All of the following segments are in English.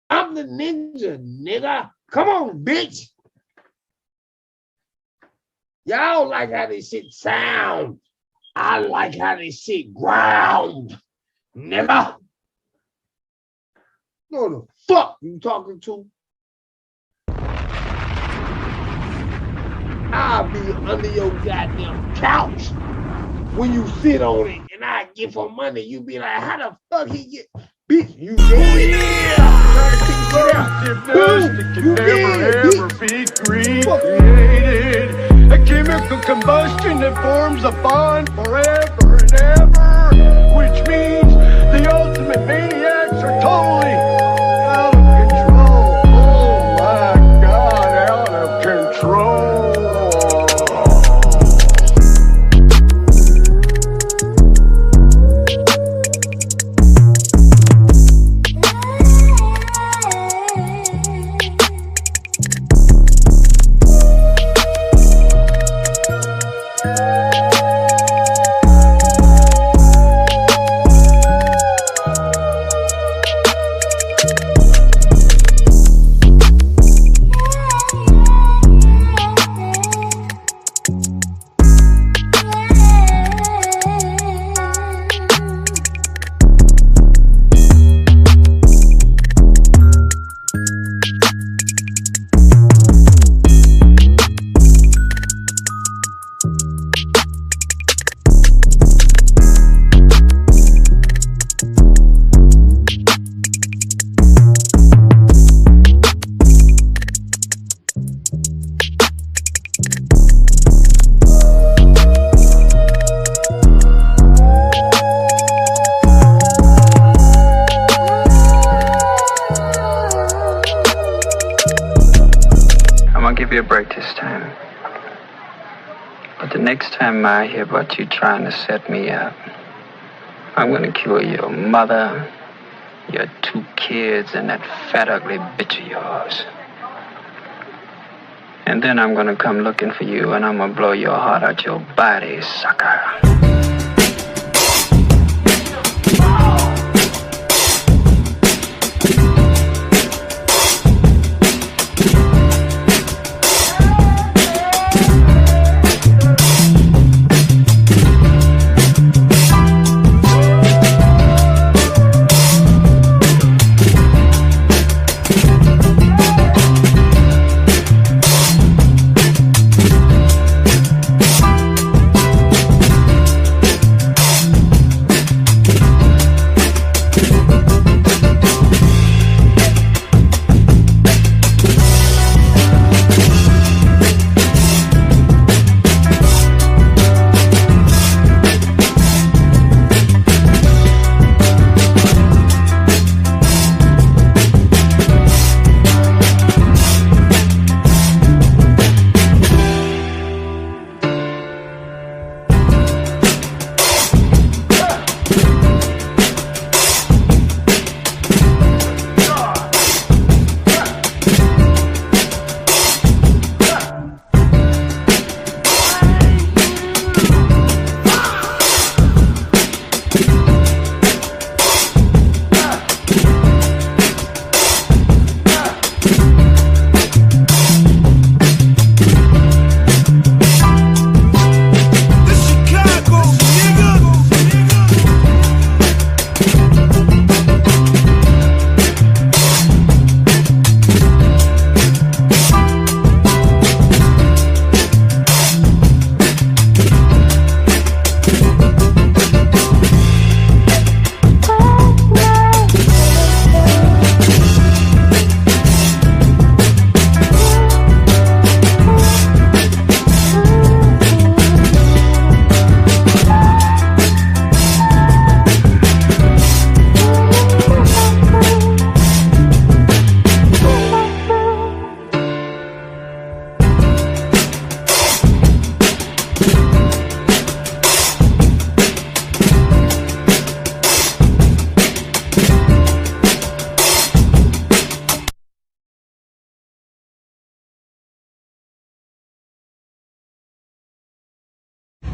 I'm the ninja, nigga. Come on, bitch. Y'all like how this shit sound. I like how this shit ground, nigga. Know the fuck you talking to? I'll be under your goddamn couch when you sit on it and I get for money. You be like, how the fuck he get? Bitch, you dead. You never be created. A chemical combustion that forms a bond forever and ever, which means the ultimate maniacs are totally out of control. Oh my God, out of control. A break this time. But the next time I hear about you trying to set me up, I'm gonna kill your mother, your 2 kids, and that fat ugly bitch of yours. And then I'm gonna come looking for you and I'm gonna blow your heart out your body, sucker.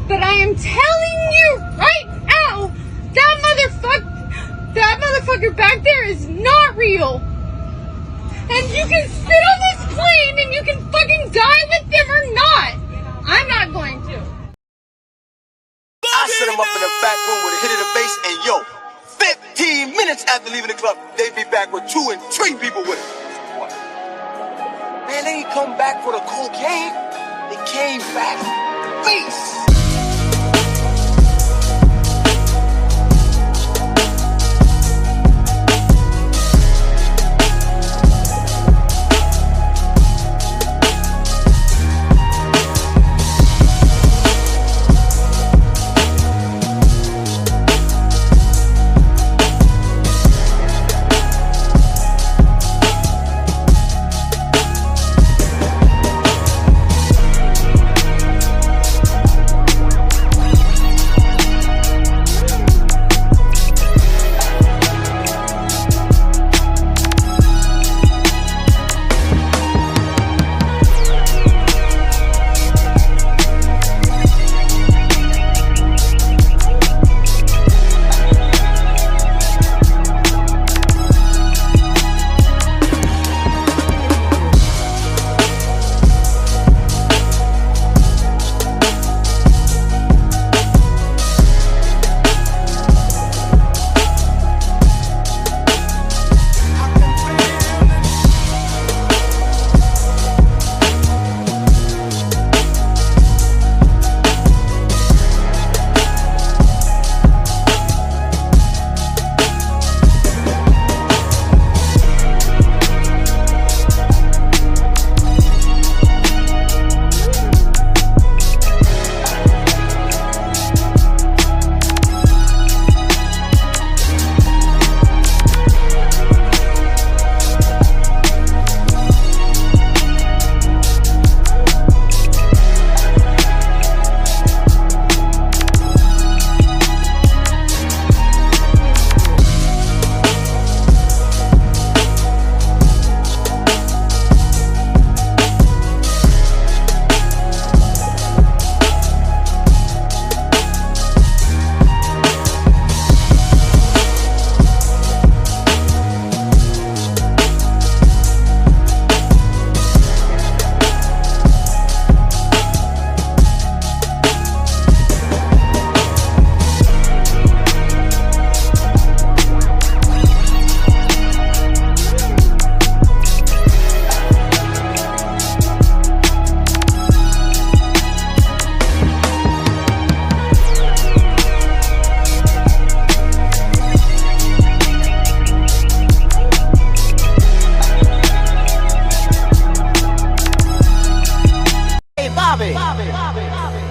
But I am telling you right now, that motherfucker back there is not real. and you can sit on this plane and you can fucking die with them or not. I'm not going to. I set them up in the back room with a hit of the bass, and 15 minutes after leaving the club, they be back with 2 and 3 people with them. Man, they ain't come back for the cocaine. They came back face.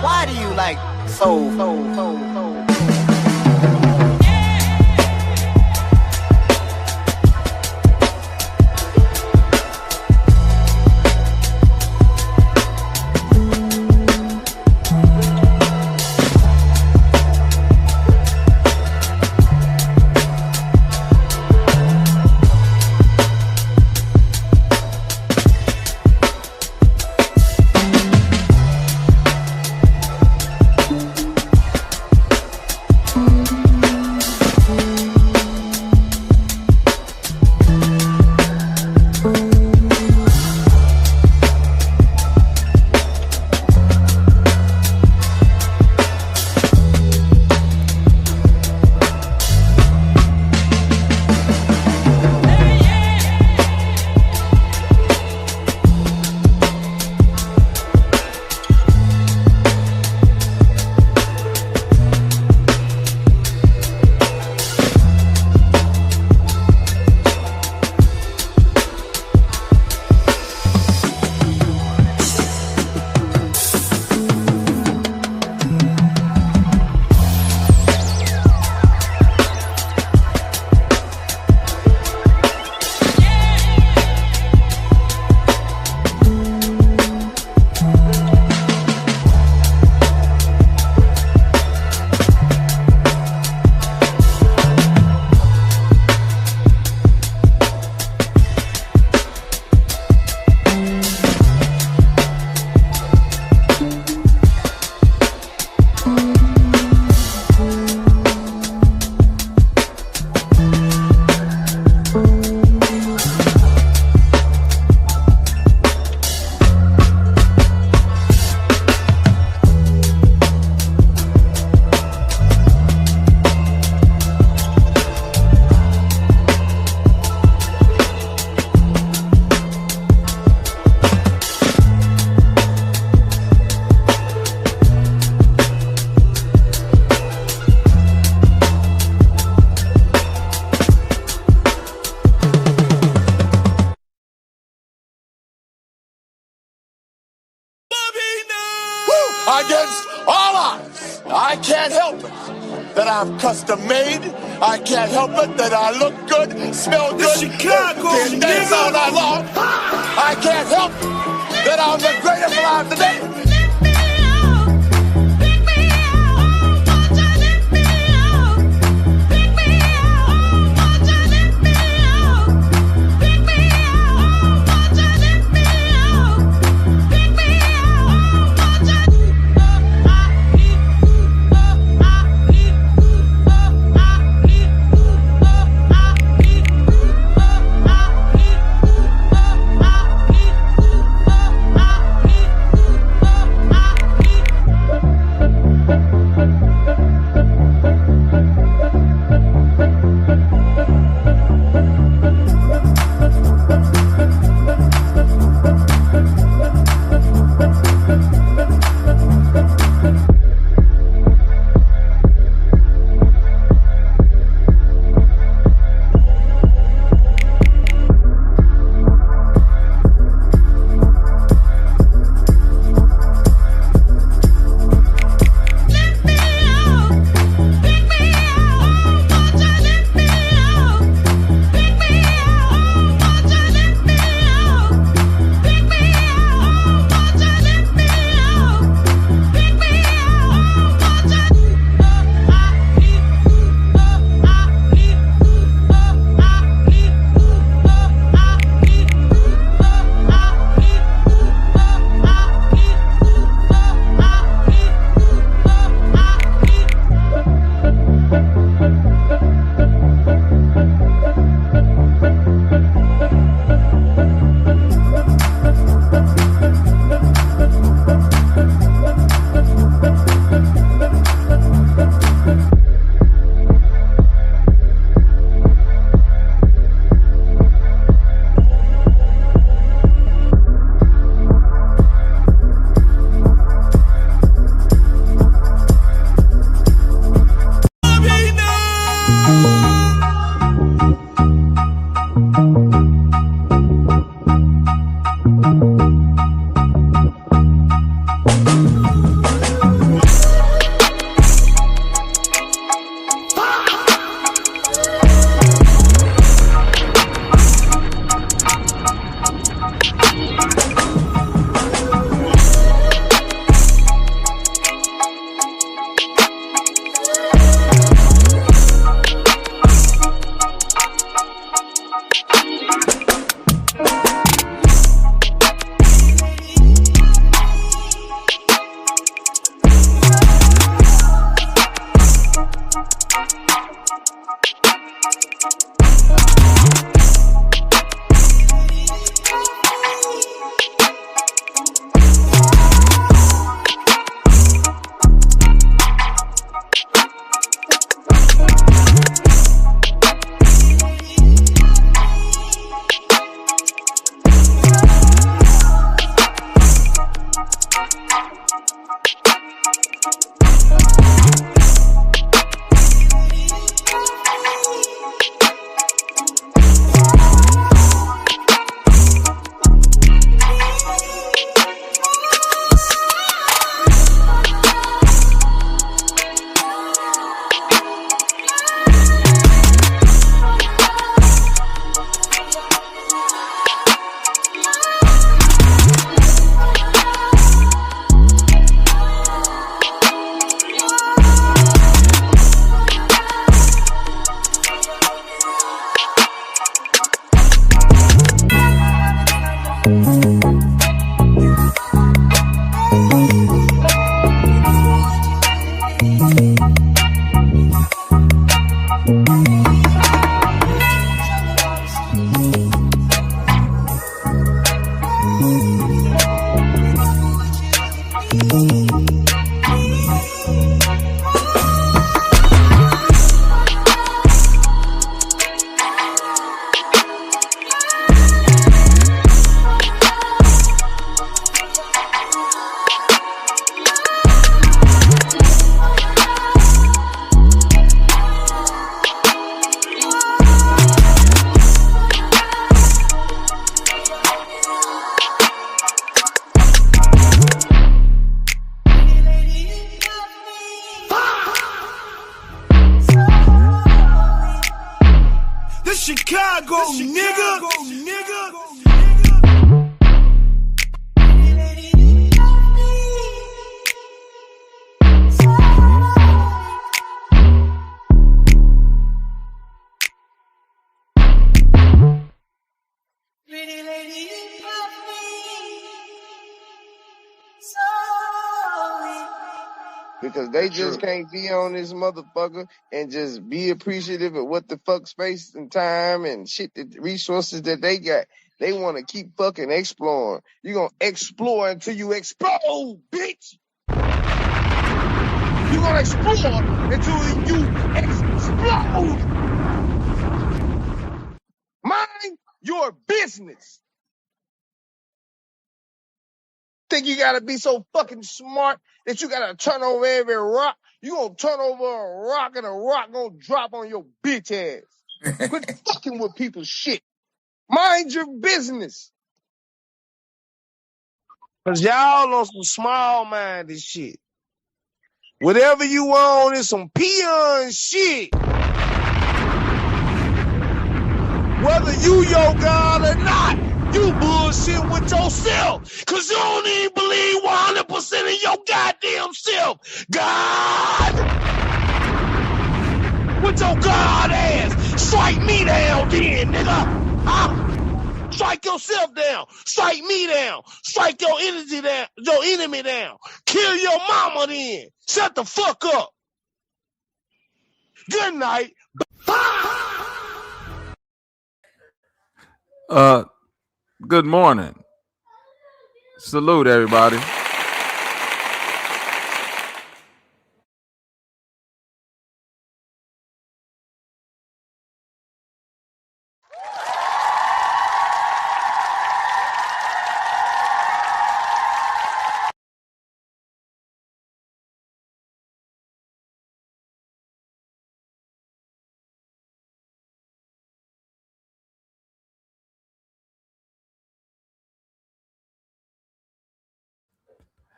Why do you like so? I can't help it that I'm custom made. I can't help it that I look good, smell good, can dance all night long. I can't help it that I'm the greatest alive today. Chicago, nigga. Because they just can't be on this motherfucker and just be appreciative of what the fuck space and time and shit, the resources that they got. They want to keep fucking exploring. You gonna explore until you explode, bitch. You gonna explore until you explode. Mind your business. Think you gotta be so fucking smart that you gotta turn over every rock? You gonna turn over a rock and a rock gonna drop on your bitch ass. Quit fucking with people's shit. Mind your business. Cause y'all on some small-minded shit. Whatever you want is some peon shit. Whether you your God or not, you bullshit with yourself. Cause you don't even believe 100% of your goddamn self. God! With your God ass, strike me down then, nigga. Huh? Strike yourself down. Strike me down. Strike your energy down, your enemy down. Kill your mama then. Shut the fuck up. Good night. Good morning. Salute, everybody.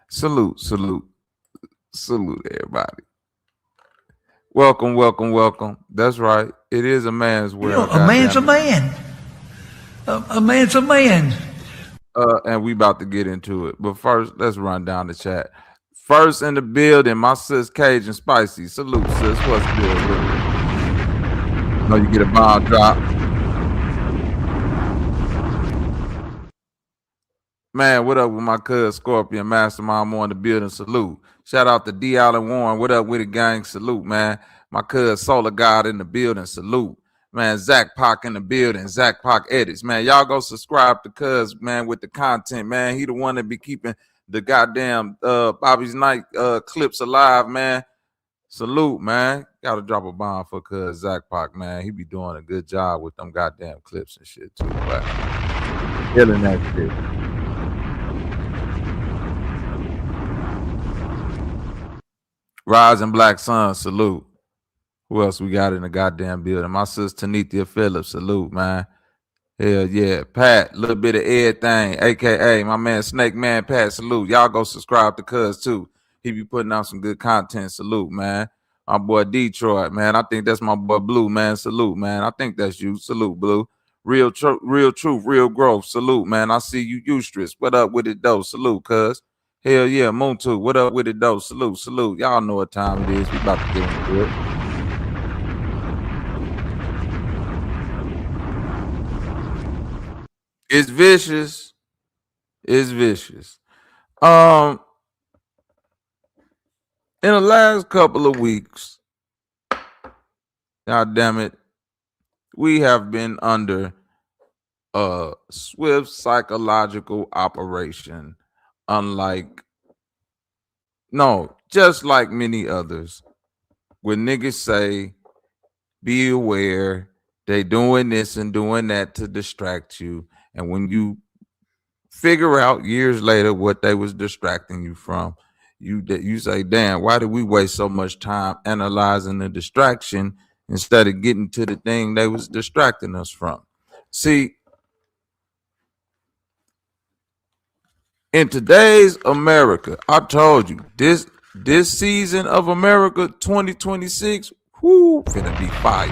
Salute, everybody. Welcome. That's right. It is a man's world. A man's a man. A man's a man. And we about to get into it. But first, let's run down the chat. First in the building, my sis Cajun Spicy. Salute, sis. What's good? Know you get a bomb drop. Man, what up with my cuz Scorpion Mastermind More in the building? Salute. Shout out to D. Allen Warren. What up with it, gang? Salute, man. My cuz Solar God in the building. Salute. Man, Zach Pac in the building. Zach Pac edits. Man, y'all go subscribe to cuz, man, with the content, man. He the one that be keeping the goddamn Bobby's Night clips alive, man. Salute, man. Gotta drop a bomb for cuz Zach Pac, man. He be doing a good job with them goddamn clips and shit, too. But killing that shit. Rising Black Sun, salute. Who else we got in the goddamn building? My sister Tanithia Phillips, salute, man. Hell yeah. Pat, little bit of everything, a.k.a. my man Snake Man Pat, salute. Y'all go subscribe to cuz, too. He be putting out some good content, salute, man. My boy Detroit, man. I think that's my boy Blue, man. Salute, man. I think that's you. Salute, Blue. Real truth, real growth. Salute, man. I see you, Eustress. What up with it, though? Salute, cuz. Hell yeah, Moontu. What up with it, though? Salute. Y'all know what time it is. We about to get into it. It's vicious. It's vicious. In the last couple of weeks, God damn it, we have been under a swift psychological operation, just like many others. When niggas say, be aware, they doing this and doing that to distract you. And when you figure out years later what they was distracting you from, you say, damn, why did we waste so much time analyzing the distraction instead of getting to the thing they was distracting us from? See, in today's America, I told you, this season of America 2026, finna be fire.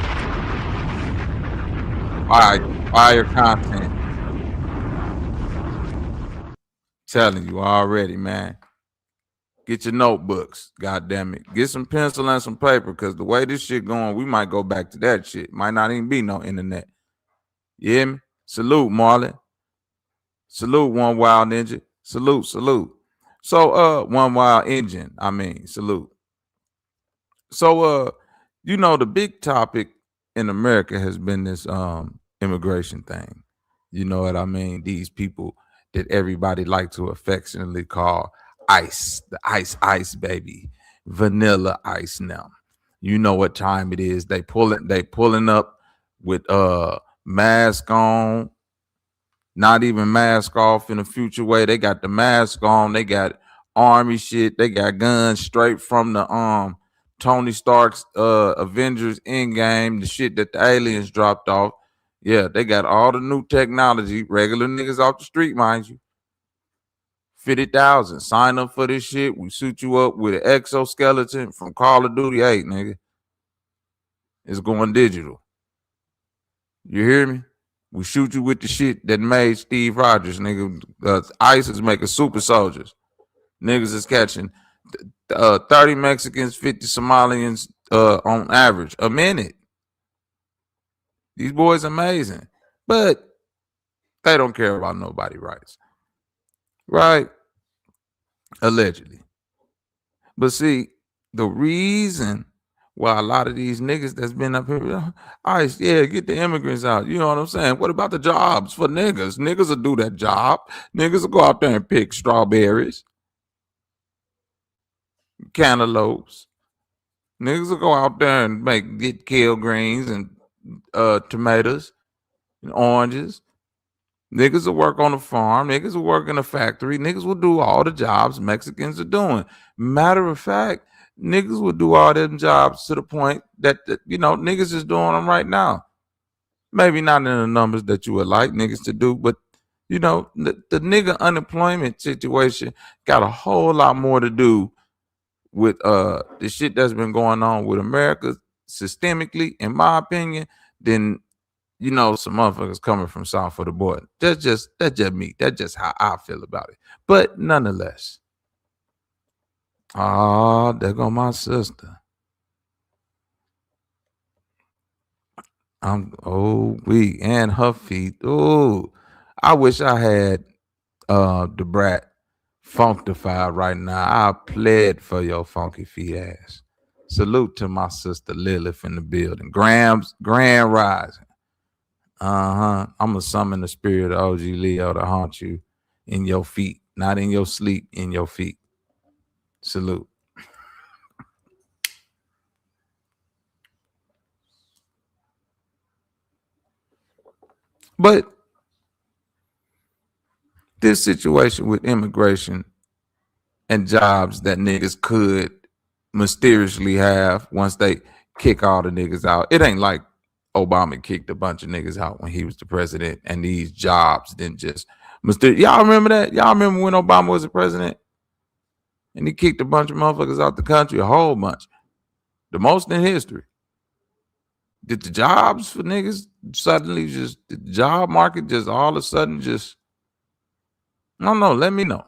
Fire content. Telling you already, man. Get your notebooks, goddamn it. Get some pencil and some paper, because the way this shit going, we might go back to that shit. Might not even be no internet. You hear me? Salute, Marlon. Salute, One Wild Ninja. Salute, salute. So, One Wild Engine. I mean, salute. So, you know, the big topic in America has been this immigration thing. You know what I mean? These people that everybody like to affectionately call ICE, the ice baby, vanilla ice now. You know what time it is. They pulling up with mask on, not even mask off in a future way. They got the mask on, they got army shit, they got guns straight from the Tony Stark's Avengers Endgame, the shit that the aliens dropped off. Yeah, they got all the new technology, regular niggas off the street, mind you. 50,000. Sign up for this shit. We suit you up with an exoskeleton from Call of Duty 8, nigga. It's going digital. You hear me? We shoot you with the shit that made Steve Rogers, nigga. ICE is making super soldiers. Niggas is catching 30 Mexicans, 50 Somalians on average a minute. These boys amazing. But they don't care about nobody's rights. Right? Allegedly. But see, the reason why a lot of these niggas that's been up here, ICE, yeah, get the immigrants out. You know what I'm saying? What about the jobs for niggas? Niggas will do that job. Niggas will go out there and pick strawberries, cantaloupes. Niggas will go out there and get kale greens and tomatoes and oranges. Niggas will work on the farm. Niggas will work in a factory. Niggas will do all the jobs Mexicans are doing. Matter of fact, niggas will do all them jobs to the point that, you know, niggas is doing them right now. Maybe not in the numbers that you would like niggas to do, but, you know, the nigga unemployment situation got a whole lot more to do with the shit that's been going on with America systemically, in my opinion, than, you know, some motherfuckers coming from south of the border. That's just me. That's just how I feel about it. But nonetheless, there go my sister. And her feet. Oh, I wish I had the brat functified right now. I pled for your funky feet ass. Salute to my sister Lilith in the building. Grand rising. I'm gonna summon the spirit of OG Leo to haunt you in your feet, not in your sleep, in your feet. Salute. But this situation with immigration and jobs that niggas could mysteriously have once they kick all the niggas out. It ain't like Obama kicked a bunch of niggas out when he was the president and these jobs didn't just y'all remember that? Y'all remember when Obama was the president and he kicked a bunch of motherfuckers out the country, a whole bunch, the most in history. Did the jobs for niggas suddenly did the job market just all of a sudden just, I don't know, let me know.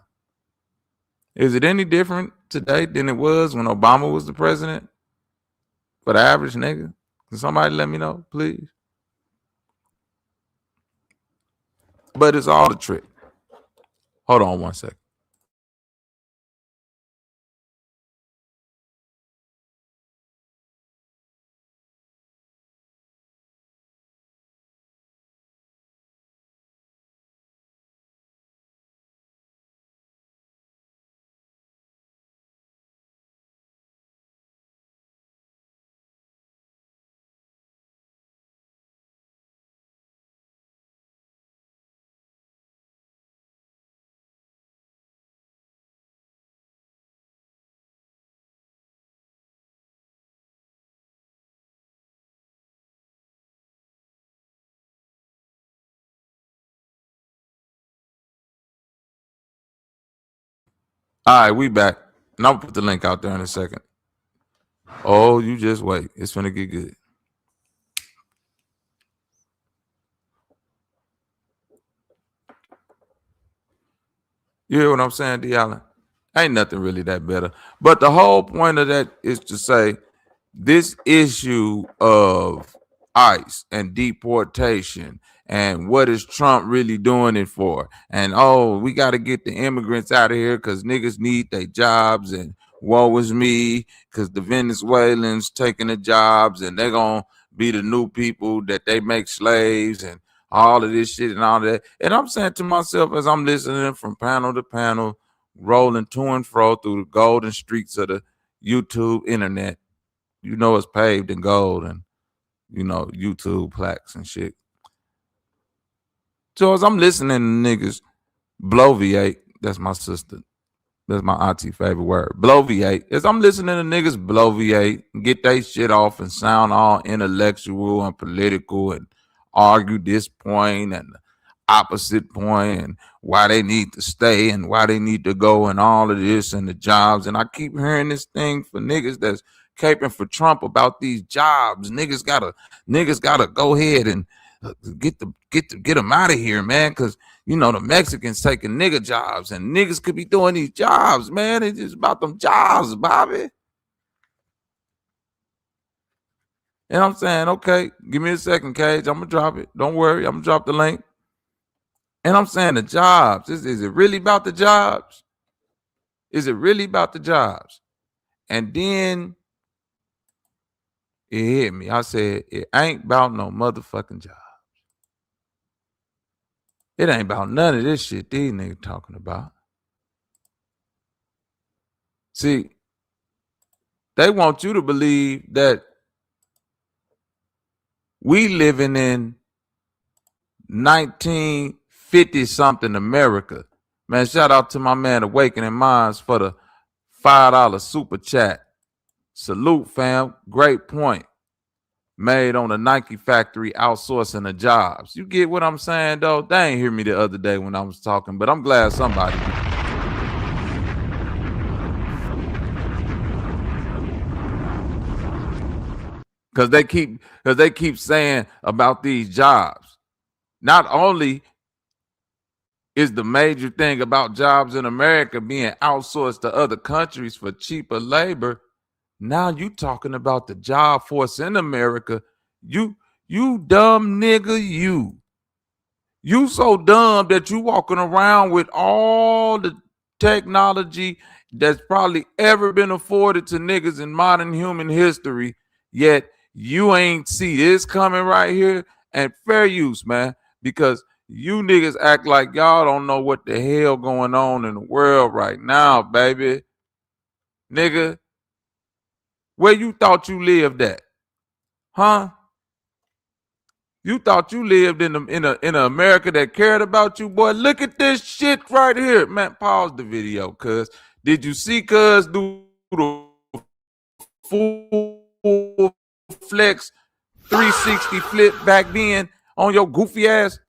Is it any different today than it was when Obama was the president for the average nigga? Can somebody let me know, please? But it's all the trick. Hold on one second. All right, we back. And I'll put the link out there in a second. Oh, you just wait. It's finna get good. You hear what I'm saying, D. Allen? Ain't nothing really that better. But the whole point of that is to say this issue of ICE and deportation and what is Trump really doing it for? And oh, we got to get the immigrants out of here because niggas need their jobs, and woe is me because the Venezuelans taking the jobs and they're going to be the new people that they make slaves and all of this shit and all that. And I'm saying to myself as I'm listening from panel to panel, rolling to and fro through the golden streets of the YouTube internet, you know it's paved in gold and, you know, YouTube plaques and shit. So as I'm listening to niggas bloviate, that's my sister, that's my auntie favorite word, bloviate. As I'm listening to niggas bloviate, get they shit off and sound all intellectual and political and argue this point and the opposite point and why they need to stay and why they need to go and all of this and the jobs. And I keep hearing this thing for niggas that's caping for Trump about these jobs. Niggas gotta go ahead and get them out of here, man, because you know the Mexicans taking nigga jobs and niggas could be doing these jobs, man. It's just about them jobs, Bobby. And I'm saying, okay, give me a second, Cage. I'm gonna drop it. Don't worry, I'm gonna drop the link. And I'm saying the jobs. Is it really about the jobs? Is it really about the jobs? And then it hit me. I said, it ain't about no motherfucking jobs. It ain't about none of this shit these niggas talking about. See, they want you to believe that we living in 1950 something America. Man, shout out to my man Awakening Minds for the $5 super chat. Salute, fam. Great point made on the Nike factory outsourcing the jobs. You get what I'm saying, though? They ain't hear me the other day when I was talking, but I'm glad somebody did. Because they keep saying about these jobs. Not only is the major thing about jobs in America being outsourced to other countries for cheaper labor, now you talking about the job force in America. You dumb nigga, you so dumb that you walking around with all the technology that's probably ever been afforded to niggas in modern human history, yet you ain't see this coming right here. And fair use, man, because you niggas act like y'all don't know what the hell going on in the world right now, baby. Nigga, where you thought you lived at? Huh? You thought you lived in an America that cared about you, boy? Look at this shit right here, man. Pause the video, cuz. Did you see cuz do the full flex 360 flip back then on your goofy ass?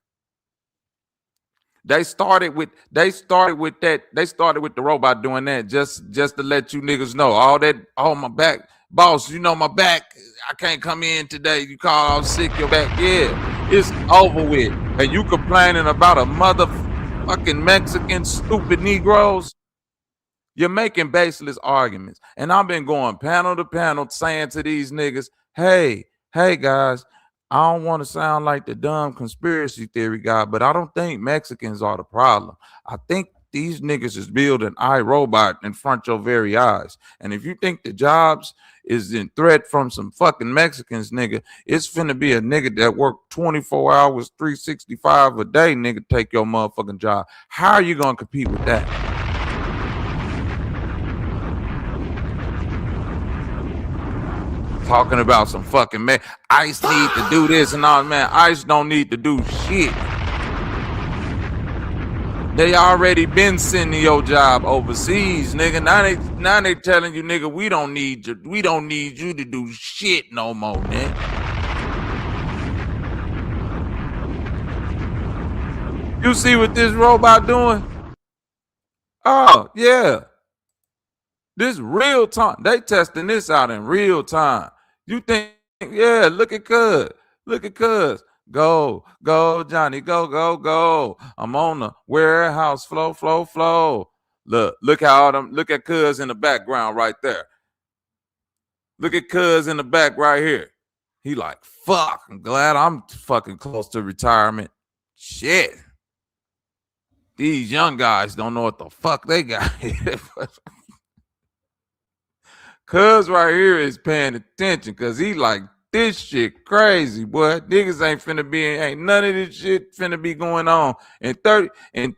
They started with that. They started with the robot doing that just to let you niggas know. All that, oh, my back, boss, you know my back, I can't come in today. You call out sick, your back. Yeah, it's over with. And you complaining about a motherfucking Mexican stupid Negroes? You're making baseless arguments. And I've been going panel to panel saying to these niggas, hey guys, I don't want to sound like the dumb conspiracy theory guy, but I don't think Mexicans are the problem. I think these niggas is building iRobot in front of your very eyes. And if you think the jobs is in threat from some fucking Mexicans, nigga, it's finna be a nigga that work 24 hours, 365 a day, nigga, take your motherfucking job. How are you gonna compete with that? Talking about some fucking man, ICE need to do this and all, man. ICE don't need to do shit. They already been sending your job overseas, nigga. Now they telling you, nigga, we don't need you to do shit no more, nigga. You see what this robot doing? Oh yeah, this real time. They testing this out in real time. You think, yeah, look at cuz. Go, go, Johnny, go, go, go. I'm on the warehouse flow, flow, flow. Look how all them, look at Cuz in the background right there. Look at Cuz in the back right here. He like, fuck, I'm glad I'm fucking close to retirement. Shit. These young guys don't know what the fuck they got here. Cuz right here is paying attention because he like, this shit crazy, boy. Niggas ain't finna be, ain't none of this shit finna be going on. In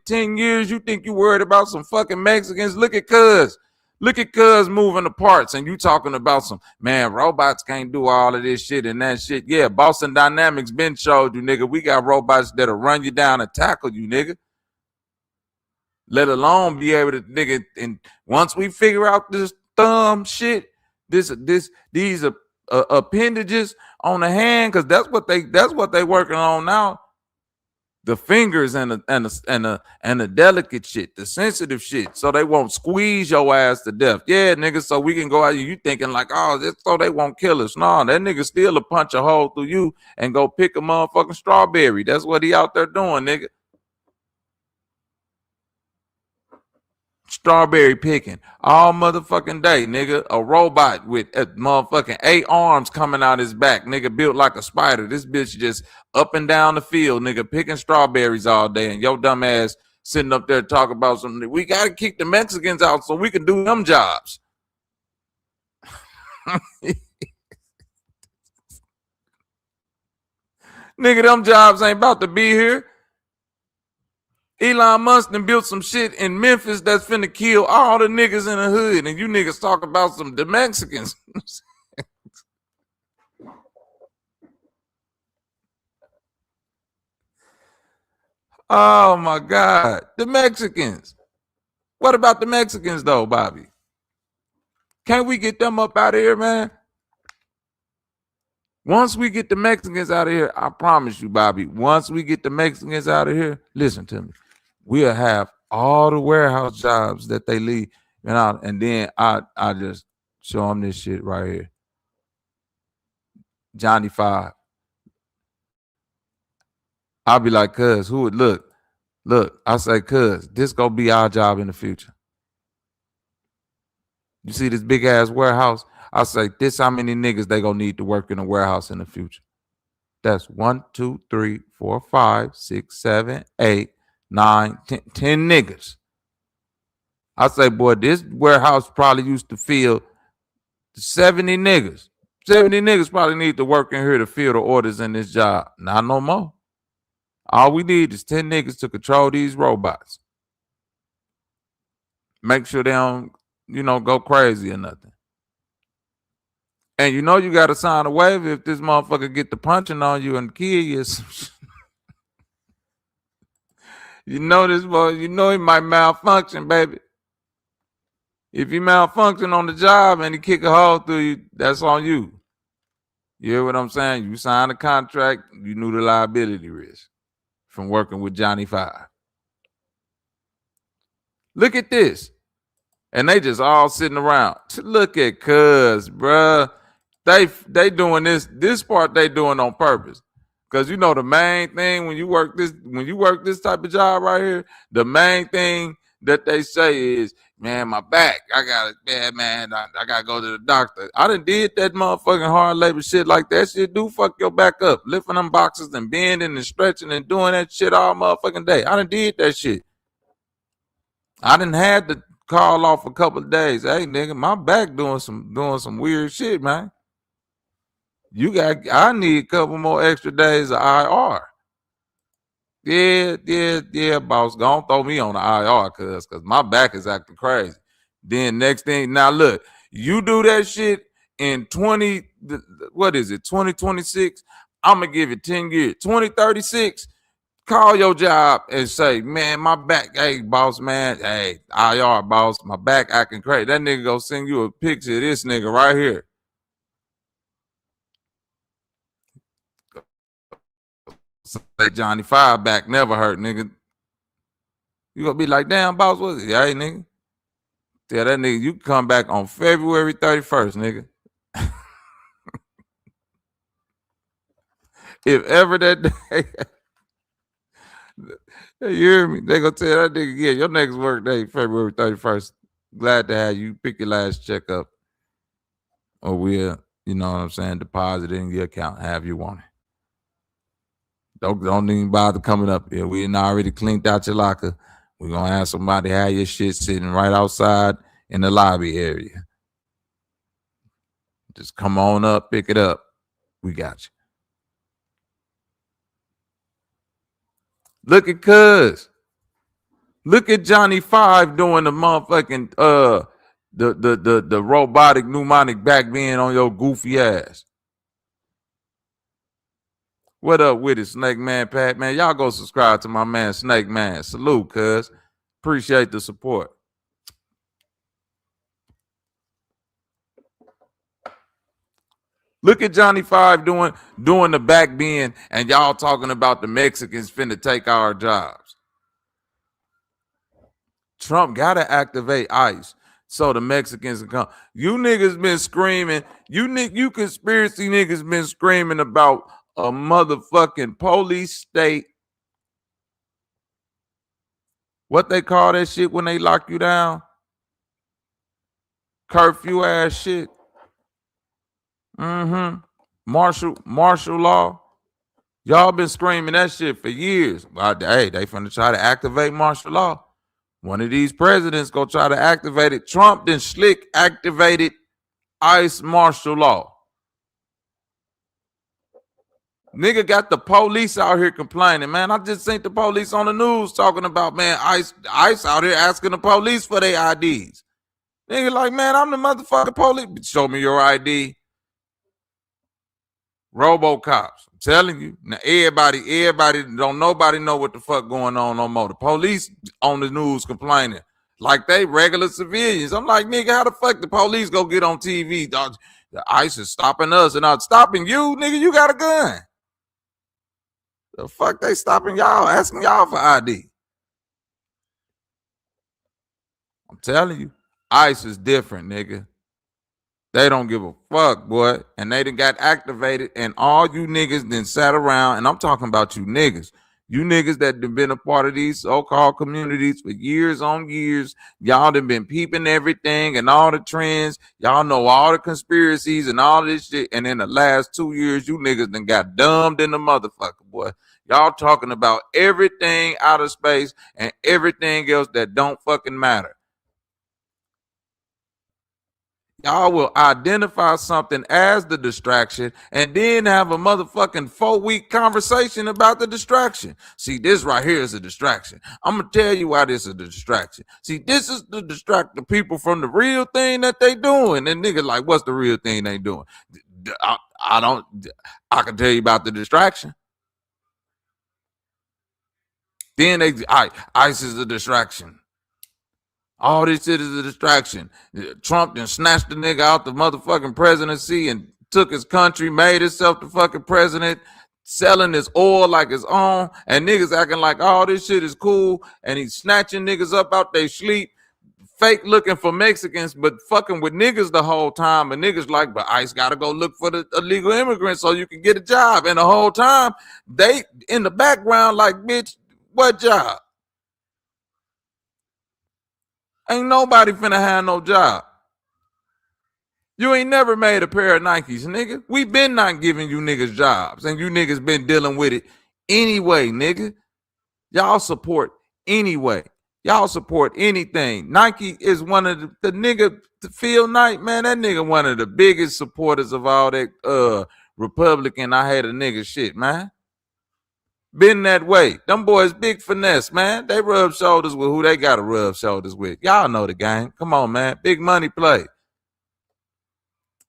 10 years, you think you worried about some fucking Mexicans? Look at Cuz. Look at Cuz moving the parts, and you talking about some, man, robots can't do all of this shit and that shit. Yeah, Boston Dynamics been showed you, nigga. We got robots that'll run you down and tackle you, nigga. Let alone be able to, nigga, and once we figure out this thumb shit, these appendages on the hand, because that's what they working on now. The fingers and the delicate shit, the sensitive shit, so they won't squeeze your ass to death. Yeah, nigga, so we can go out. You thinking like, oh, that's so they won't kill us. No, that nigga still a punch a hole through you and go pick a motherfucking strawberry. That's what he out there doing, nigga. Strawberry picking all motherfucking day, nigga. A robot with motherfucking 8 arms coming out his back, nigga, built like a spider. This bitch just up and down the field, nigga, picking strawberries all day, and your dumb ass sitting up there talking about something. We gotta kick the Mexicans out so we can do them jobs. Nigga, them jobs ain't about to be here. Elon Musk done built some shit in Memphis that's finna kill all the niggas in the hood, and you niggas talk about the Mexicans. Oh my God, the Mexicans. What about the Mexicans though, Bobby? Can't we get them up out of here, man? Once we get the Mexicans out of here, I promise you, Bobby, once we get the Mexicans out of here, listen to me. We'll have all the warehouse jobs that they leave, and then I just show them this shit right here. Johnny 5. I'll be like, cuz, who would look? I say, cuz, this gonna be our job in the future. You see this big ass warehouse? I say, this how many niggas they gonna need to work in a warehouse in the future. That's 1, 2, 3, 4, 5, 6, 7, 8, 9, 10 niggas. I say, boy, this warehouse probably used to fill 70 niggas. 70 niggas probably need to work in here to fill the orders in this job. Not no more. All we need is 10 niggas to control these robots. Make sure they don't, go crazy or nothing. And you got to sign a waiver if this motherfucker get the punching on you and kill you. This boy, he might malfunction, baby. If you malfunction on the job and he kick a hole through you, that's on you. You hear what I'm saying? You signed a contract, you knew the liability risk from working with Johnny 5. Look at this. And they just all sitting around. Look at Cuz, bruh. They doing this part they doing on purpose. Cause the main thing when you work this type of job right here, the main thing that they say is, man, my back, I got it bad, man. I gotta go to the doctor. I done did that motherfucking hard labor shit like that. Shit do fuck your back up. Lifting them boxes and bending and stretching and doing that shit all motherfucking day. I done did that shit. I done had to call off a couple of days. Hey, nigga, my back doing some weird shit, man. I need a couple more extra days of IR. Yeah, boss. Don't throw me on the IR, cause my back is acting crazy. Then next thing, now look, you do that shit in 2026, I'm gonna give you 10 years. 2036, call your job and say, man, my back, hey, boss, man, hey, IR, boss, my back acting crazy. That nigga gonna send you a picture of this nigga right here. Say Johnny 5 back never hurt, nigga. You gonna be like, damn, boss, what is it? Hey, nigga. Tell that nigga you can come back on February 31st, nigga. If ever that day, you hear me? They gonna tell that nigga, yeah, your next work day, February 31st. Glad to have you pick your last check up. Or we'll, you know what I'm saying, deposit it in your account, have you want it. Don't even bother coming up here. We already cleaned out your locker. We're gonna have somebody have your shit sitting right outside in the lobby area. Just come on up, pick it up. We got you. Look at Cuz. Look at Johnny 5 doing the motherfucking the robotic pneumonic back bend on your goofy ass. What up with it, Snake Man Pat? Man, y'all go subscribe to my man Snake Man. Salute, cuz. Appreciate the support. Look at Johnny 5 doing the back bend, and y'all talking about the Mexicans finna take our jobs. Trump gotta activate ICE so the Mexicans can come. You niggas been screaming. You conspiracy niggas been screaming about a motherfucking police state. What they call that shit when they lock you down? Curfew ass shit. Martial law. Y'all been screaming that shit for years. Hey, they finna try to activate martial law. One of these presidents gonna try to activate it. Trump then slick activated ICE martial law. Nigga got the police out here complaining, man. I just seen the police on the news talking about, man, ICE out here asking the police for their IDs. Nigga like, man, I'm the motherfucking police. Show me your ID. Robocops. I'm telling you. Now everybody don't nobody know what the fuck going on no more. The police on the news complaining like they regular civilians. I'm like, nigga, how the fuck the police go get on TV? The ICE is stopping us and not stopping you, nigga. You got a gun. The fuck they stopping y'all, asking y'all for ID? I'm telling you, ICE is different, nigga. They don't give a fuck, boy. And they done got activated, and all you niggas then sat around, and I'm talking about you niggas. You niggas that have been a part of these so-called communities for years on years. Y'all done been peeping everything and all the trends. Y'all know all the conspiracies and all this shit. And in the last 2 years, you niggas done got dumbed in the motherfucker, boy. Y'all talking about everything out of space and everything else that don't fucking matter. Y'all will identify something as the distraction and then have a motherfucking 4-week conversation about the distraction. See, this right here is a distraction. I'm going to tell you why this is a distraction. See, this is to distract the people from the real thing that they doing. And niggas like, what's the real thing they doing? I can tell you about the distraction. Then ICE is a distraction. All this shit is a distraction. Trump then snatched the nigga out the motherfucking presidency and took his country, made himself the fucking president, selling his oil like his own, and niggas acting like all this shit is cool, and he's snatching niggas up out they sleep, fake looking for Mexicans, but fucking with niggas the whole time, and niggas like, but ICE gotta go look for the illegal immigrants so you can get a job, and the whole time, they in the background like, bitch, what job? Ain't nobody finna have no job. You ain't never made a pair of Nikes, nigga. We been not giving you niggas jobs, and you niggas been dealing with it anyway, nigga. Y'all support anyway. Y'all support anything. Nike is one of the nigga, Phil Knight, man, that nigga one of the biggest supporters of all that Republican, I hate a nigga shit, man. Been that way. Them boys big finesse, man. They rub shoulders with who they got to rub shoulders with. Y'all know the game. Come on, man. Big money play.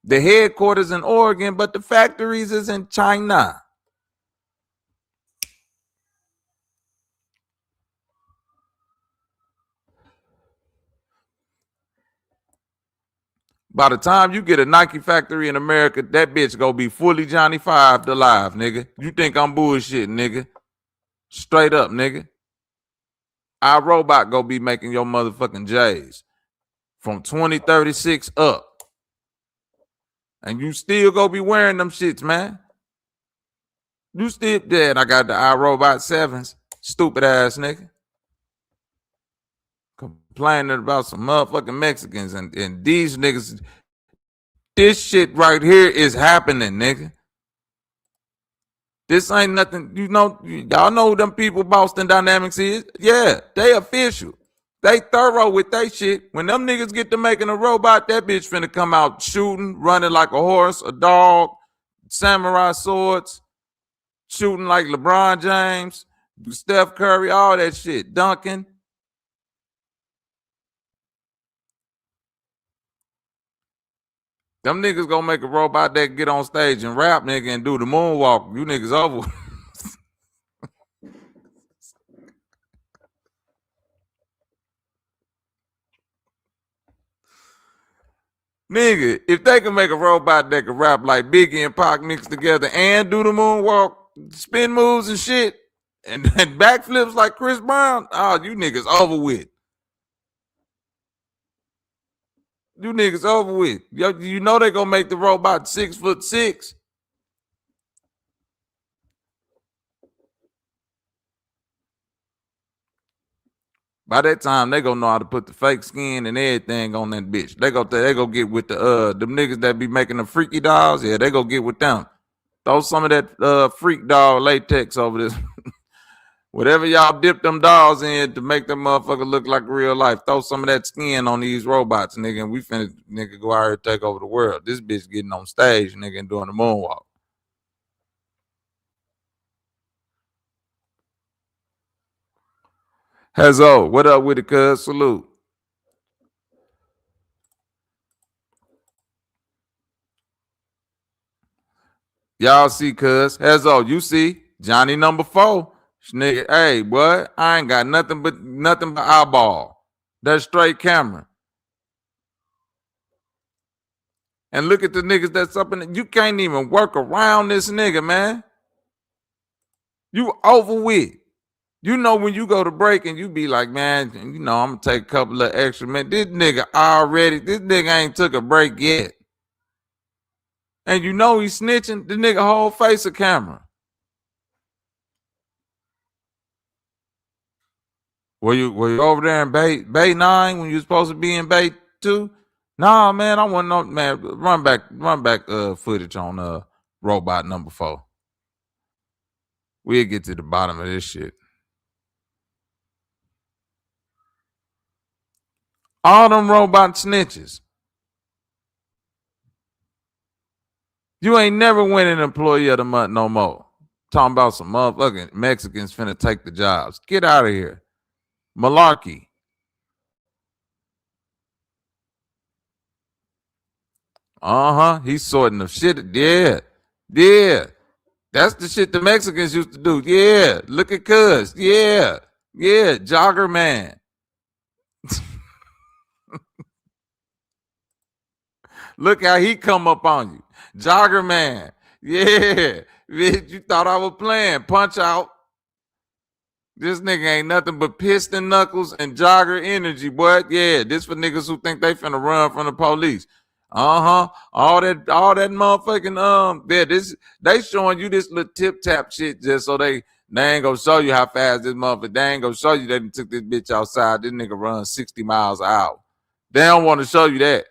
The headquarters in Oregon, but the factories is in China. By the time you get a Nike factory in America, that bitch gonna be fully Johnny 5 alive, nigga. You think I'm bullshitting, nigga? Straight up, nigga. Our robot gonna be making your motherfucking J's from 2036 up. And you still gonna be wearing them shits, man. You still dead. I got the iRobot 7s. Stupid ass nigga. Complaining about some motherfucking Mexicans and these niggas. This shit right here is happening, nigga. This ain't nothing, you know, y'all know who them people Boston Dynamics is? Yeah, they official. They thorough with they shit. When them niggas get to making a robot, that bitch finna come out shooting, running like a horse, a dog, samurai swords, shooting like LeBron James, Steph Curry, all that shit, dunking. Them niggas gonna make a robot that can get on stage and rap, nigga, and do the moonwalk. You niggas over. Nigga, if they can make a robot that can rap like Biggie and Pac mixed together and do the moonwalk, spin moves and shit, and backflips like Chris Brown, oh, you niggas over with. You niggas over with. You know they gonna make the robot 6'6". By that time, they gonna know how to put the fake skin and everything on that bitch. They go get with the them niggas that be making the freaky dolls. Yeah, they go get with them. Throw some of that freak doll latex over this. Whatever y'all dip them dolls in to make them motherfucker look like real life. Throw some of that skin on these robots, nigga, and we finna nigga go out here and take over the world. This bitch getting on stage, nigga, and doing the moonwalk. Hazzo, what up with it, cuz? Salute. Y'all see, cuz. Hazzo, you see. Johnny number 4. Nigga, hey, boy, I ain't got nothing but eyeball. That's straight camera. And look at the niggas that's up in it. You can't even work around this nigga, man. You over with. You know when you go to break and you be like, man, you know, I'm gonna take a couple of extra minutes. This nigga ain't took a break yet. And you know he's snitching, the nigga whole face a camera. Were you over there in Bay 9 when you supposed to be in Bay 2? Nah, man, I wasn't on, man. Run back footage on robot number 4. We'll get to the bottom of this shit. All them robot snitches. You ain't never winning employee of the month no more. Talking about some motherfucking Mexicans finna take the jobs. Get out of here. Malarkey. He's sorting the shit. Yeah. Yeah. That's the shit the Mexicans used to do. Yeah. Look at cuz. Yeah. Yeah. Jogger man. Look how he come up on you. Jogger man. Yeah. You thought I was playing. Punch out. This nigga ain't nothing but piston knuckles and jogger energy, boy. Yeah, this for niggas who think they finna run from the police. All that motherfucking they showing you this little tip tap shit just so they ain't gonna show you how fast this motherfucker. They ain't gonna show you they took this bitch outside. This nigga run 60 miles an hour. They don't want to show you that.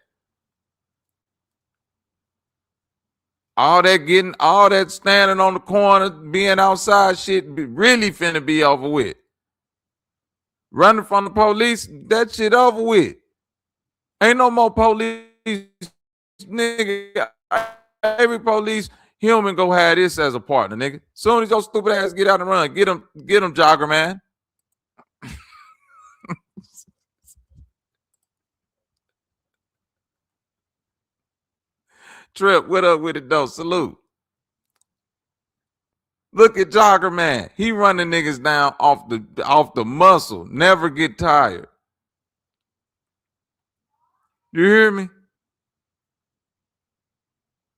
All that standing on the corner, being outside shit really finna be over with. Running from the police, that shit over with. Ain't no more police, nigga. Every police human go have this as a partner, nigga. Soon as your stupid ass get out and run, get him, jogger man. Trip, what up with it though? Salute. Look at jogger man. He running niggas down off the muscle. Never get tired. You hear me?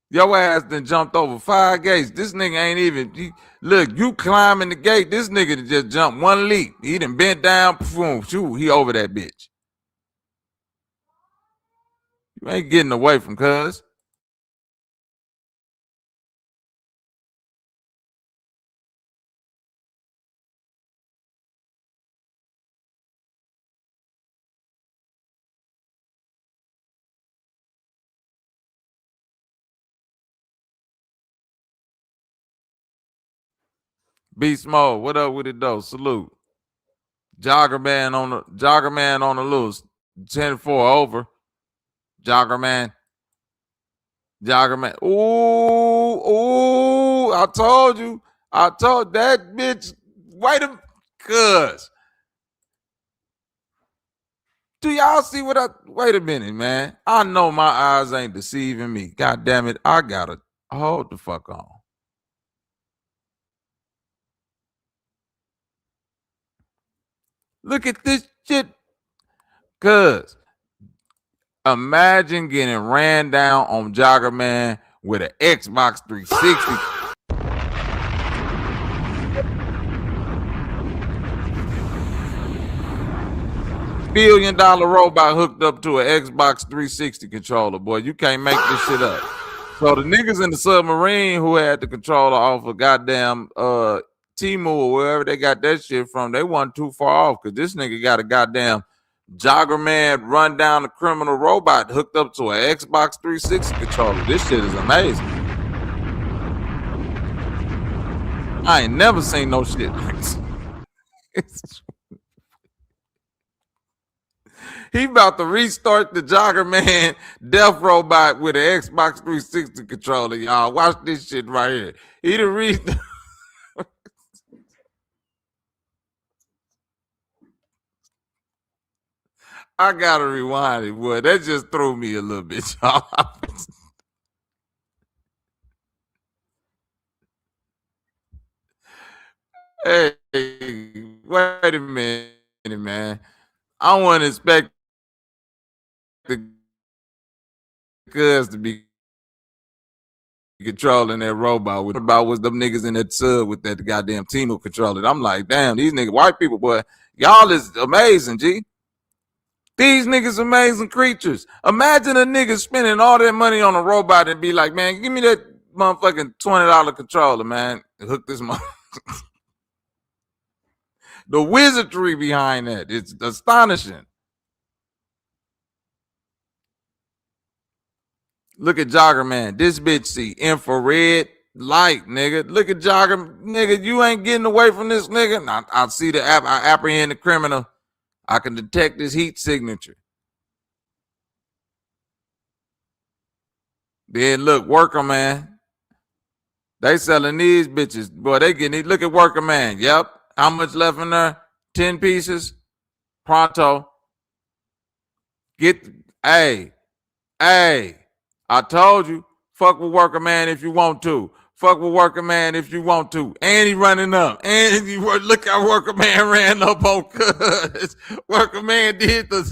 Your ass done jumped over 5 gates. This nigga ain't even, look, you climbing the gate. This nigga just jumped 1 leap. He done bent down, boom, shoo, he over that bitch. You ain't getting away from cuz. Beast Mode, what up with it though? Salute. Jogger man on the loose. 10-4 over. Jogger man. Ooh, I told you. I told that bitch. Wait a cuz. Do y'all see what wait a minute, man. I know my eyes ain't deceiving me. God damn it. I gotta hold the fuck on. Look at this shit. Cuz imagine getting ran down on Jogger Man with an Xbox 360. $1 billion robot hooked up to an Xbox 360 controller. Boy, you can't make this shit up. So the niggas in the submarine who had the controller off of goddamn Temu or wherever they got that shit from, they wasn't too far off because this nigga got a goddamn Jogger Man run down the criminal robot hooked up to an Xbox 360 controller. This shit is amazing. I ain't never seen no shit like this. He about to restart the Jogger Man death robot with an Xbox 360 controller, y'all. Watch this shit right here. He done I gotta rewind it, boy. That just threw me a little bit, y'all. Hey, wait a minute, man. I wouldn't expect the cuz to be controlling that robot. What about was them niggas in that sub with that goddamn Temu controller? I'm like, damn, these niggas, white people, boy, y'all is amazing, G. These niggas amazing creatures. Imagine a nigga spending all that money on a robot and be like, man, give me that motherfucking $20 controller, man. Hook this motherfucker. The wizardry behind that, it's astonishing. Look at Jogger Man. This bitch see infrared light, nigga. Look at Jogger, nigga. You ain't getting away from this nigga. I see the app. I apprehend the criminal. I can detect his heat signature. Then look, Worker Man. They selling these bitches. Boy, they getting it. Look at Worker Man. Yep. How much left in there? 10 pieces. Pronto. Hey. I told you. Fuck with Worker Man if you want to. Fuck with Worker Man if you want to. And he running up. And look how Worker Man ran up on cuz. Worker Man did the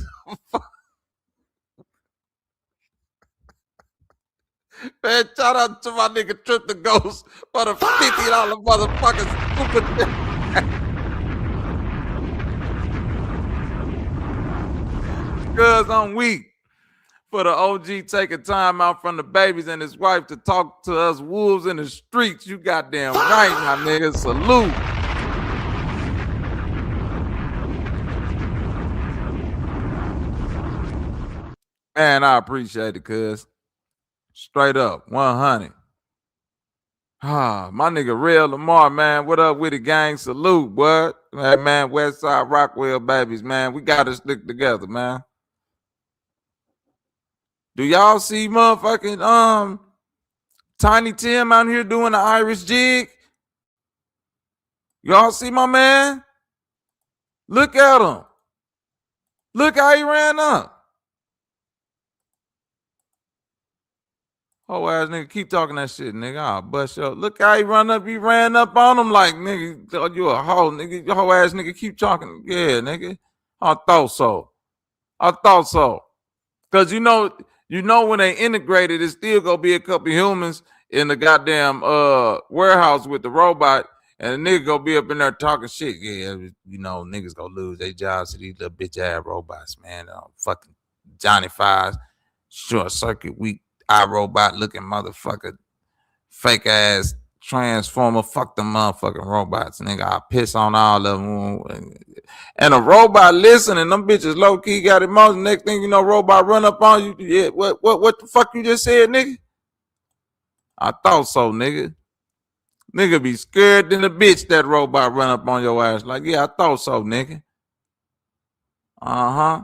man, shout out to my nigga Trip the Ghost for the $50 motherfucking stupid. Cuz I'm weak. For the OG taking time out from the babies and his wife to talk to us wolves in the streets. You goddamn right, my nigga. Salute. Man, I appreciate it, cuz. Straight up, 100. My nigga Real Lamar, man. What up with it, gang? Salute, what? Man, Westside Rockwell babies, man. We gotta stick together, man. Do y'all see motherfucking Tiny Tim out here doing the Irish jig? Y'all see my man? Look at him. Look how he ran up. Oh ass nigga, keep talking that shit, nigga. I'll bust your. Look how he run up. He ran up on him like, nigga, you a hoe, nigga. Your whole ass nigga keep talking. Yeah, nigga. I thought so. Cause you know when they integrated, it's still gonna be a couple humans in the goddamn warehouse with the robot, and the nigga gonna be up in there talking shit. Yeah, you know, niggas gonna lose their jobs to these little bitch ass robots, man. Fucking Johnny Fives, short circuit, weak iRobot looking motherfucker, fake ass transformer. Fuck them motherfucking robots, nigga. I piss on all of them. And a robot listening, them bitches low key got emotion. Next thing you know, robot run up on you. Yeah, what the fuck you just said, nigga? I thought so, nigga. Nigga be scared than a bitch that robot run up on your ass. Like, yeah, I thought so, nigga. Uh-huh.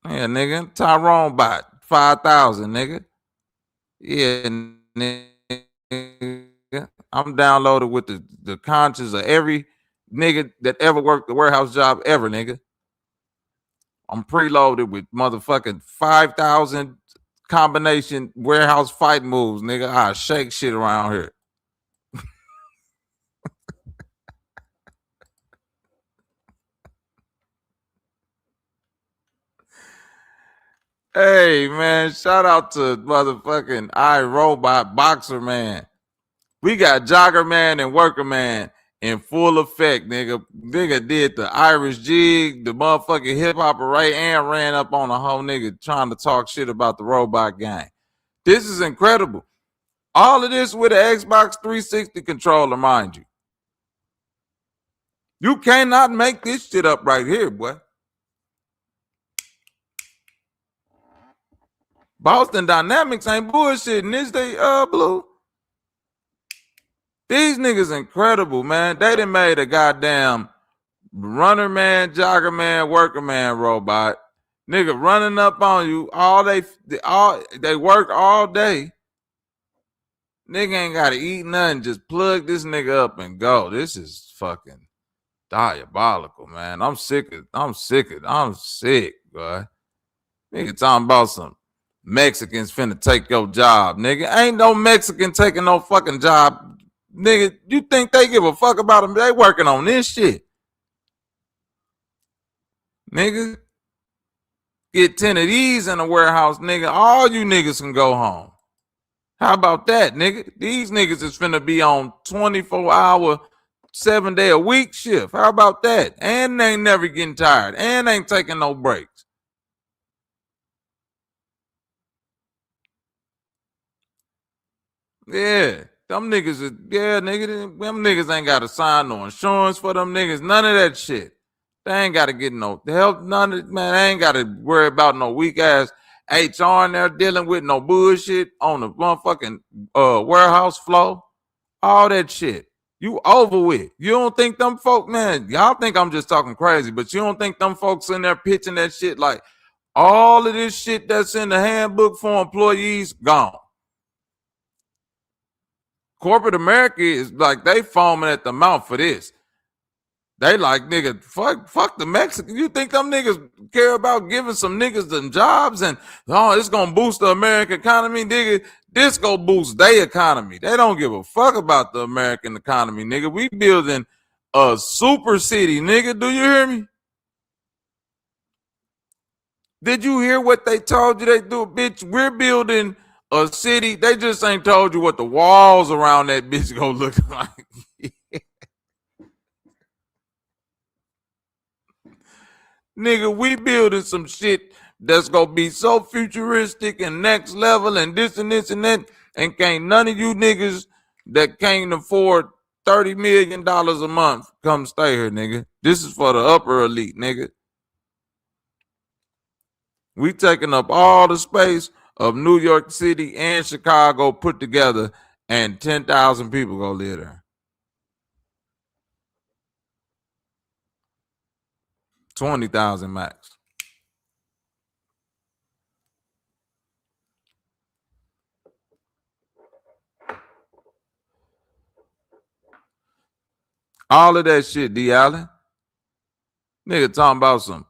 Yeah, nigga. Tyrone bot. 5,000, nigga. Yeah, nigga. I'm downloaded with the conscience of every nigga that ever worked the warehouse job ever, nigga. I'm preloaded with motherfucking 5,000 combination warehouse fight moves, nigga. I shake shit around here. Hey, man, shout out to motherfucking iRobot Boxer Man. We got Jogger Man and Worker Man in full effect, nigga. Nigga did the Irish jig, the motherfucking hip hop array, and ran up on a whole nigga trying to talk shit about the robot gang. This is incredible. All of this with an Xbox 360 controller, mind you. You cannot make this shit up right here, boy. Boston Dynamics ain't bullshitting this they Blue. These niggas incredible, man. They done made a goddamn runner man, jogger man, worker man robot. Nigga running up on you they work all day. Nigga ain't gotta eat nothing. Just plug this nigga up and go. This is fucking diabolical, man. I'm sick, boy. Nigga talking about some Mexicans finna take your job, nigga. Ain't no Mexican taking no fucking job. Nigga, you think they give a fuck about them? They working on this shit. Nigga, get 10 of these in a warehouse, nigga. All you niggas can go home. How about that, nigga? These niggas is finna be on 24-hour, 7-day-a-week shift. How about that? And they ain't never getting tired. And ain't taking no breaks. Yeah. Them niggas niggas ain't got to sign no insurance for them niggas. None of that shit. They ain't got to get no help. None of it, man. They ain't got to worry about no weak ass HR in there dealing with no bullshit on the motherfucking warehouse floor. All that shit. You over with. You don't think them folk, man, y'all think I'm just talking crazy, but you don't think them folks in there pitching that shit like all of this shit that's in the handbook for employees gone. Corporate America is like they foaming at the mouth for this. They like, nigga, fuck the Mexicans. You think them niggas care about giving some niggas them jobs and it's gonna boost the American economy, nigga? This go boost their economy. They don't give a fuck about the American economy, nigga. We building a super city, nigga. Do you hear me? Did you hear what they told you they do, bitch? We're building a city. They just ain't told you what the walls around that bitch gonna look like. Nigga, we building some shit that's gonna be so futuristic and next level and this and this and that, and can't none of you niggas that can't afford $30 million a month come stay here, nigga. This is for the upper elite, nigga. We taking up all the space of New York City and Chicago put together, and 10,000 people go live there. 20,000 max. All of that shit, D. Allen. Nigga talking about some.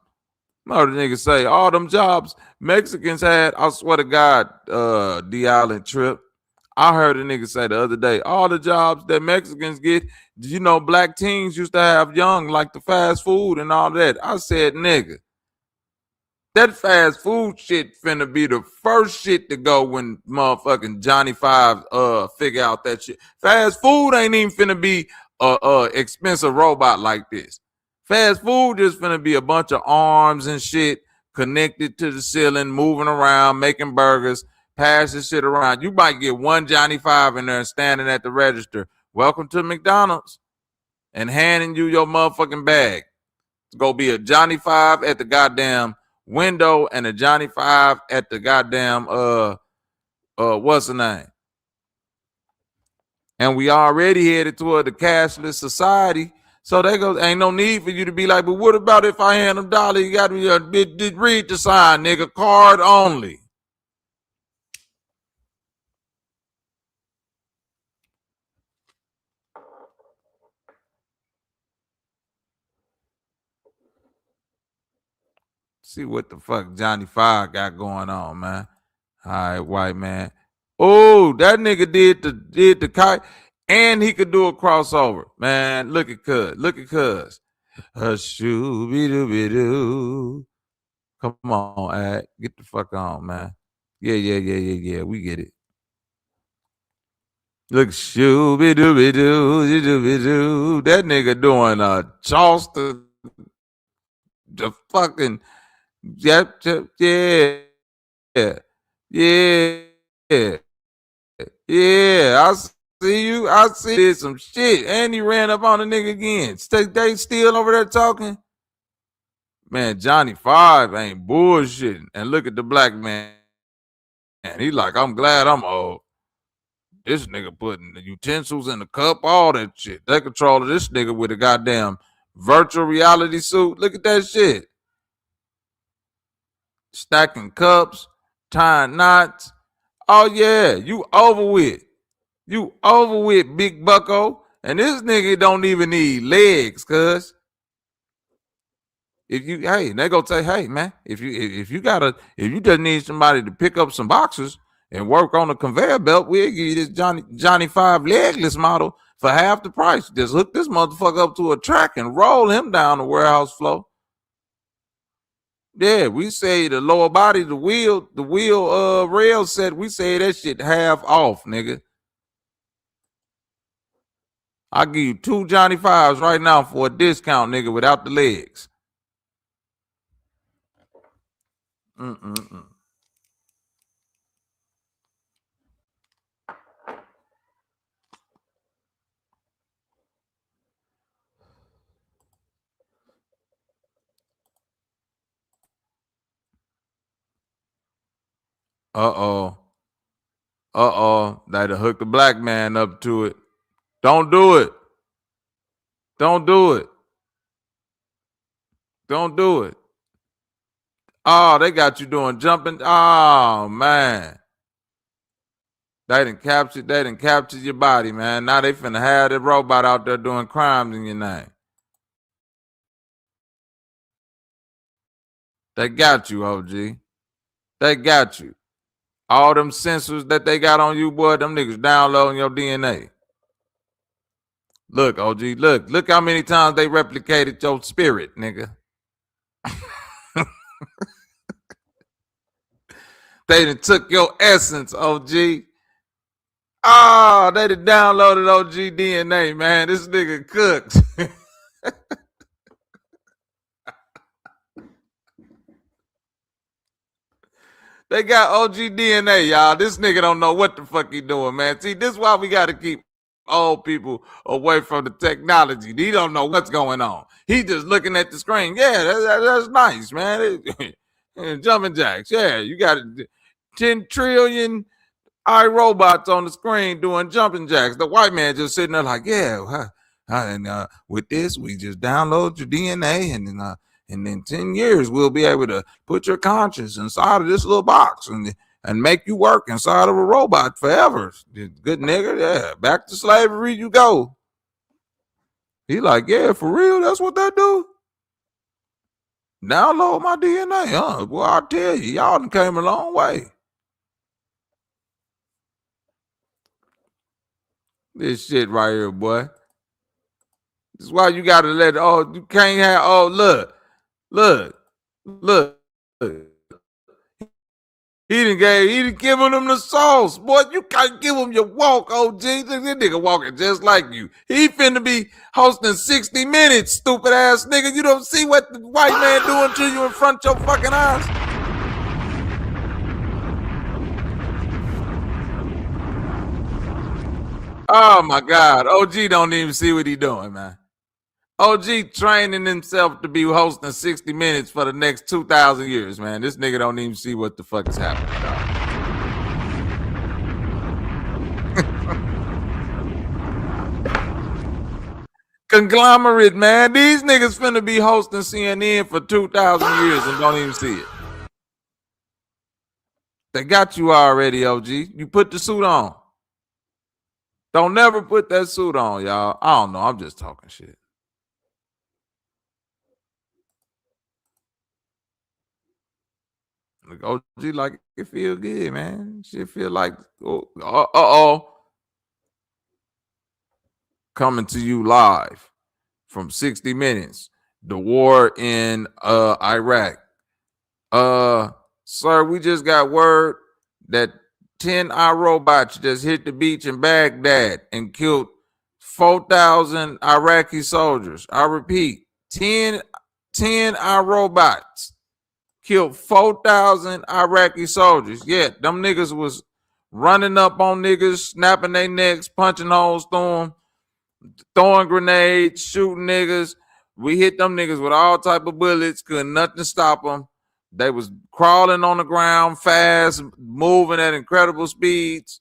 Mother nigga say all them jobs Mexicans had. I swear to God, D. Allen trip. I heard a nigga say the other day, all the jobs that Mexicans get, you know, black teens used to have young, like the fast food and all that. I said, nigga, that fast food shit finna be the first shit to go when motherfucking Johnny Five figure out that shit. Fast food ain't even finna be a expensive robot like this. Fast food just finna be a bunch of arms and shit connected to the ceiling, moving around, making burgers, passing shit around. You might get one Johnny Five in there standing at the register. Welcome to McDonald's, and handing you your motherfucking bag. It's gonna be a Johnny Five at the goddamn window and a Johnny Five at the goddamn what's the name? And we already headed toward the cashless society. So they go, ain't no need for you to be like, but what about if I hand them $1? You got to read the sign, nigga. Card only. See what the fuck Johnny Five got going on, man. All right, white man. Oh, that nigga did the kite, and he could do a crossover. Man, look at Cuz. Look at Cuz. Shoo-be-doo-be-doo. Come on, Ad. Get the fuck on, man. Yeah. We get it. Look, shoo-be-doo-be-doo. That nigga doing Charleston, the fucking, yeah. I see you. I see did some shit. And he ran up on the nigga again. They still over there talking. Man, Johnny Five ain't bullshitting. And look at the black man. And he like, I'm glad I'm old. This nigga putting the utensils in the cup, all that shit. They control this nigga with a goddamn virtual reality suit. Look at that shit. Stacking cups, tying knots. Oh yeah, you over with. You over with, big bucko. And this nigga don't even need legs, cuz. If you, hey, they gonna say, hey man, if you just need somebody to pick up some boxes and work on the conveyor belt, we'll give you this Johnny Five legless model for half the price. Just hook this motherfucker up to a track and roll him down the warehouse floor. Yeah, we say the lower body, the wheel rail set, we say that shit half off, nigga. I'll give you 2 Johnny Fives right now for a discount, nigga, without the legs. Uh-oh. They to hook the black man up to it. Don't do it. Don't do it. Don't do it. Oh, they got you doing jumping. Oh, man. They done captured your body, man. Now they finna have the robot out there doing crimes in your name. They got you, OG. They got you. All them sensors that they got on you, boy, them niggas downloading your DNA. Look, OG, look how many times they replicated your spirit, nigga. They done took your essence, OG. Oh, they done downloaded OG DNA, man. This nigga cooked. They got OG DNA, y'all. This nigga don't know what the fuck he doing, man. See, this is why we got to keep old people away from the technology. He don't know what's going on. He just looking at the screen. Yeah, that's nice, man. Jumping jacks. Yeah, you got 10 trillion iRobots on the screen doing jumping jacks. The white man just sitting there like, yeah, and with this, we just download your DNA, and in 10 years, we'll be able to put your conscience inside of this little box and make you work inside of a robot forever. Good nigga, yeah. Back to slavery you go. He like, yeah, for real, that's what they do? Download my DNA, huh? Well, I tell you, y'all done came a long way. This shit right here, boy. This is why you gotta you can't have, look. He done given them the sauce. Boy, you can't give him your walk, OG. This nigga walking just like you. He finna be hosting 60 Minutes, stupid ass nigga. You don't see what the white man doing to you in front of your fucking eyes? Oh my God. OG don't even see what he doing, man. OG training himself to be hosting 60 Minutes for the next 2,000 years, man. This nigga don't even see what the fuck is happening, dog. conglomerate, man. These niggas finna be hosting CNN for 2,000 years and don't even see it. They got you already, OG. You put the suit on. Don't never put that suit on, y'all. I don't know. I'm just talking shit. Like OG, like it feel good, man. Shit feel like, coming to you live from 60 Minutes, the war in Iraq. Sir, we just got word that 10 iRobots just hit the beach in Baghdad and killed 4,000 Iraqi soldiers. I repeat, 10 iRobots killed 4,000 Iraqi soldiers. Yeah, them niggas was running up on niggas, snapping their necks, punching holes through them, throwing grenades, shooting niggas. We hit them niggas with all type of bullets. Couldn't nothing stop them. They was crawling on the ground fast, moving at incredible speeds.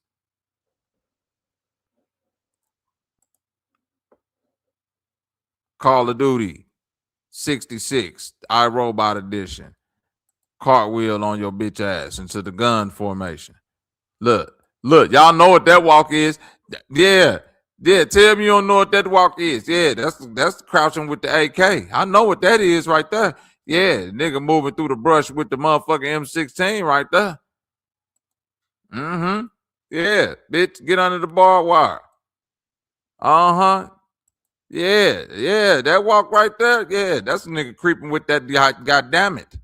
Call of Duty 66, iRobot edition. Cartwheel on your bitch ass into the gun formation. Look, y'all know what that walk is. Yeah, tell me you don't know what that walk is. Yeah, that's crouching with the AK. I know what that is right there. Yeah, nigga moving through the brush with the motherfucking M16 right there. Mm-hmm. Yeah, bitch, get under the barbed wire. Uh-huh. Yeah, that walk right there. Yeah, that's a nigga creeping with that, goddamn it.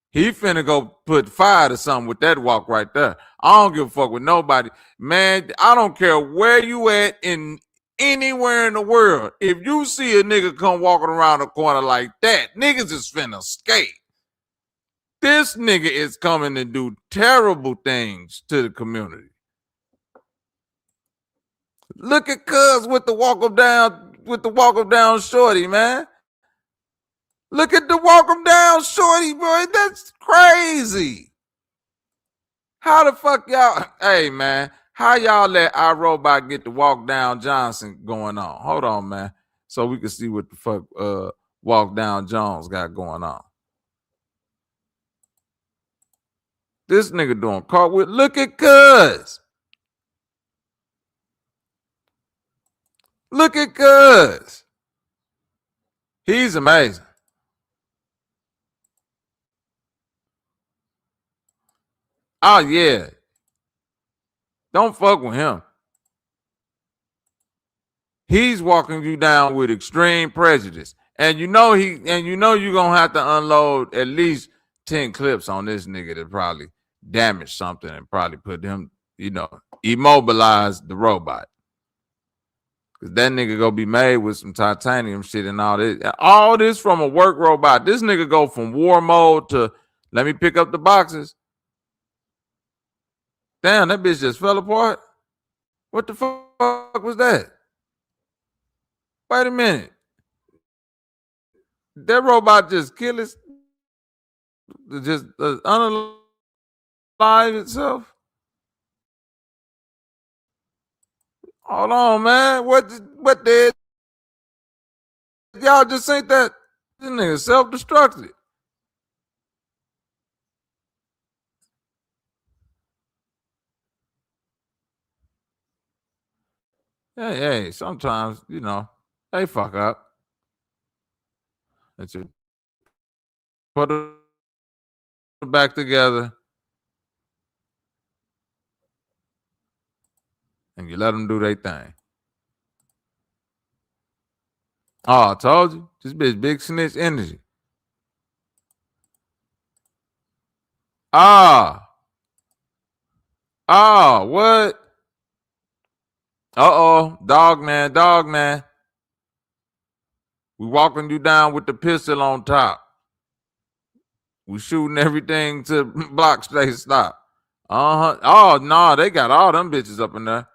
He finna go put fire to something with that walk right there. I don't give a fuck with nobody. Man, I don't care where you at in anywhere in the world. If you see a nigga come walking around the corner like that, niggas is finna skate. This nigga is coming to do terrible things to the community. Look at Cuz with the walk him down shorty, man. Look at the walk him down shorty, boy. That's crazy. How the fuck y'all? Hey, man. How y'all let iRobot get the walk down Johnson going on? Hold on, man. So we can see what the fuck walk down Jones got going on. This nigga doing cartwheel. Look at Cuz. Look at Cuz. He's amazing. Oh, yeah. Don't fuck with him. He's walking you down with extreme prejudice. And you know you're gonna have to unload at least 10 clips on this nigga to probably damage something and probably put him, immobilize the robot. Cause that nigga gonna be made with some titanium shit and all this. All this from a work robot. This nigga go from war mode to let me pick up the boxes. Damn, that bitch just fell apart. What the fuck was that? Wait a minute. That robot just kill us, just unalive itself. Hold on, man. What did y'all just think that this nigga self-destructed? Hey, sometimes, they fuck up. That's it. Put it back together. And you let them do their thing. Oh, I told you. This bitch big snitch energy. What? Dog man. We walking you down with the pistol on top. We shooting everything to block straight stop. Oh, no, they got all them bitches up in there.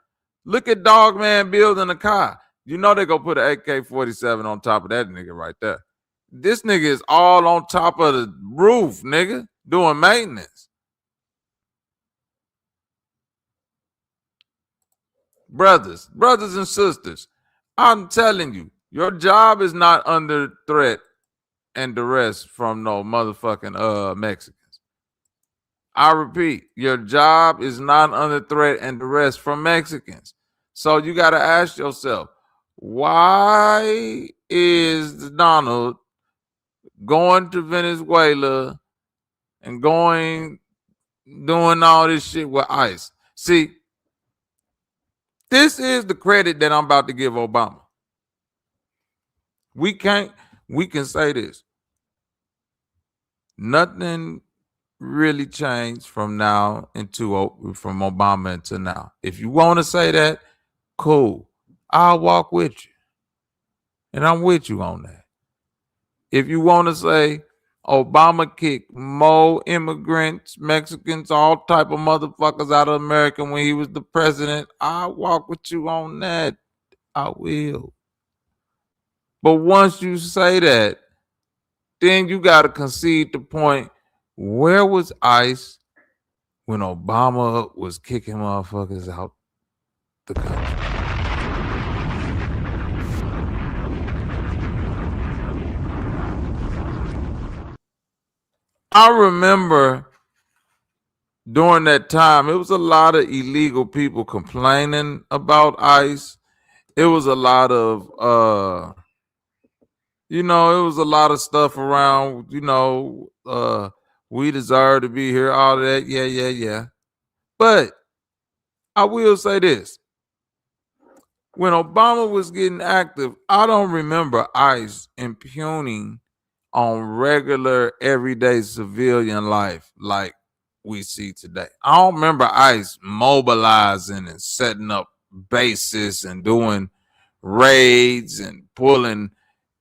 Look at Dog Man building a car. You know they go put an AK-47 on top of that nigga right there. This nigga is all on top of the roof, nigga, doing maintenance. Brothers and sisters, I'm telling you, Your job is not under threat and duress from no motherfucking Mexicans. I repeat, your job is not under threat and duress from Mexicans. So you got to ask yourself, why is Donald going to Venezuela and doing all this shit with ICE? See, this is the credit that I'm about to give Obama. We can say this. Nothing really changed from Obama until now. If you want to say that, cool. I'll walk with you. And I'm with you on that. If you want to say Obama kicked more immigrants, Mexicans, all type of motherfuckers out of America when he was the president, I'll walk with you on that. I will. But once you say that, then you got to concede the point, where was ICE when Obama was kicking motherfuckers out the country? I remember during that time, it was a lot of illegal people complaining about ICE. It was a lot of, it was a lot of stuff around, we deserve to be here, all of that. Yeah. But I will say this. When Obama was getting active, I don't remember ICE impugning on regular, everyday civilian life like we see today. I don't remember ICE mobilizing and setting up bases and doing raids and pulling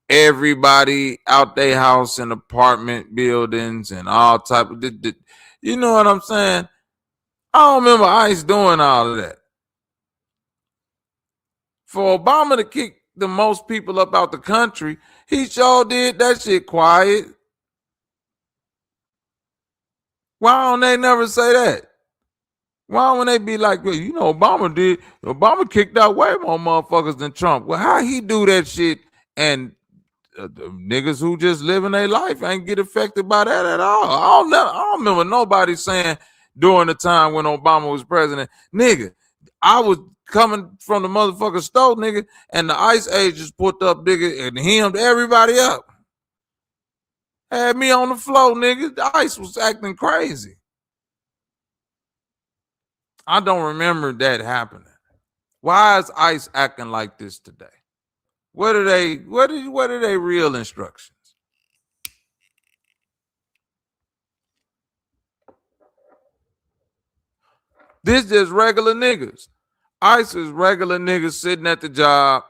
everybody out their house and apartment buildings and all type of, you know what I'm saying? I don't remember ICE doing all of that. For Obama to kick the most people up out the country, he sure did that shit quiet. Why don't they never say that? Why don't they be like, well, Obama kicked out way more motherfuckers than Trump. Well, how he do that shit and the niggas who just living their life ain't get affected by that at all? I don't remember nobody saying during the time when Obama was president, nigga, I was coming from the motherfucking stove, nigga, and the ICE agents put up, nigga, and hemmed everybody up. Had me on the floor, nigga. The ICE was acting crazy. I don't remember that happening. Why is ICE acting like this today? What are they real instructions? This just regular niggas. ICE is regular niggas sitting at the job,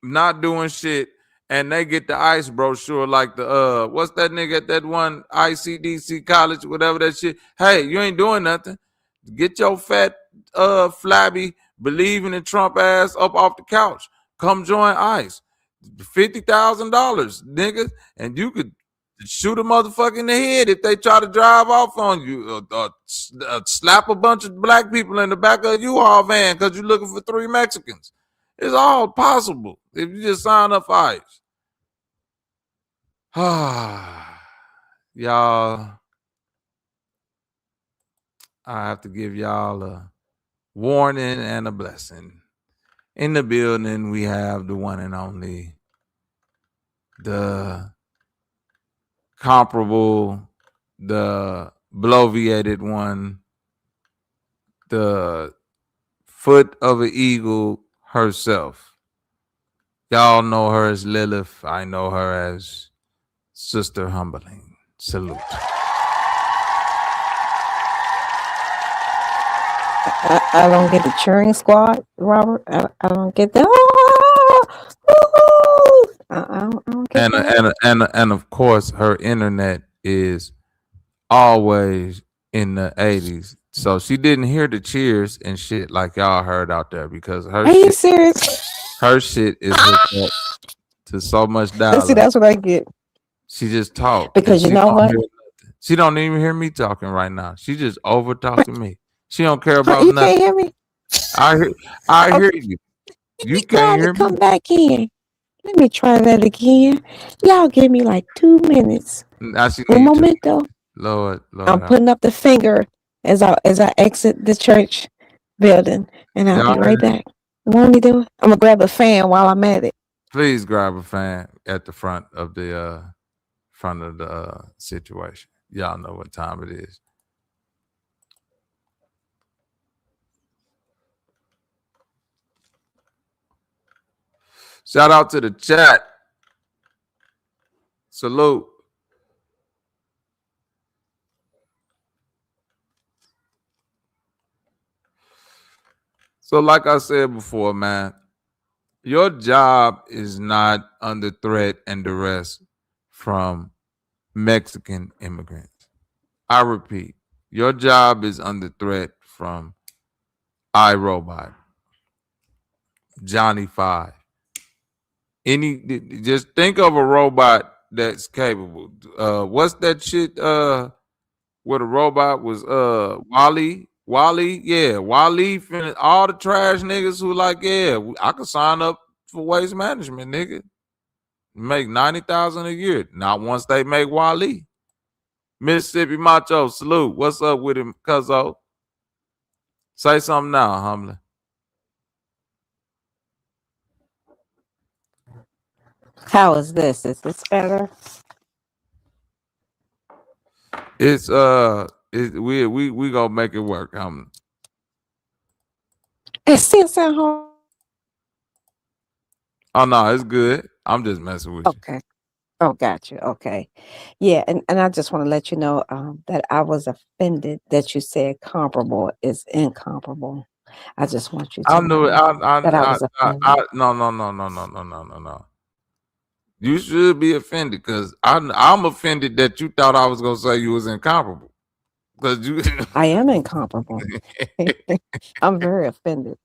not doing shit, and they get the ICE brochure like the what's that nigga at that one ICDC college, whatever that shit. Hey, you ain't doing nothing. Get your fat flabby believing in Trump ass up off the couch. Come join ICE. $50,000, nigga, and you could shoot a motherfucker in the head if they try to drive off on you, slap a bunch of black people in the back of a U-Haul van because you're looking for 3 Mexicans. It's all possible if you just sign up for ICE. Y'all, I have to give y'all a warning and a blessing. In the building, we have the one and only, the comparable, the bloviated one, the foot of an eagle herself. Y'all know her as Lilith. I know her as Sister Humbling. Salute. I don't get the cheering squad, Robert. I don't get that. I don't get that. And of course, her internet is always in the 80s. So she didn't hear the cheers and shit like y'all heard out there because her Are you serious? Her shit is hooked up to so much dialogue. See, that's what I get. She just talked. Because you know what? She don't even hear me talking right now. She just over talking me. She don't care about you nothing. Can't hear me? I hear you. You can't hear me. Come back in. Let me try that again. Y'all give me like 2 minutes. Now she Un need to. momento. Lord. I'm putting up the finger as I exit the church building, and I'll be right back. Won't he do it? I'm gonna grab a fan while I'm at it. Please grab a fan at the front of the situation. Y'all know what time it is. Shout out to the chat. Salute. So like I said before, man, your job is not under threat and duress from Mexican immigrants. I repeat, your job is under threat from iRobot, Johnny Five. Just think of a robot that's capable. What's that shit? Where the robot was Wally, yeah, Wally, all the trash niggas who like, yeah, I could sign up for waste management, nigga. Make $90,000 a year. Not once they make Wally. Mississippi Macho, salute. What's up with him, cuzzo? Say something now, Humble. How is this? Is this better? It's we gonna make it work. It still sound hard. Oh no, it's good. I'm just messing with you. Okay. Oh, got you. Okay. Yeah, and I just want to let you know that I was offended that you said comparable is incomparable. I just want you to know that I was offended. No. You should be offended because I'm offended that you thought I was gonna say you was incomparable. Because you I am incomparable. I'm very offended.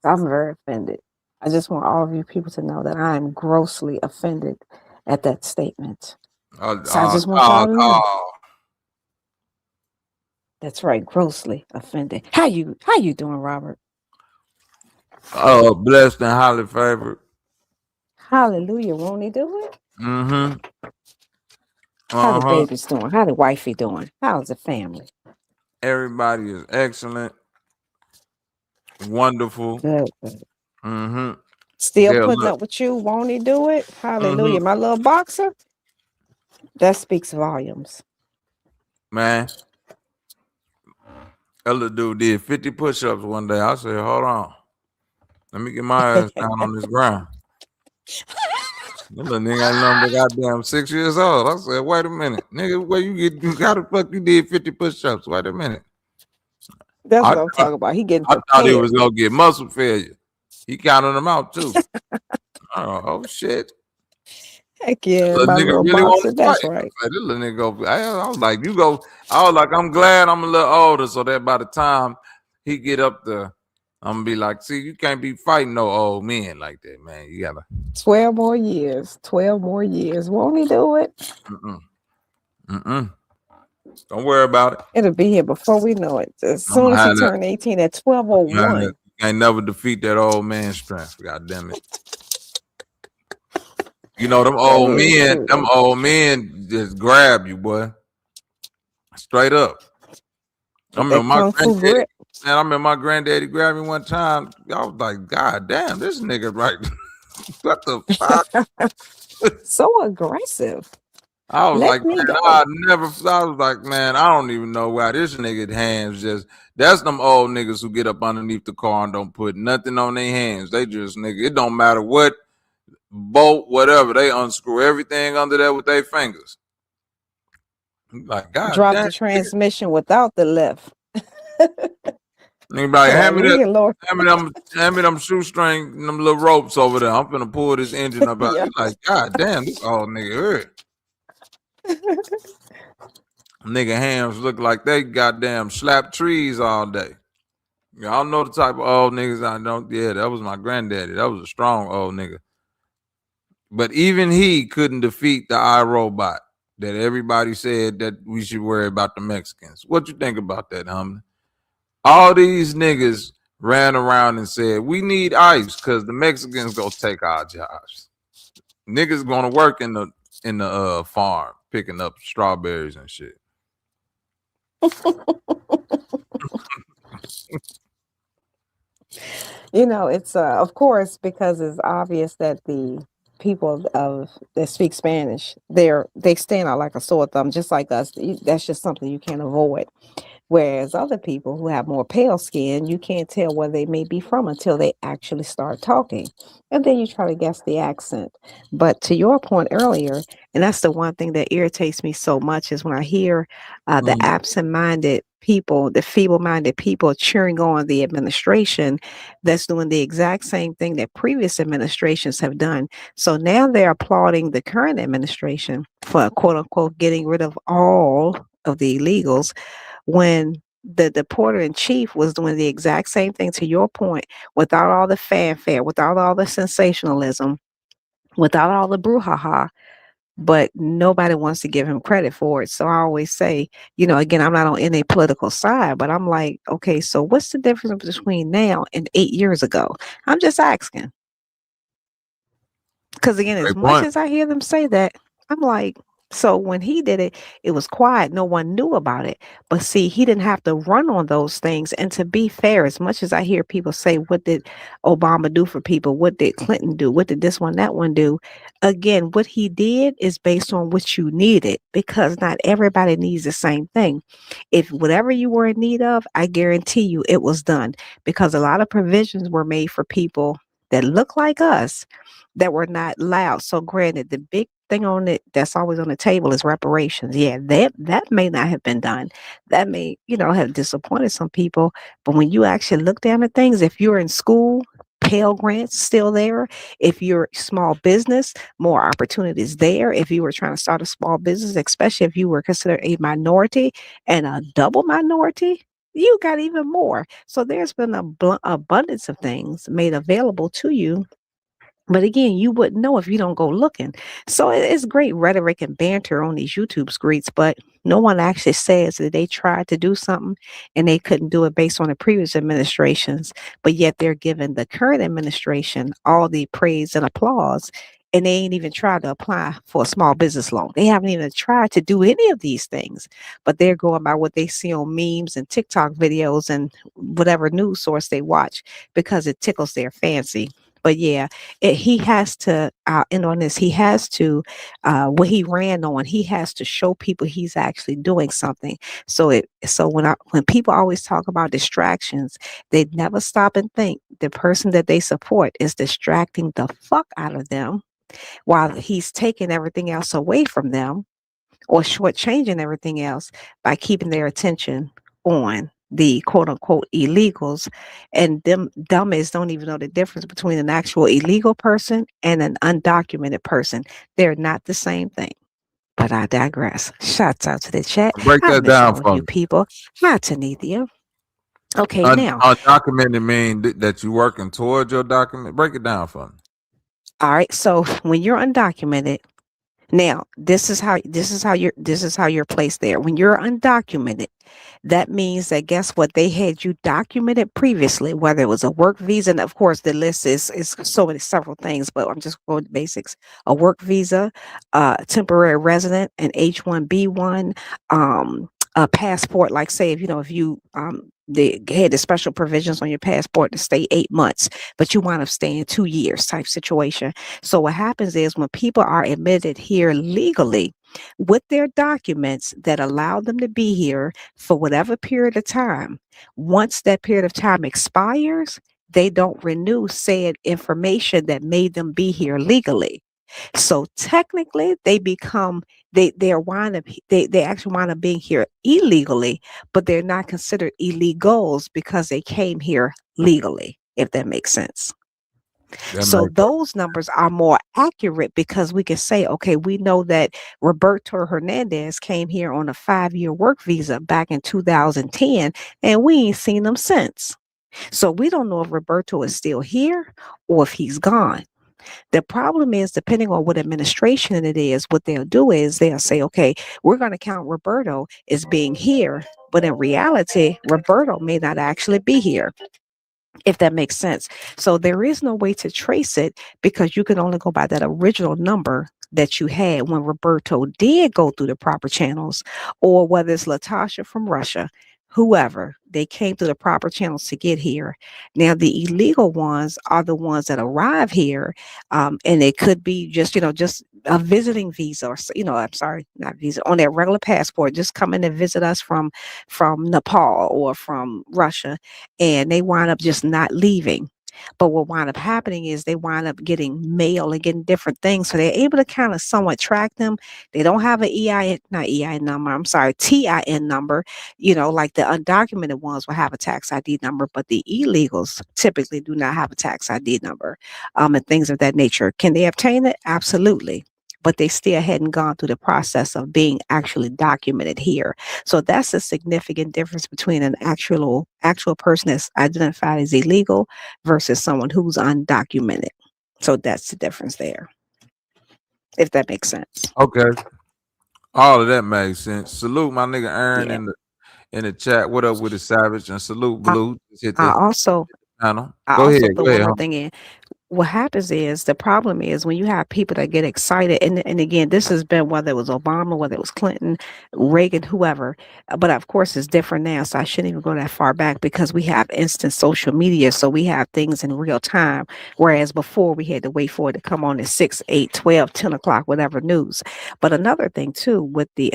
I'm very offended. I just want all of you people to know that I am grossly offended at that statement. So I just want y'all to know. That's right, grossly offended. How you doing, Robert? Blessed and highly favored. Hallelujah, won't he do it? Mm-hmm. How the baby's doing? How the wifey doing? How's the family? Everybody is excellent. Wonderful. Good. Mm-hmm. Still putting up with you, won't he do it? Hallelujah. My little boxer, that speaks volumes. Man, that little dude did 50 push-ups one day. I said, hold on. Let me get my ass down on this ground. That little nigga ain't nothing but goddamn 6 years old. I said, wait a minute. Nigga, where you how the fuck you did 50 push-ups? Wait a minute. That's what I'm talking about. He getting prepared. I thought he was going to get muscle failure. He counted them out, too. Oh, shit. Heck yeah, my little really boxer, that's right. This little nigga go, I was like, I'm glad I'm a little older so that by the time he get up there, I'm going to be like, see, you can't be fighting no old men like that, man. You got to. 12 more years. 12 more years. Won't he do it? Don't worry about it. It'll be here before we know it. As soon as he turn 18 at 12:01. You ain't never defeat that old man strength. God damn it. You know, them old men just grab you, boy. Straight up. I remember my granddaddy grabbed me one time. I was like, God damn, this nigga right. What the fuck? So aggressive. I was like, man, I was like, man, I don't even know why this nigga hands that's them old niggas who get up underneath the car and don't put nothing on their hands. They just, nigga, it don't matter what bolt, whatever, they unscrew everything under there with their fingers. Like, God drop damn, the transmission without the lift. Anybody hand me them shoestring, them little ropes over there. I'm finna pull this engine up out. Like, God damn, this old nigga hurt. Nigga hands look like they goddamn slap trees all day. Y'all know the type of old niggas I know. Yeah, that was my granddaddy. That was a strong old nigga. But even he couldn't defeat the iRobot that everybody said that we should worry about the Mexicans. What you think about that, homie? All these niggas ran around and said, we need ICE because the Mexicans go take our jobs. Niggas gonna work in the farm picking up strawberries and shit. You know, it's of course, because it's obvious that the people of that speak Spanish, they stand out like a sore thumb, just like us. That's just something you can't avoid. Whereas other people who have more pale skin, you can't tell where they may be from until they actually start talking. And then you try to guess the accent. But to your point earlier, and that's the one thing that irritates me so much, is when I hear the absent-minded people, the feeble-minded people cheering on the administration that's doing the exact same thing that previous administrations have done. So now they're applauding the current administration for quote unquote getting rid of all of the illegals, when the deporter in chief was doing the exact same thing, to your point, without all the fanfare, without all the sensationalism, without all the brouhaha, but nobody wants to give him credit for it. So I always say, you know, again, I'm not on any political side, but I'm like, okay, so what's the difference between now and 8 years ago? I'm just asking. Because again, as much as I hear them say that, I'm like, so when he did it, it was quiet. No one knew about it. But see, he didn't have to run on those things. And to be fair, as much as I hear people say, what did Obama do for people? What did Clinton do? What did this one, that one do? Again, what he did is based on what you needed, because not everybody needs the same thing. If whatever you were in need of, I guarantee you it was done, because a lot of provisions were made for people that look like us that were not loud. So granted, the big thing on it that's always on the table is reparations. Yeah, that may not have been done. That may, you know, have disappointed some people. But when you actually look down at things, if you're in school, Pell Grants still there. If you're small business, more opportunities there. If you were trying to start a small business, especially if you were considered a minority and a double minority, you got even more. So there's been an abundance of things made available to you, but again, you wouldn't know if you don't go looking. So it's great rhetoric and banter on these YouTube screens, but no one actually says that they tried to do something and they couldn't do it based on the previous administrations, but yet they're giving the current administration all the praise and applause. And they ain't even tried to apply for a small business loan. They haven't even tried to do any of these things, but they're going by what they see on memes and TikTok videos and whatever news source they watch, because it tickles their fancy. But yeah, he has to end on this. He has to, what he ran on, he has to show people he's actually doing something. So when people always talk about distractions, they never stop and think the person that they support is distracting the fuck out of them while he's taking everything else away from them, or shortchanging everything else by keeping their attention on the quote unquote illegals. And them dummies don't even know the difference between an actual illegal person and an undocumented person. They're not the same thing. But I digress. Shouts out to the chat. Break I that miss down all for you me. people. Hi, Tanithia. Okay, now. Undocumented mean that you're working towards your document. Break it down for me. All right. So when you're undocumented, now this is how you're placed there. When you're undocumented, that means that guess what? They had you documented previously, whether it was a work visa, and of course the list is so many several things, but I'm just going to basics. A work visa, temporary resident, an H-1B1, a passport, like say if you they had the special provisions on your passport to stay 8 months, but you wind up staying 2 years type situation. So what happens is when people are admitted here legally with their documents that allow them to be here for whatever period of time, once that period of time expires, they don't renew said information that made them be here legally. So technically they become they actually wind up being here illegally, but they're not considered illegals because they came here legally, if that makes sense. So those numbers are more accurate because we can say, okay, we know that Roberto Hernandez came here on a 5-year work visa back in 2010, and we ain't seen him since. So we don't know if Roberto is still here or if he's gone. The problem is, depending on what administration it is, what they'll do is they'll say, okay, we're going to count Roberto as being here, but in reality, Roberto may not actually be here. if that makes sense. So there is no way to trace it because you can only go by that original number that you had when Roberto did go through the proper channels, or whether it's Latasha from Russia, whoever, they came through the proper channels to get here. Now, the illegal ones are the ones that arrive here, and it could be just, just a visiting visa, or, I'm sorry, not visa, on their regular passport, just coming to visit us from Nepal or from Russia, and they wind up just not leaving. But what wind up happening is they wind up getting mail and getting different things. So they're able to kind of somewhat track them. They don't have an not EIN number, I'm sorry, TIN number. Like the undocumented ones will have a tax ID number, but the illegals typically do not have a tax ID number, and things of that nature. Can they obtain it? Absolutely. But they still hadn't gone through the process of being actually documented here. So that's a significant difference between an actual person that's identified as illegal versus someone who's undocumented. So that's the difference there, if that makes sense. Okay. All of that makes sense. Salute my nigga Aaron in the chat. What up with the Savage? And salute Blue. I also panel. I Go also ahead. put one more thing in. What happens is the problem is when you have people that get excited, and again, this has been whether it was Obama, whether it was Clinton, Reagan, whoever, but of course it's different now. So I shouldn't even go that far back because we have instant social media. So we have things in real time. Whereas before we had to wait for it to come on at 6, 8, 12, 10 o'clock, whatever news. But another thing too, with the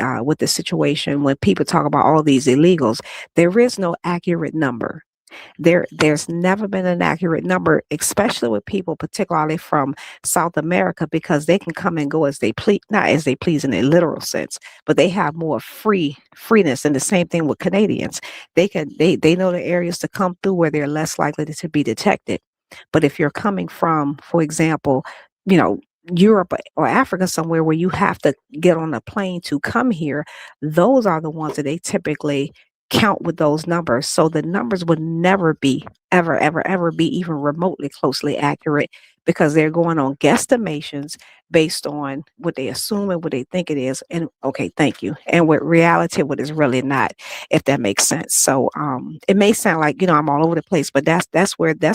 situation, when people talk about all these illegals, there is no accurate number. There's never been an accurate number, especially with people, particularly from South America, because they can come and go as they please, not as they please in a literal sense, but they have more freeness. And the same thing with Canadians. They know the areas to come through where they're less likely to be detected. But if you're coming from, for example, Europe or Africa, somewhere where you have to get on a plane to come here, those are the ones that they typically count with those numbers. So the numbers would never be ever be even remotely closely accurate because they're going on guesstimations based on what they assume and what they think it is. And okay, thank you. And with reality, what is really not, if that makes sense. So it may sound like, I'm all over the place, but that's where the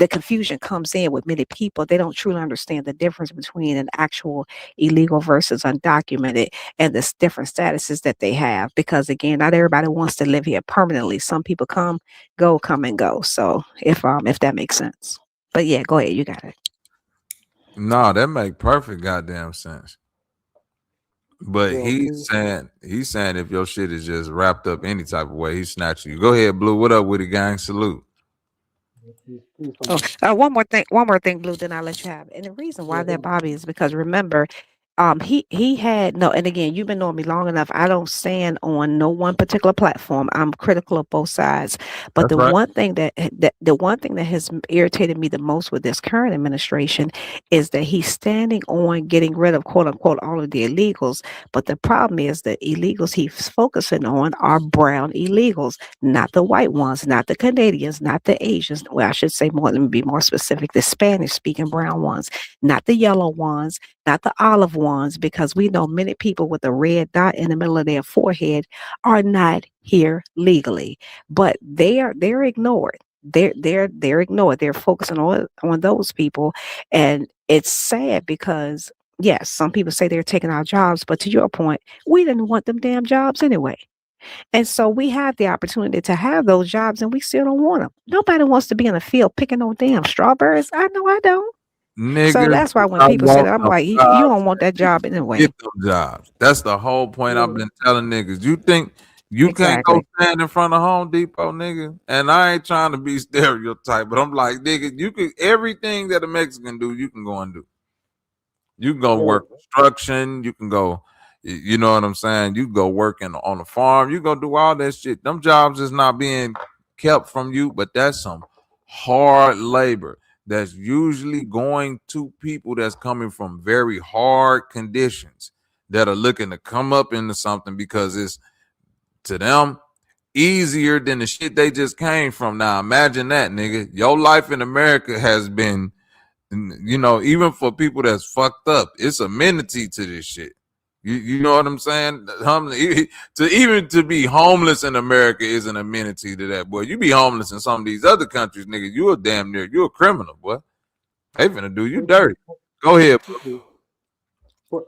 confusion comes in with many people. They don't truly understand the difference between an actual illegal versus undocumented and the different statuses that they have. Because again, not everybody wants to live here permanently. Some people come and go. So if that makes sense. But yeah, go ahead. You got it. No, that make perfect goddamn sense. But he's saying if your shit is just wrapped up any type of way, he's snatching you. Go ahead, Blue. What up with it, gang? Salute. One more thing, Blue, then I'll let you have it. And the reason why that, Bobby, is because remember, he had no, and again, you've been knowing me long enough. I don't stand on no one particular platform. I'm critical of both sides. But one thing that has irritated me the most with this current administration is that he's standing on getting rid of quote unquote all of the illegals. But the problem is that illegals he's focusing on are brown illegals, not the white ones, not the Canadians, not the Asians. Well, I should say more, let me be more specific, the Spanish speaking brown ones, not the yellow ones, not the olive ones, because we know many people with a red dot in the middle of their forehead are not here legally, but they're ignored. They're ignored. They're focusing on those people, and it's sad because yes, some people say they're taking our jobs, but to your point, we didn't want them damn jobs anyway. And so we have the opportunity to have those jobs, and we still don't want them. Nobody wants to be in the field picking no damn strawberries. I know I don't. Nigga, so that's why when people say that, I'm like, you don't want that job anyway. Get them jobs. That's the whole point I've been telling niggas. You think you can't go stand in front of Home Depot, nigga? And I ain't trying to be stereotype, but I'm like, nigga, you can everything that a Mexican do, you can go and do. You can go work construction. You can go, you know what I'm saying? You can go working on a farm. You go do all that shit. Them jobs is not being kept from you, but that's some hard labor that's usually going to people that's coming from very hard conditions that are looking to come up into something because it's to them easier than the shit they just came from. Now imagine that, nigga. Your life in America has been, even for people that's fucked up, it's amenity to this shit. You know what I'm saying? To be homeless in America is an amenity to that, boy. You be homeless in some of these other countries, nigga, you're a criminal, boy. They finna do you dirty. Go ahead, bro. But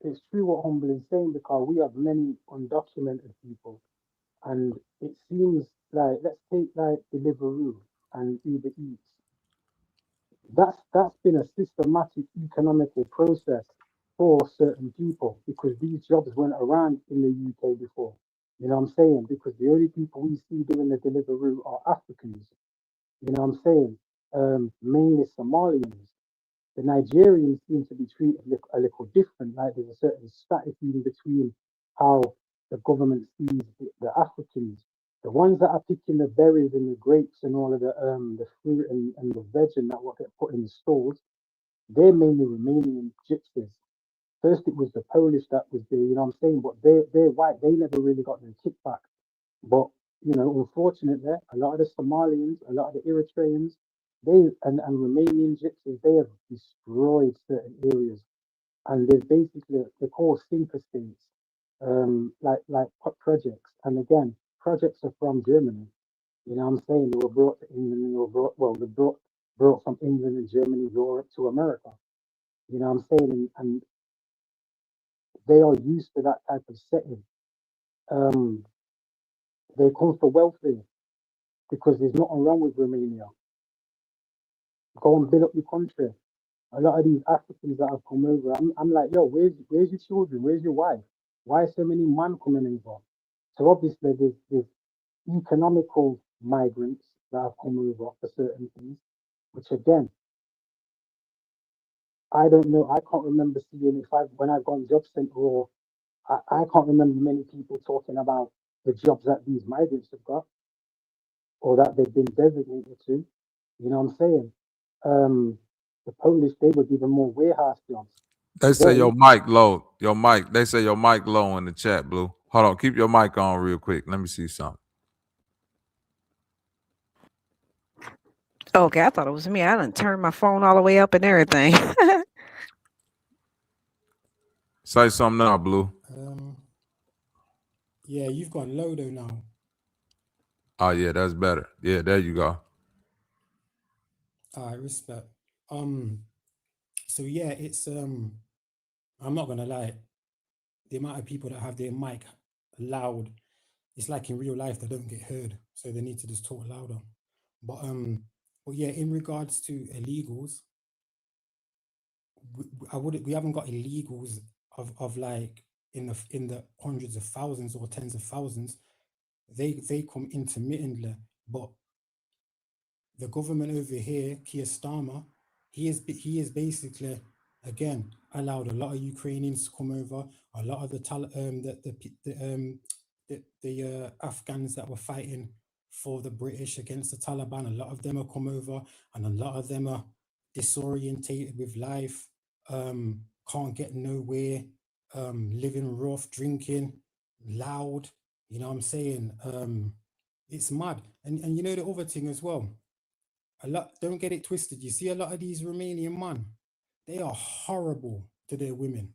it's true what Humble is saying because we have many undocumented people, and it seems like let's take like Deliveroo and Uber Eats. That's been a systematic economical process for certain people because these jobs weren't around in the UK before. You know what I'm saying? Because the only people we see doing the Deliveroo are Africans. You know what I'm saying? Mainly Somalians. The Nigerians seem to be treated a little different. Like there's a certain strategy in between how the government sees the Africans. The ones that are picking the berries and the grapes and all of the fruit and the veg and that what get put in the stores, they're mainly Romanian gypsies. First it was the Polish that was there, you know what I'm saying? But they're white, they never really got their kickback. But you know, unfortunately, a lot of the Somalians, a lot of the Eritreans, and Romanian gypsies, they have destroyed certain areas, and they've basically they're called sinker states, projects. And again, projects are from Germany. You know what I'm saying? They were brought to England, and they were brought from England and Germany, Europe to America. You know what I'm saying? And they are used to that type of setting. Um, they come for welfare because there's nothing wrong with Romania. Go and build up your country. A lot of these Africans that have come over, I'm like, yo, where's your children? Where's your wife? Why so many men coming over? So obviously there's economical migrants that have come over for certain things, which again, I don't know. I can't remember seeing if I when I gone job center or I can't remember many people talking about the jobs that these migrants have got or that they've been designated to. You know what I'm saying? The Polish, they were given more warehouse jobs. They say your mic low. They say your mic low in the chat, Blue. Hold on. Keep your mic on real quick. Let me see something. Okay, I thought it was me. I done turned my phone all the way up and everything. Say something now, Blue. Yeah, you've got low though now. Oh yeah, that's better. Yeah, there you go. All right, respect. So yeah, it's I'm not gonna lie, the amount of people that have their mic loud, it's like in real life they don't get heard, so they need to just talk louder. But yeah, in regards to illegals, we haven't got illegals of like in the hundreds of thousands or tens of thousands. They come intermittently, but the government over here, Keir Starmer, he is basically again allowed a lot of Ukrainians to come over, a lot of the Afghans that were fighting for the British against the Taliban, a lot of them have come over, and a lot of them are disorientated with life, can't get nowhere, living rough, drinking loud. You know what I'm saying? It's mad. And you know the other thing as well, don't get it twisted. You see a lot of these Romanian men, they are horrible to their women.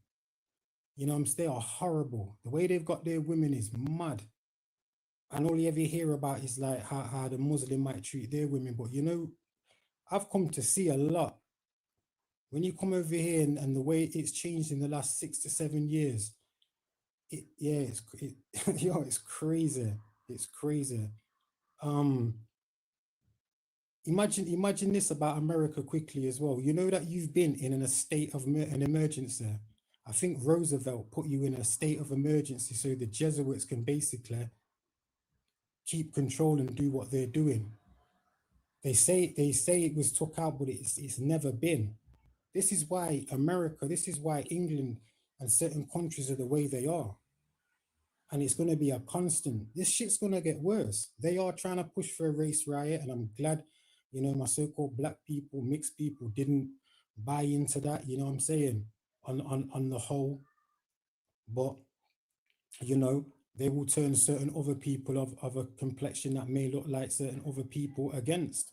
You know what I'm saying? They are horrible. The way they've got their women is mad. And all you ever hear about is like how the Muslim might treat their women. But you know, I've come to see a lot. When you come over here and the way it's changed in the last 6 to 7 years, it's crazy. It's crazy. Imagine this about America quickly as well. You know that you've been in a state of an emergency. I think Roosevelt put you in a state of emergency so the Jesuits can basically keep control and do what they're doing. They say it was took out, but it's never been. This is why America, this is why England and certain countries are the way they are. And it's going to be a constant. This shit's going to get worse. They are trying to push for a race riot, and I'm glad, you know, my so-called black people, mixed people didn't buy into that, you know what I'm saying, on the whole. But, you know, they will turn certain other people of a complexion that may look like certain other people against.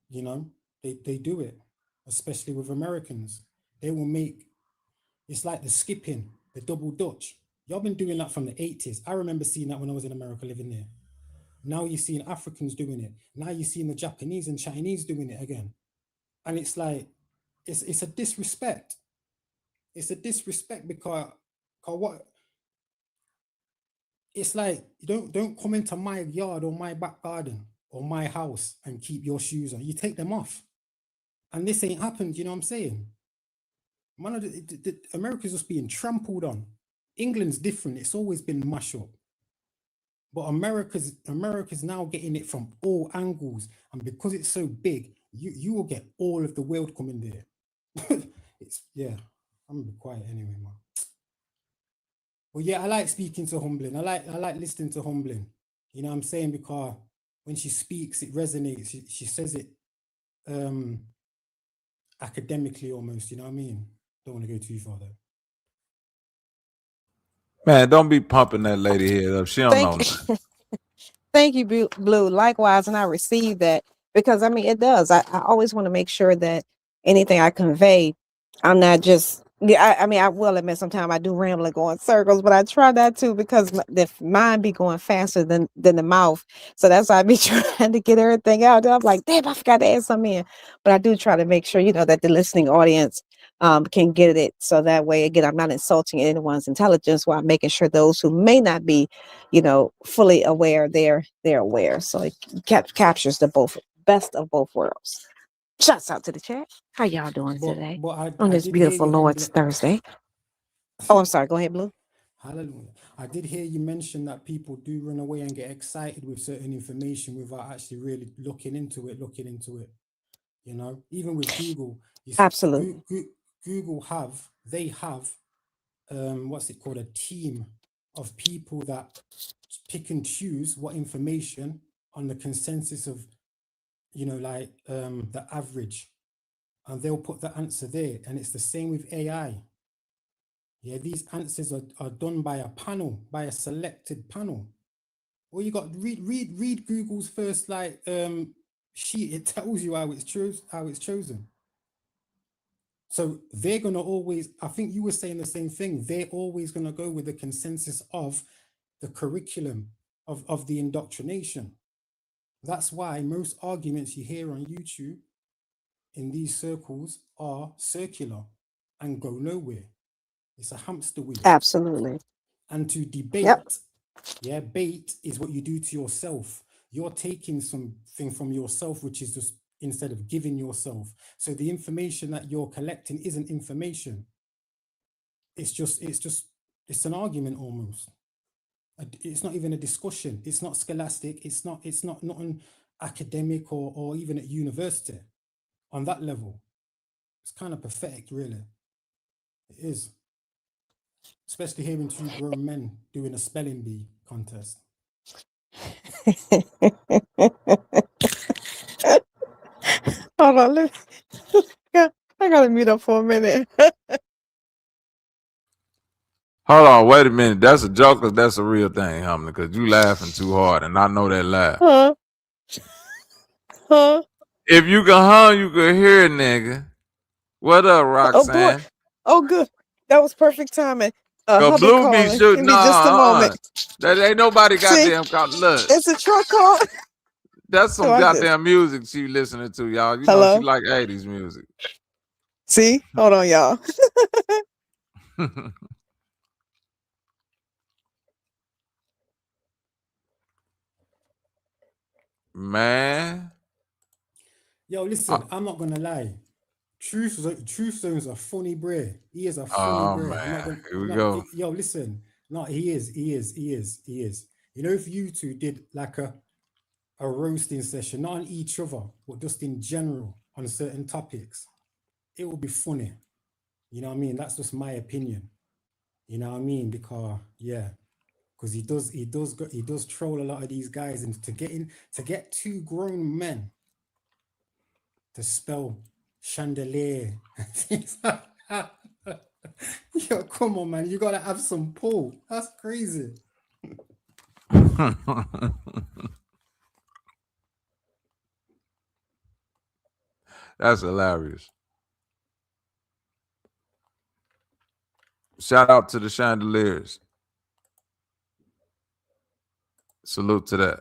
You know, they do it, especially with Americans. They will make, It's like the skipping, the double dutch. Y'all been doing that from the 80s. I remember seeing that when I was in America living there. Now you're seeing Africans doing it. Now you're seeing the Japanese and Chinese doing it again. And it's like, it's a disrespect. It's a disrespect because what? It's like, don't come into my yard or my back garden or my house and keep your shoes on. You take them off. And this ain't happened, you know what I'm saying? Man, America's just being trampled on. England's different. It's always been mash up. But America's now getting it from all angles. And because it's so big, you will get all of the world coming there. Yeah, I'm gonna be quiet anyway, man. Well, yeah, I like speaking to Humbling. I like listening to Humbling. You know what I'm saying? Because when she speaks, it resonates. She says it academically almost, you know what I mean? Don't want to go too far though. Man, don't be pumping that lady head up. She don't know nothing. Thank you, Blue. Likewise, and I receive that because I mean it does. I always want to make sure that anything I convey, I'm not just. Yeah, I mean, I will admit sometimes I do ramble and go in circles, but I try not to because the mind be going faster than the mouth. So that's why I be trying to get everything out. I'm like, damn, I forgot to add something in. But I do try to make sure, that the listening audience can get it. So that way, again, I'm not insulting anyone's intelligence while making sure those who may not be, fully aware, they're aware. So it captures the best of both worlds. Shouts out to the chat. How y'all doing today on this beautiful Lord's Thursday? Oh, I'm sorry. Go ahead, Blue. Hallelujah. I did hear you mention that people do run away and get excited with certain information without actually really looking into it. Even with Google. Absolutely. Google have what's it called? A team of people that pick and choose what information on the consensus of, the average. And they'll put the answer there. And it's the same with AI. Yeah, these answers are done by a panel, by a selected panel. Well, you got read Google's first sheet. It tells you how it's chosen. So they're gonna always, I think you were saying the same thing, they're always gonna go with the consensus of the curriculum of the indoctrination. That's why most arguments you hear on YouTube in these circles are circular and go nowhere. It's a hamster wheel. Absolutely. And to debate, bait is what you do to yourself. You're taking something from yourself, which is just instead of giving yourself. So the information that you're collecting isn't information. It's an argument almost. It's not even a discussion. It's not scholastic. It's not an academic or even at university on that level. It's kind of pathetic, really. It is. Especially hearing two grown men doing a spelling bee contest. Hold on, I gotta mute up for a minute. Hold on, wait a minute. That's a joke or that's a real thing, Humna? Because you laughing too hard, and I know that laugh. Huh? If you can hum, you can hear, nigga. What up, Roxanne? Oh, good. That was perfect timing. Go Hubby Blue be calling. shooting. Give me just a moment. That ain't nobody goddamn call. Look, it's a truck call. That's some goddamn music she listening to, y'all. You know she like 80s music. See? Hold on, y'all. Man. Yo, listen, I'm not gonna lie. Truth Zone's a funny bray. He is a funny bray. Man. Here we go. Yo, listen. No, he is. You know, if you two did like a roasting session, not on each other, but just in general on certain topics, it would be funny. You know what I mean? That's just my opinion. You know what I mean? Because he does troll a lot of these guys, and to get two grown men to spell chandelier. Yo, come on, man. You gotta have some pull. That's crazy. That's hilarious. Shout out to the chandeliers. Salute to that.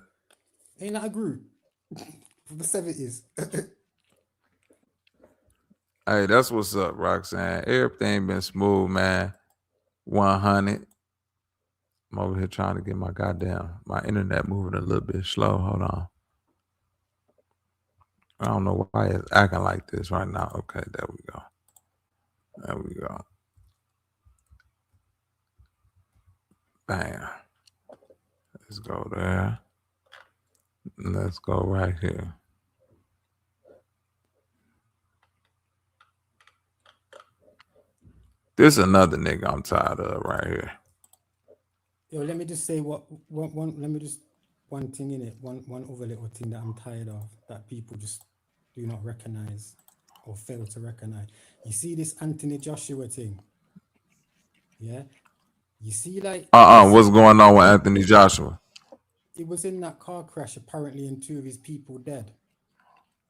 Ain't that a group from the 70s? Hey, that's what's up, Roxanne. Everything been smooth, man. 100. I'm over here trying to get my internet moving a little bit slow. Hold on. I don't know why it's acting like this right now. Okay, there we go. There we go. Bam. Let's go there. Let's go right here. This is another nigga I'm tired of right here. Yo, let me just say one thing in it, one other little thing that I'm tired of, that people just do not recognize or fail to recognize. You see this Anthony Joshua thing? Yeah? You see, like, What's going on with Anthony Joshua? It was in that car crash apparently, and 2 of his people dead.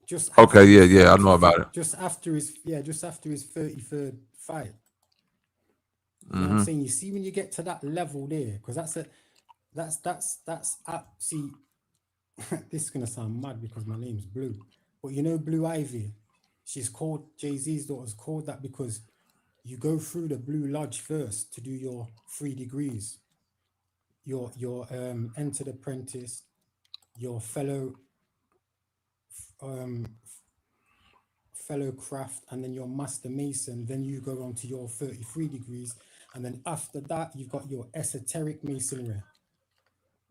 Just okay, yeah, I know about it. Just after his 33rd fight. You know what I'm saying? You see, when you get to that level there, because see, this is gonna sound mad because my name's Blue, but you know Blue Ivy, she's called, Jay-Z's daughter's called that because you go through the Blue Lodge first to do your 3 degrees. Your entered apprentice, your fellow craft, and then your master mason. Then you go on to your 33 degrees, and then after that you've got your esoteric masonry.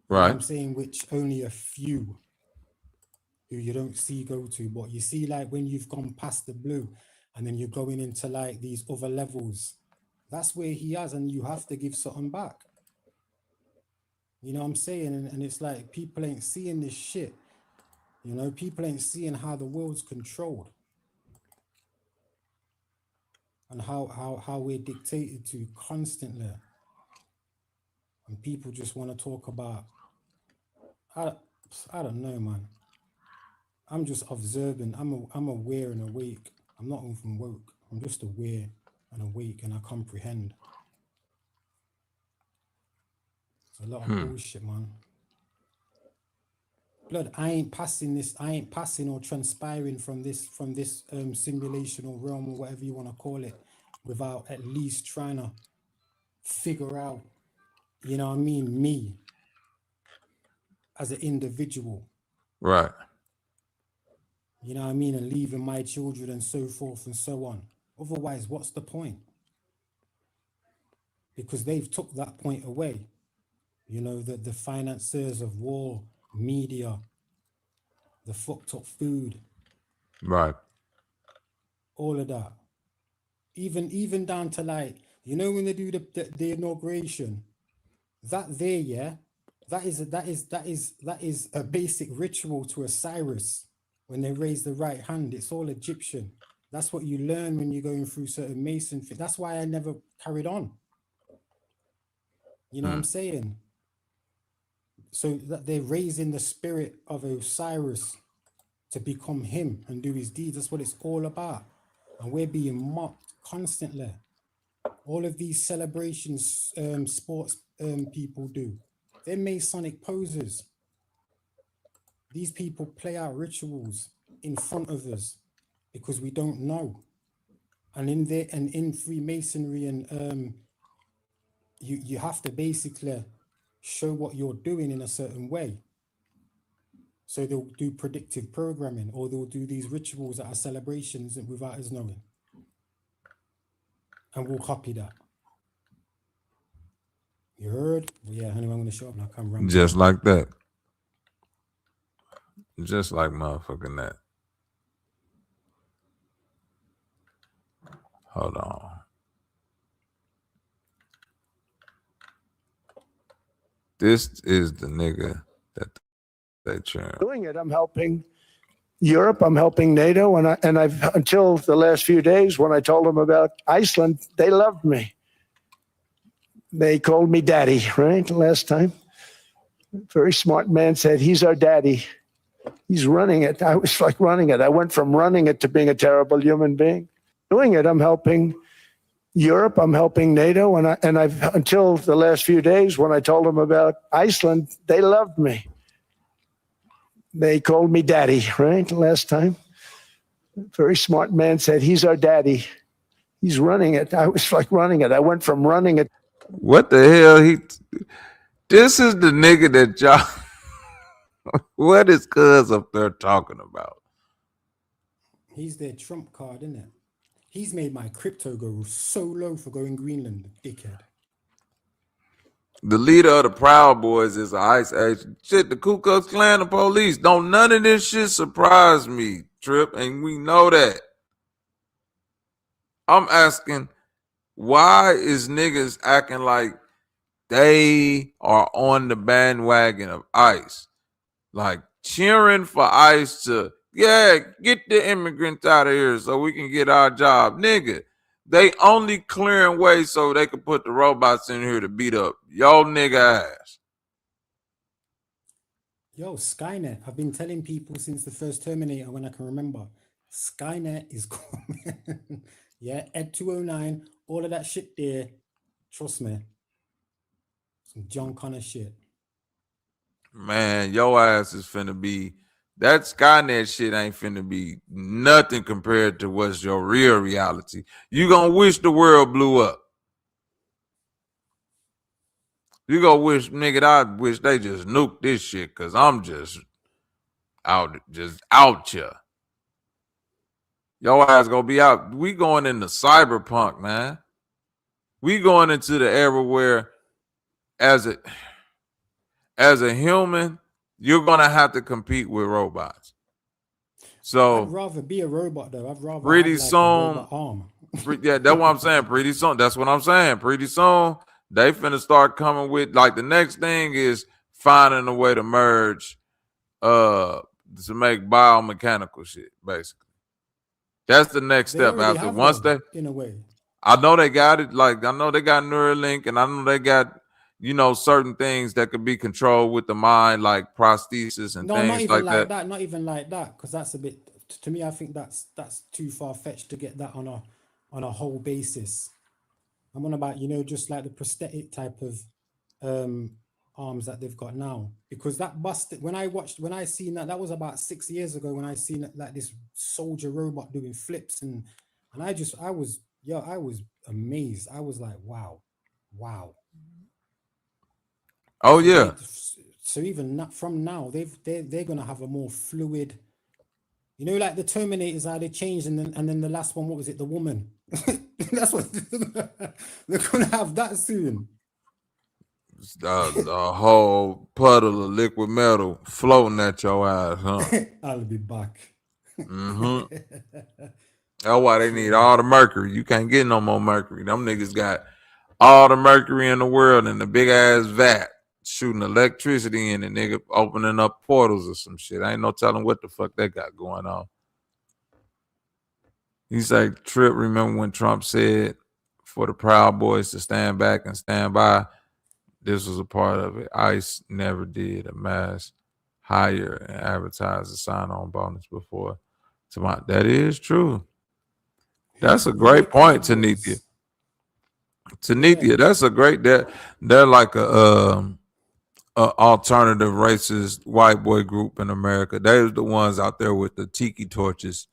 Right. You know what I'm saying, which only a few who you don't see go to, but you see, like, when you've gone past the blue and then you're going into like these other levels, that's where he has, and you have to give something back. You know what I'm saying? And it's like people ain't seeing this shit. You know, people ain't seeing how the world's controlled and how we're dictated to constantly. And people just want to talk about, I don't know, man. I'm just observing. I'm aware and awake. I'm not even woke. I'm just aware and awake, and I comprehend. It's a lot of bullshit, man. Blood, I ain't passing or transpiring from this simulational realm, or whatever you want to call it, without at least trying to figure out, you know what I mean, me as an individual. Right. You know what I mean? And leaving my children and so forth and so on. Otherwise, what's the point? Because they've took that point away. You know, the financiers of war, media, the fucked up food. Right. All of that. Even down to, like, you know, when they do the inauguration, that there, yeah, that is a basic ritual to Osiris. When they raise the right hand, it's all Egyptian. That's what you learn when you're going through certain Mason things. That's why I never carried on. You know what I'm saying? So that they're raising the spirit of Osiris to become him and do his deeds. That's what it's all about. And we're being mocked constantly. All of these celebrations sports people do. They're Masonic posers. These people play out rituals in front of us because we don't know. And in Freemasonry, and you have to basically show what you're doing in a certain way. So they'll do predictive programming, or they'll do these rituals that are celebrations without us knowing. And we'll copy that. You heard? Well, yeah, anyway, I'm going to show up like I'm running. Just like that. Just like motherfucking that. Hold on. This is the nigga that they churn. Doing it, I'm helping Europe, I'm helping NATO, and I've until the last few days when I told them about Iceland, they loved me. They called me daddy, right? Last time. Very smart man said, he's our daddy. He's running it. I was like running it. I went from running it to being a terrible human being. Doing it, I'm helping Europe. I'm helping NATO, and I've until the last few days when I told them about Iceland, they loved me. They called me daddy, right? Last time, very smart man said he's our daddy. He's running it. I was like running it. I went from running it. What the hell? This is the nigga that y'all. What is cuz up there talking about? He's their trump card, isn't it? He's made my crypto go so low for going Greenland, dickhead. The leader of the Proud Boys is an ICE agent. Shit, the Ku Klux Klan, the police. Don't none of this shit surprise me, Trip, and we know that. I'm asking, why is niggas acting like they are on the bandwagon of ICE? Like cheering for ICE to, yeah, get the immigrants out of here so we can get our job. Nigga, they only clearing way so they can put the robots in here to beat up yo nigga ass. Yo, Skynet. I've been telling people since the first Terminator when I can remember. Skynet is coming. Yeah, Ed 209, all of that shit there. Trust me. Some John Connor shit. Man, your ass is finna be, that Skynet shit ain't finna be nothing compared to what's your real reality. You gonna wish the world blew up. You gonna wish, nigga, I wish they just nuked this shit because I'm just out here. Your ass gonna be out. We going into cyberpunk, man. We going into the era where as a human, you're gonna have to compete with robots. So I'd rather be a robot though. I'd rather pretty have, like, soon, a robot arm. yeah, that's what I'm saying. Pretty soon, that's what I'm saying. Pretty soon, they finna start coming with, like, the next thing is finding a way to merge, to make biomechanical shit, basically. That's the next step after once they, in a way. I know they got it. Like, I know they got Neuralink, and I know they got, you know, certain things that could be controlled with the mind, like prosthesis and things not even like that. Not even like that, because that's a bit, to me, I think that's too far fetched to get that on a whole basis. I'm on about, you know, just like the prosthetic type of arms that they've got now, because that busted when I seen that was about 6 years ago when I seen it, like this soldier robot doing flips, and I was amazed. I was like, wow. Oh yeah. So even not from now, they're gonna have a more fluid, you know, like the Terminators, how they changed, and then the last one, what was it, the woman? That's what they're gonna have that soon. The whole puddle of liquid metal floating at your eyes, huh? I'll be back. Mm-hmm. That's why they need all the mercury. You can't get no more mercury. Them niggas got all the mercury in the world in the big ass vat, shooting electricity in it, nigga, opening up portals or some shit. I ain't no telling what the fuck they got going on. He's like, Trip, remember when Trump said for the Proud Boys to stand back and stand by? This was a part of it. ICE never did a mass hire and advertise a sign-on bonus before. That is true. That's a great point, Tanithia. That's a great, they're like a alternative racist white boy group in America. They're the ones out there with the tiki torches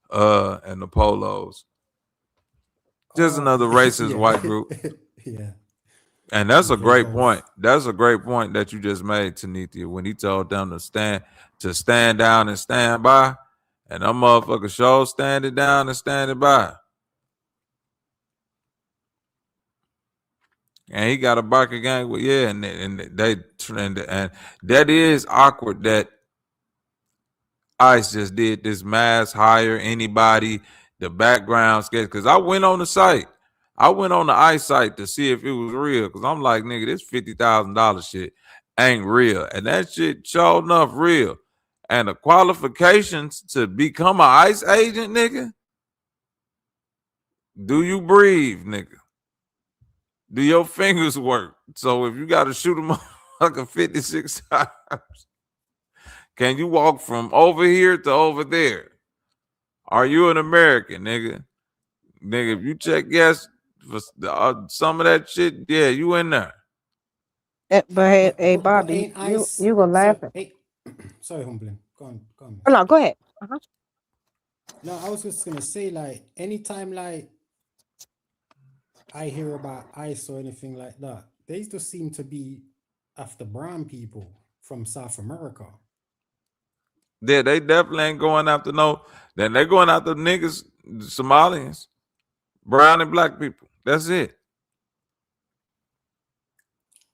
and the polos. Just another racist white group. Yeah. And that's a great point. That's a great point that you just made, Tanithia, when he told them to stand down and stand by. And them motherfuckers show standing down and standing by. And he got a biker gang with, yeah, and that is awkward that ICE just did this mass hire anybody, the background sketch. Because I went on the site. I went on the ICE site to see if it was real. Because I'm like, nigga, this $50,000 shit ain't real. And that shit sure enough real. And the qualifications to become an ICE agent, nigga, do you breathe, nigga? Do your fingers work? So if you got to shoot them like a 56 times, can you walk from over here to over there? Are you an American, nigga? Nigga, if you check yes, for some of that shit. Yeah, you in there. But hey, But Bobby, ain't you gonna laugh at? hey, sorry, humbling. Go on, go on. Oh, no, go ahead. Uh-huh. No, I was just gonna say, like, anytime like I hear about ICE or anything like that, they just seem to be after brown people from South America. Yeah, they definitely ain't going after no. Then they're going after niggas, Somalians, brown and black people. That's it.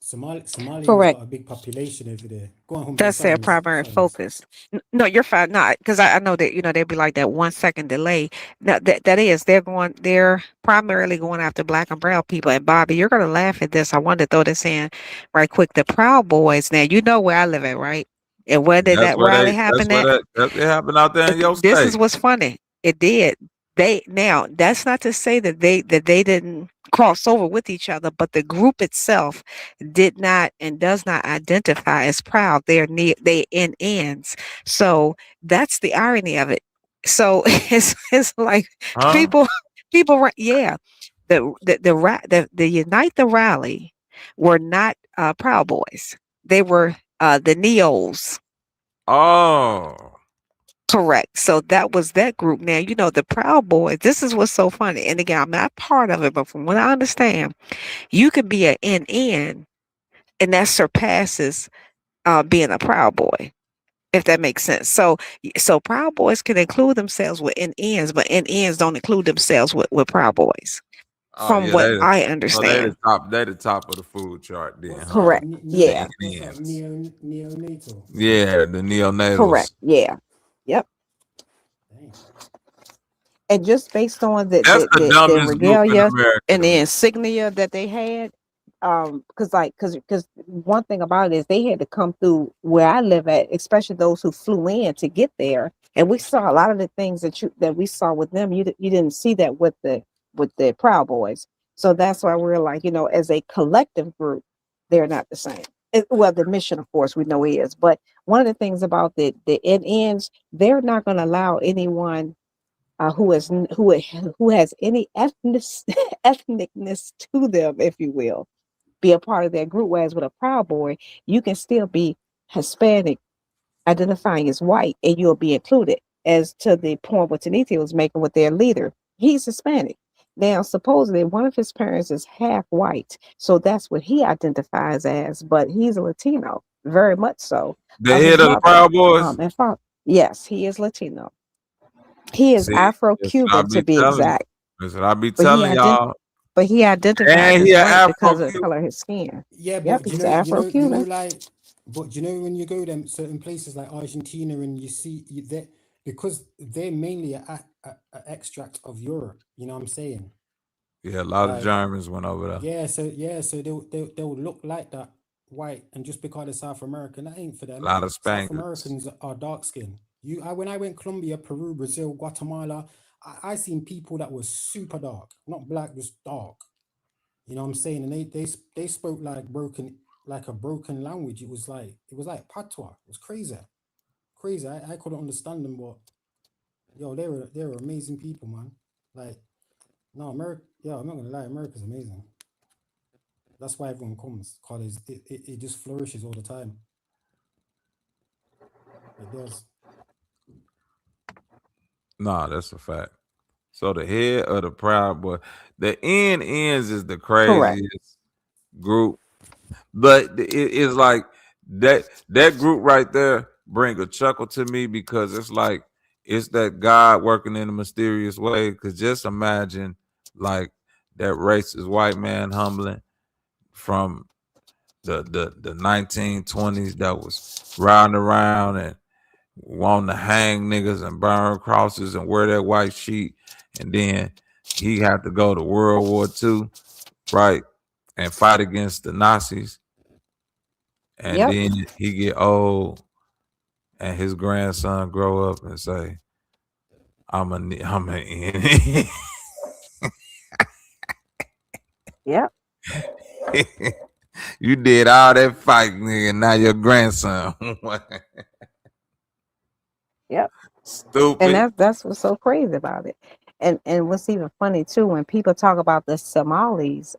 Somalians Correct. got a big population over there. Go on, humbling. That's their primary focus. No, you're fine. No, because I know that they'd be like that 1 second delay. No, they're primarily going after black and brown people. And Bobby, you're gonna laugh at this. I wanted to throw this in right quick. The Proud Boys. Now you know where I live at, right? And where did that rally happen at? That's what happened out there in your This state. is what's funny. It did. Now that's not to say that they didn't cross over with each other, but the group itself did not and does not identify as proud. They in ends. So that's the irony of it. So it's like people yeah. The Unite the Rally were not Proud Boys. They were the Neos. Oh. Correct. So that was that group. Now, the Proud Boys, this is what's so funny. And again, I'm not part of it, but from what I understand, you could be an NN and that surpasses being a Proud Boy, if that makes sense. So Proud Boys can include themselves with NNs, but NNs don't include themselves with Proud Boys. From what I understand. They the top of the food chart then. Correct. Yeah. Neonatal. Yeah, the neonatals. Correct. Yeah. Yep. And just based on the regalia and the insignia that they had, because one thing about it is they had to come through where I live at, especially those who flew in to get there. And we saw a lot of the things that we saw with them. You didn't see that with the Proud Boys. So that's why we're like, as a collective group, they're not the same. Well, the mission, of course, we know is. But one of the things about the NNs, they're not going to allow anyone who has any ethnicness to them, if you will, be a part of their group. Whereas with a Proud Boy, you can still be Hispanic, identifying as white, and you'll be included. As to the point what Tanita was making with their leader, he's Hispanic. Now, supposedly one of his parents is half white, so that's what he identifies as, but he's a Latino, very much so. The head of the Proud Boys? Yes, he is Latino. He is Afro-Cuban, to be exact. That's what I be telling y'all. But he identifies as white because of the color of his skin. Yeah, but he's Afro-Cuban. But when you go to certain places like Argentina and you see that, because they're mainly an extract of Europe, you know what I'm saying? Yeah, a lot of Germans went over there. So they'll look like that white, and just because of South America, that ain't for them. A lot of South Americans are dark skinned. When I went Colombia, Peru, Brazil, Guatemala, I seen people that were super dark, not black, just dark. You know what I'm saying? And they spoke like a broken language. It was like patois. It was crazy. I couldn't understand them, but they were amazing people, man. Like, no, America. Yeah, I'm not gonna lie, America's amazing. That's why everyone comes, because it just flourishes all the time. It does. Nah, that's a fact. So the head of the Proud Boy, the NNs is the craziest group, but it's like that group right there bring a chuckle to me, because it's like it's that God working in a mysterious way. Because just imagine like that racist white man humbling from the 1920s that was riding around and wanting to hang niggas and burn crosses and wear that white sheet, and then he had to go to World War II, right, and fight against the Nazis, and then he get old, and his grandson grow up and say, "I'm an Indian." Yep. You did all that fighting, nigga. Now your grandson. Yep. Stupid. And that's what's so crazy about it. and what's even funny too, when people talk about the Somalis,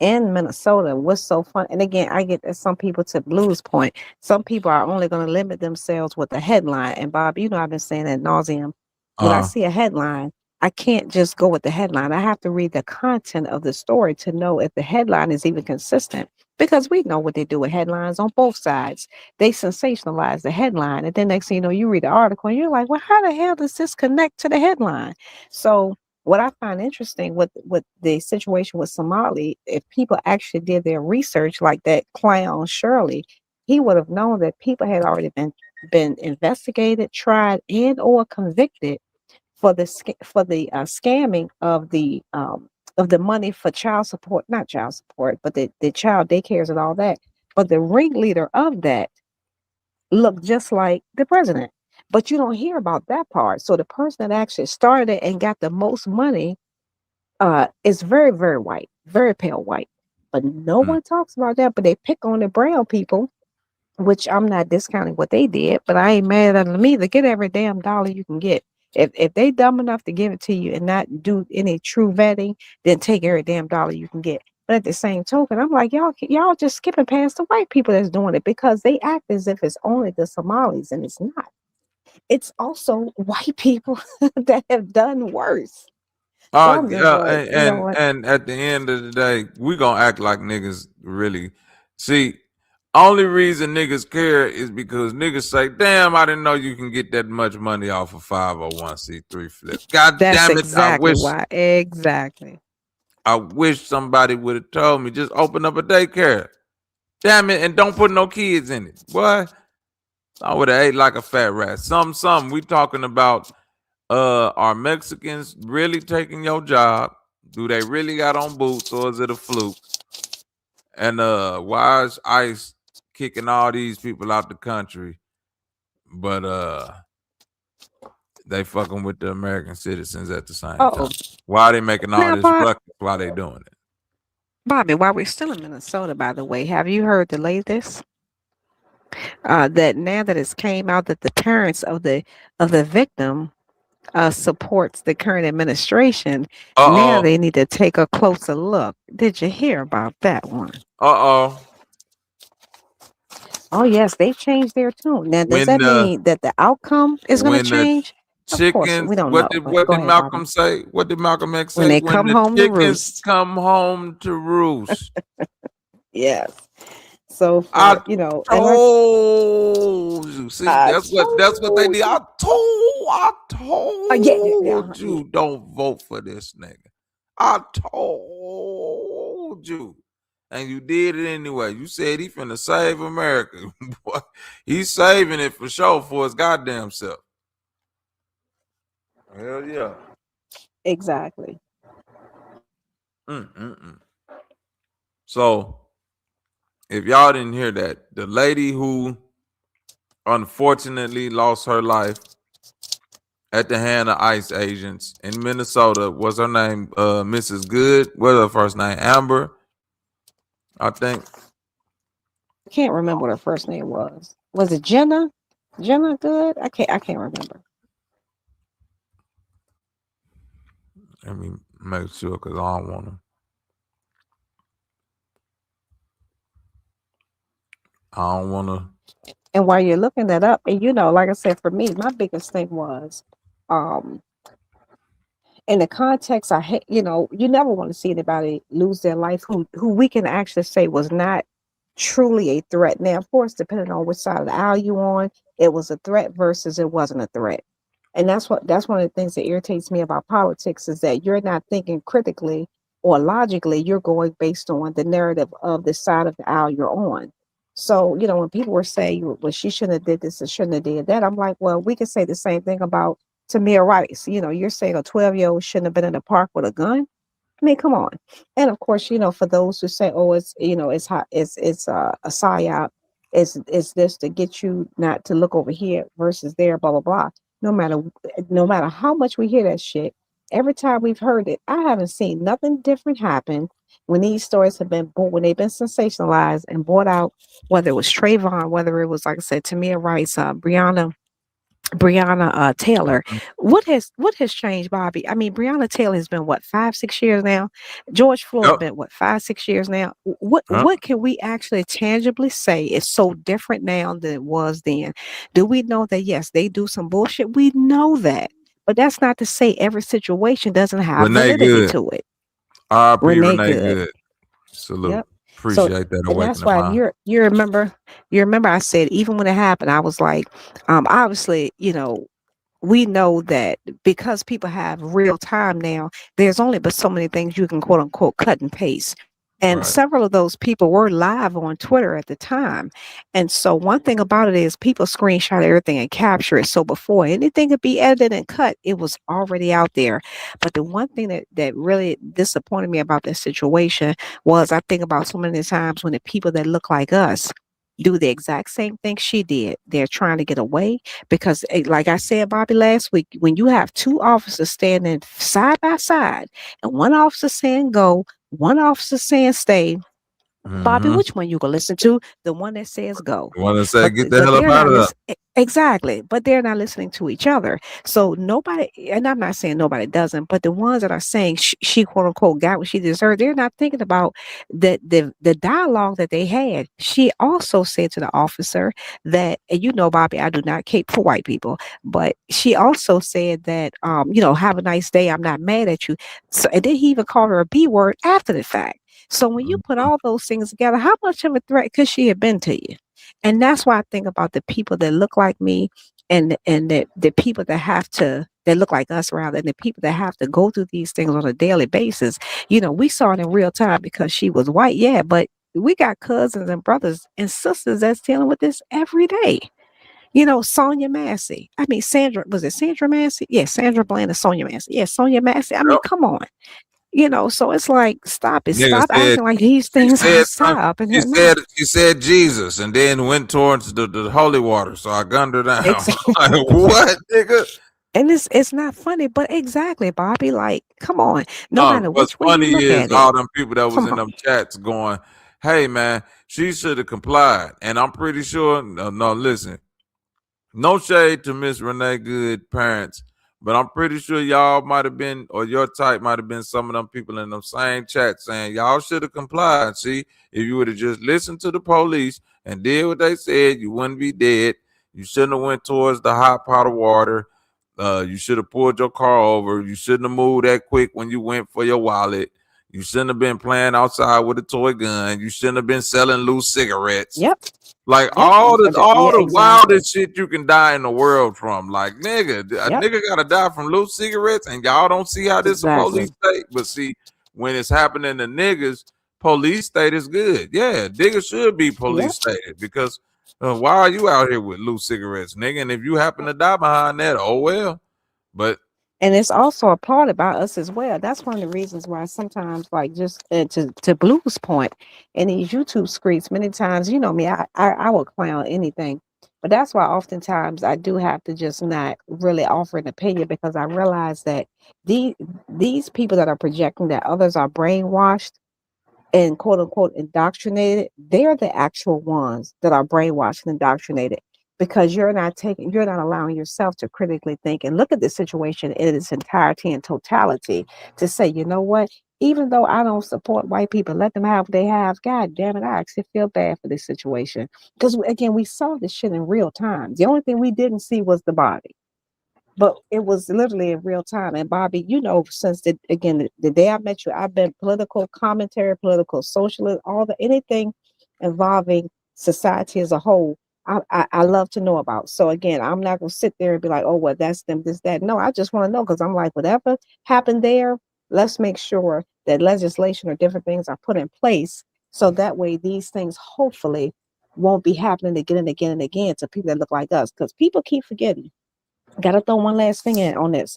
in Minnesota, what's so fun, and again, I get that some people, to Blue's point, some people are only going to limit themselves with the headline. And Bob, you know, I've been saying ad nauseum. When I see a headline, I can't just go with the headline. I have to read the content of the story to know if the headline is even consistent. Because we know what they do with headlines on both sides. They sensationalize the headline, and then next thing you know, you read the article, and you're like, "Well, how the hell does this connect to the headline?" So what I find interesting with the situation with Somali, if people actually did their research, like that clown Shirley, he would have known that people had already been investigated, tried, and or convicted for the scamming of the money for child support, not child support, but the child daycares and all that. But the ringleader of that looked just like the president. But you don't hear about that part. So the person that actually started it and got the most money is very, very white, very pale white. But no one talks about that. But they pick on the brown people, which I'm not discounting what they did, but I ain't mad at them either. Get every damn dollar you can get. If they dumb enough to give it to you and not do any true vetting, then take every damn dollar you can get. But at the same token, I'm like, y'all just skipping past the white people that's doing it, because they act as if it's only the Somalis, and it's not. It's also white people that have done worse. So I'm just Yeah, like, you know what? and at the end of the day, we gonna act like niggas really see. Only reason niggas care is because niggas say, "Damn, I didn't know you can get that much money off of 501c3 flip." God That's damn it! exactly why. Exactly. I wish somebody would have told me, just open up a daycare. Damn it, and don't put no kids in it. What? I would have ate like a fat rat. Some. We talking about are Mexicans really taking your job? Do they really got on boots, or is it a fluke? And why is ICE kicking all these people out the country, but they fucking with the American citizens at the same time? Why are they making all Now, this ruckus while they doing it? Bobby, while we're still in Minnesota, by the way, have you heard the latest? That now that it's came out that the parents of the victim supports the current administration, now they need to take a closer look. Did you hear about that one? Oh yes, they changed their tune. Now, does that mean that the outcome is going to change? Of course, we don't know. What did Malcolm say? What did Malcolm X say? When they come home to roost. Come home to roost. Yes. So I you know, told you. See, that's what they did. I told you don't vote for this nigga. I told you. And you did it anyway. You said he finna save America. Boy, he's saving it for sure for his goddamn self. Hell yeah. Exactly. So, if y'all didn't hear that, the lady who unfortunately lost her life at the hand of ICE agents in Minnesota, was her name Mrs. Good? What's her first name? Amber, I think. I can't remember what her first name was. Was it Jenna? Jenna Good? I can't remember. Let me make sure, because I don't want to. And while you're looking that up, and you know, like I said, for me, my biggest thing was, in the context, I hate, you know, you never want to see anybody lose their life who we can actually say was not truly a threat. Now, of course, depending on which side of the aisle you on, it was a threat versus it wasn't a threat. And that's one of the things that irritates me about politics, is that you're not thinking critically or logically. You're going based on the narrative of the side of the aisle you're on. So, you know, when people were saying, well, she shouldn't have did this and shouldn't have did that, I'm like, well, we could say the same thing about Tamir Rice. You know, you're saying a 12-year-old shouldn't have been in the park with a gun. I mean, come on. And of course, you know, for those who say, oh, it's, you know, it's hot, it's a psyop, it's this to get you not to look over here versus there, blah, blah, blah. No matter how much we hear that shit, every time we've heard it, I haven't seen nothing different happen when these stories have been when they've been sensationalized and brought out, whether it was Trayvon, whether it was, like I said, Tamir Rice, Breonna Breonna Taylor. Mhm. What has changed, Bobby? I mean, Breonna Taylor has been what 5-6 years now. George Floyd Yep. been what 5-6 years now. What Yep. what can we actually tangibly say is so different now than it was then? Do we know that yes, they do some bullshit? We know that, but that's not to say every situation doesn't have Renee validity Good. to it. R.P. Renee Renee Good. Good. Salute. Yep. So, Appreciate that and that's awakening why mind. you remember I said even when it happened, I was like, obviously, we know that because people have real time now, there's only but so many things you can quote unquote cut and paste. And Right. several of those people were live on Twitter at the time. And so one thing about it is people screenshot everything and capture it. So before anything could be edited and cut, it was already out there. But the one thing that really disappointed me about this situation was I think about so many times when the people that look like us do the exact same thing she did. They're trying to get away because, like I said, Bobby, last week, when you have two officers standing side by side and one officer saying go, one officer saying stay, Bobby, Mm-hmm. which one you gonna listen to? The one that says go. Want to say, But get the but hell up they're out not of there. listening. Exactly. But they're not listening to each other. So nobody, and I'm not saying nobody doesn't, but the ones that are saying she quote unquote got what she deserved, they're not thinking about the dialogue that they had. She also said to the officer that, and Bobby, I do not cape for white people, but she also said that have a nice day. I'm not mad at you. So and then he even called her a B word after the fact. So when you put all those things together, how much of a threat could she have been to you? And that's why I think about the people that look like me and the people that look like us rather, and the people that have to go through these things on a daily basis. We saw it in real time because she was white, yeah, but we got cousins and brothers and sisters that's dealing with this every day. Sonia Massey. I mean, Sandra, was it Sandra Massey? Yeah, Sandra Bland and Sonia Massey. Yeah, Sonia Massey. I mean, Yep. come on. So it's like, stop it. Nigga Stop said acting like these she things are said something. stop and She they're not. said Jesus, and then went towards the holy water. So I gunned her down. Exactly. Like, what, nigga? And it's not funny, but exactly, Bobby. Like, come on. No No, matter what's which way you funny look is at it. all them people that was Come in on. them chats going, "Hey man, she should have complied." And I'm pretty sure. No, listen. No shade to Miss Renee Good parents, but I'm pretty sure y'all might have been, or your type might have been some of them people in them same chat saying y'all should have complied. See, if you would have just listened to the police and did what they said, you wouldn't be dead. You shouldn't have went towards the hot pot of water. You should have pulled your car over. You shouldn't have moved that quick when you went for your wallet. You shouldn't have been playing outside with a toy gun. You shouldn't have been selling loose cigarettes. Yep. Like Yep. all Yeah, the exactly. wildest shit you can die in the world from. Like, nigga, a Yep. nigga gotta die from loose cigarettes, and y'all don't see how this a Exactly. police state. But see, when it's happening to niggas, police state is good. Yeah, niggas should be Yep. police stated because why are you out here with loose cigarettes, nigga? And if you happen to die behind that, oh well. But And it's also applauded by us as well. That's one of the reasons why sometimes, like, just to Blue's point, in these YouTube streets, many times, me, I will clown anything. But that's why oftentimes I do have to just not really offer an opinion because I realize that these people that are projecting that others are brainwashed and quote unquote indoctrinated, they're the actual ones that are brainwashed and indoctrinated because you're not allowing yourself to critically think and look at the situation in its entirety and totality to say, you know what, even though I don't support white people, let them have what they have. God damn it, I actually feel bad for this situation. Because again, we saw this shit in real time. The only thing we didn't see was the body. But it was literally in real time. And Bobby, since the day I met you, I've been political commentary, political socialist, anything involving society as a whole. I love to know about. So again, I'm not gonna sit there and be like, oh well, that's them, this, that. No, I just want to know because I'm like, whatever happened there, let's make sure that legislation or different things are put in place so that way these things hopefully won't be happening again and again and again to people that look like us. Because people keep forgetting. Gotta throw one last thing in on this.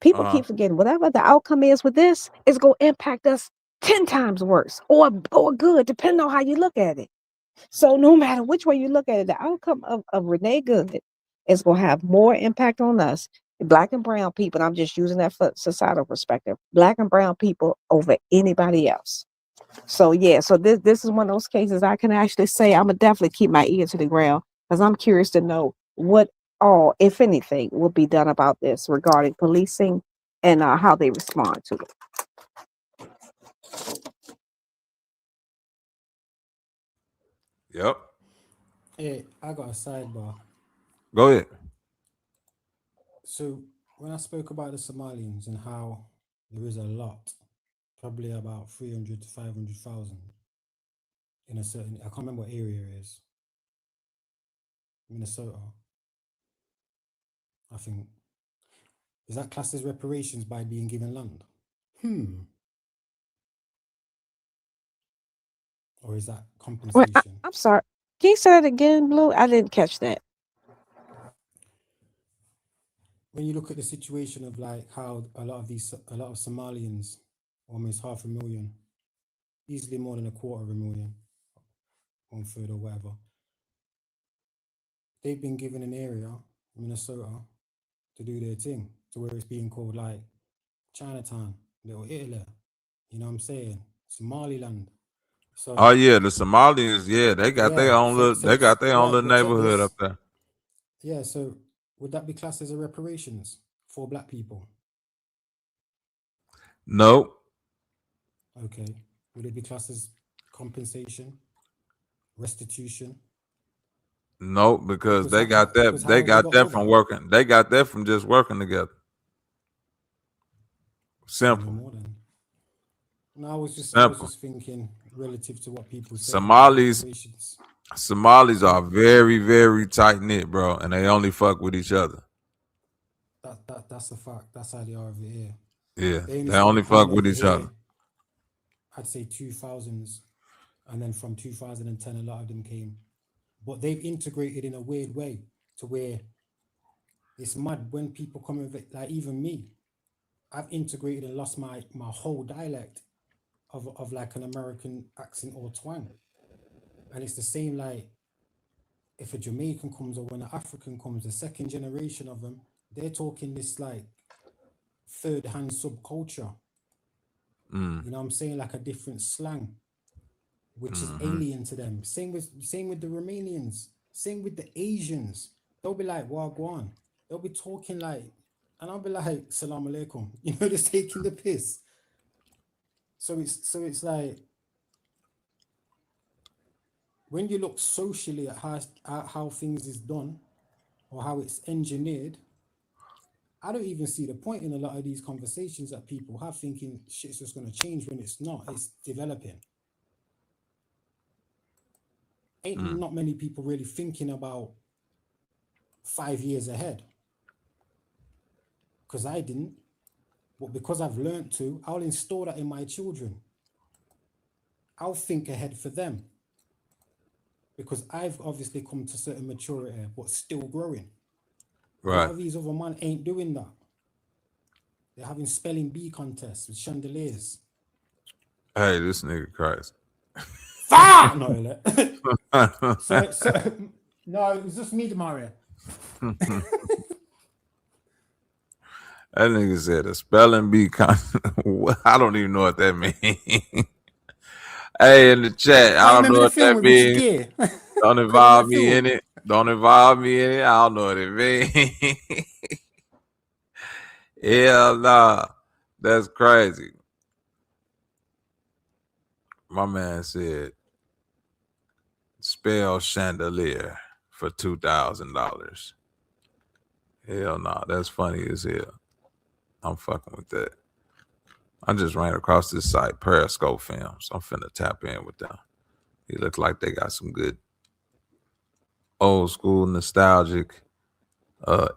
People keep forgetting whatever the outcome is with this is going to impact us 10 times worse or good, depending on how you look at it. So no matter which way you look at it, the outcome of Renee Good is going to have more impact on us, Black and brown people. And I'm just using that for societal perspective, Black and brown people over anybody else. So yeah, so this is one of those cases I can actually say I'm gonna definitely keep my ear to the ground because I'm curious to know what all, if anything, will be done about this regarding policing and how they respond to it. Yep. Hey, I got a sidebar. Go ahead. So when I spoke about the Somalians and how there is a lot, probably about 300 to 500,000 in a certain, I can't remember what area it is, Minnesota, I think. Is that classed as reparations by being given land? Or is that Wait, compensation? I'm sorry. Can you say that again, Blue? I didn't catch that. When you look at the situation of like how a lot of Somalians, almost 500,000, easily more than 250,000, 1/3 or whatever, they've been given an area, Minnesota, to do their thing, to where it's being called like Chinatown, Little Italy. You know what I'm saying? Somaliland. So Oh yeah, the Somalians, yeah, they got their own little, they got their own right, little but check neighborhood this. up there. Yeah, so would that be classed as a reparations for black people? Nope. Okay. Would it be classed as compensation, restitution? Nope, because Because they got that, how they have they got got that over? from working. They got that from just working together. Say no Simple. more then. No, I was Simple. just thinking relative to what people say about Somalis reparations. are very, very tight knit, bro, and they only fuck with each other. That's a fact. That's how they are over here. Yeah, They only they only started coming fuck with over each here, other. I'd say 2000s, and then from 2010, a lot of them came. But they've integrated in a weird way to where it's mad when people come over, like even me, I've integrated and lost my whole dialect of like an American accent or twang. And it's the same like if a Jamaican comes or when an African comes, the second generation of them, they're talking this like third-hand subculture. You know what I'm saying? Like a different slang, which is alien to them. Same with the Romanians. Same with the Asians. They'll be like Wagwan. They'll be talking like, and I'll be like Salam Alaikum. You know, just taking the piss. So it's like when you look socially at how things is done or how it's engineered, I don't even see the point in a lot of these conversations that people have thinking shit's just going to change when it's not. It's developing. Ain't not many people really thinking about 5 years ahead. Because I didn't. But because I've learned to, I'll install that in my children. I'll think ahead for them. Because I've obviously come to certain maturity, but still growing. A lot of these other men ain't doing that. They're having spelling bee contests with chandeliers. Hey, this nigga crazy. Fuck! No, no, it was just me, Demaria. That nigga said a spelling bee I don't even know what that means. Hey, in the chat, I don't know what that means. Don't involve me in it. Don't involve me in it. I don't know what it means. Hell nah. That's crazy. My man said spell chandelier for $2,000. Hell nah. That's funny as hell. I'm fucking with that. I just ran across this site, Periscope Films. I'm finna tap in with them. He look like they got some good old school nostalgic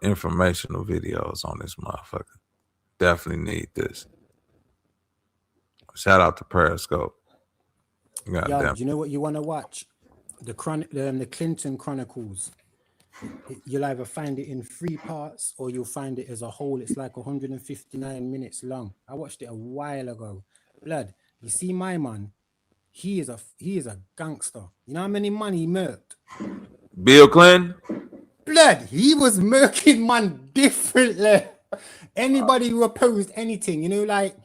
informational videos on this motherfucker. Definitely need this. Shout out to Periscope. Yo, do you know what you want to watch? The Clinton Chronicles. You'll either find it in 3 parts or you'll find it as a whole. It's like 159 minutes long. I watched it a while ago. Blood, you see my man, he is a gangster. You know how many money he murked? Bill Clinton? Blood, he was murking man differently. Anybody who opposed anything, you know, like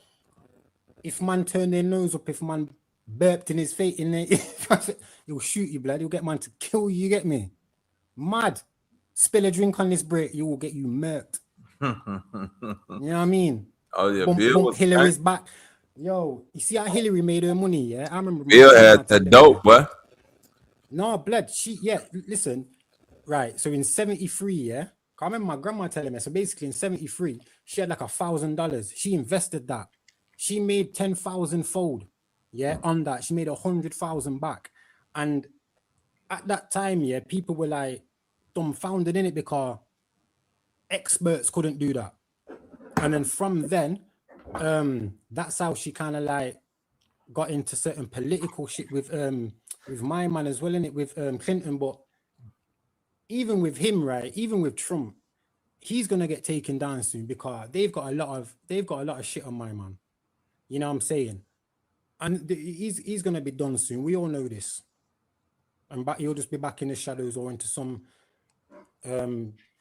if man turned their nose up, if man burped in his face, he'll shoot you, blood. He'll get man to kill you, you get me? Mad. Spill a drink on this break, you will get you murked. You know what I mean? Oh yeah, Bump, Bill bump was Hillary's back. Yo, you see how Hillary made her money? Yeah, I remember my Bill grandma had the telling me. dope, boy. No, blood. Listen, right. So in 73, yeah, I remember my grandma telling me. So basically in 73, she had like $1,000. She invested that. She made 10,000 fold. Yeah, on that. She made 100,000 back. And at that time, yeah, people were like dumbfounded in it because experts couldn't do that. And then from then, that's how she kind of like got into certain political shit with my man as well, in it with Clinton. But even with him, right, even with Trump, he's gonna get taken down soon because they've got a lot of shit on my man. You know what I'm saying? And he's gonna be done soon. We all know this. And he'll just be back in the shadows or into some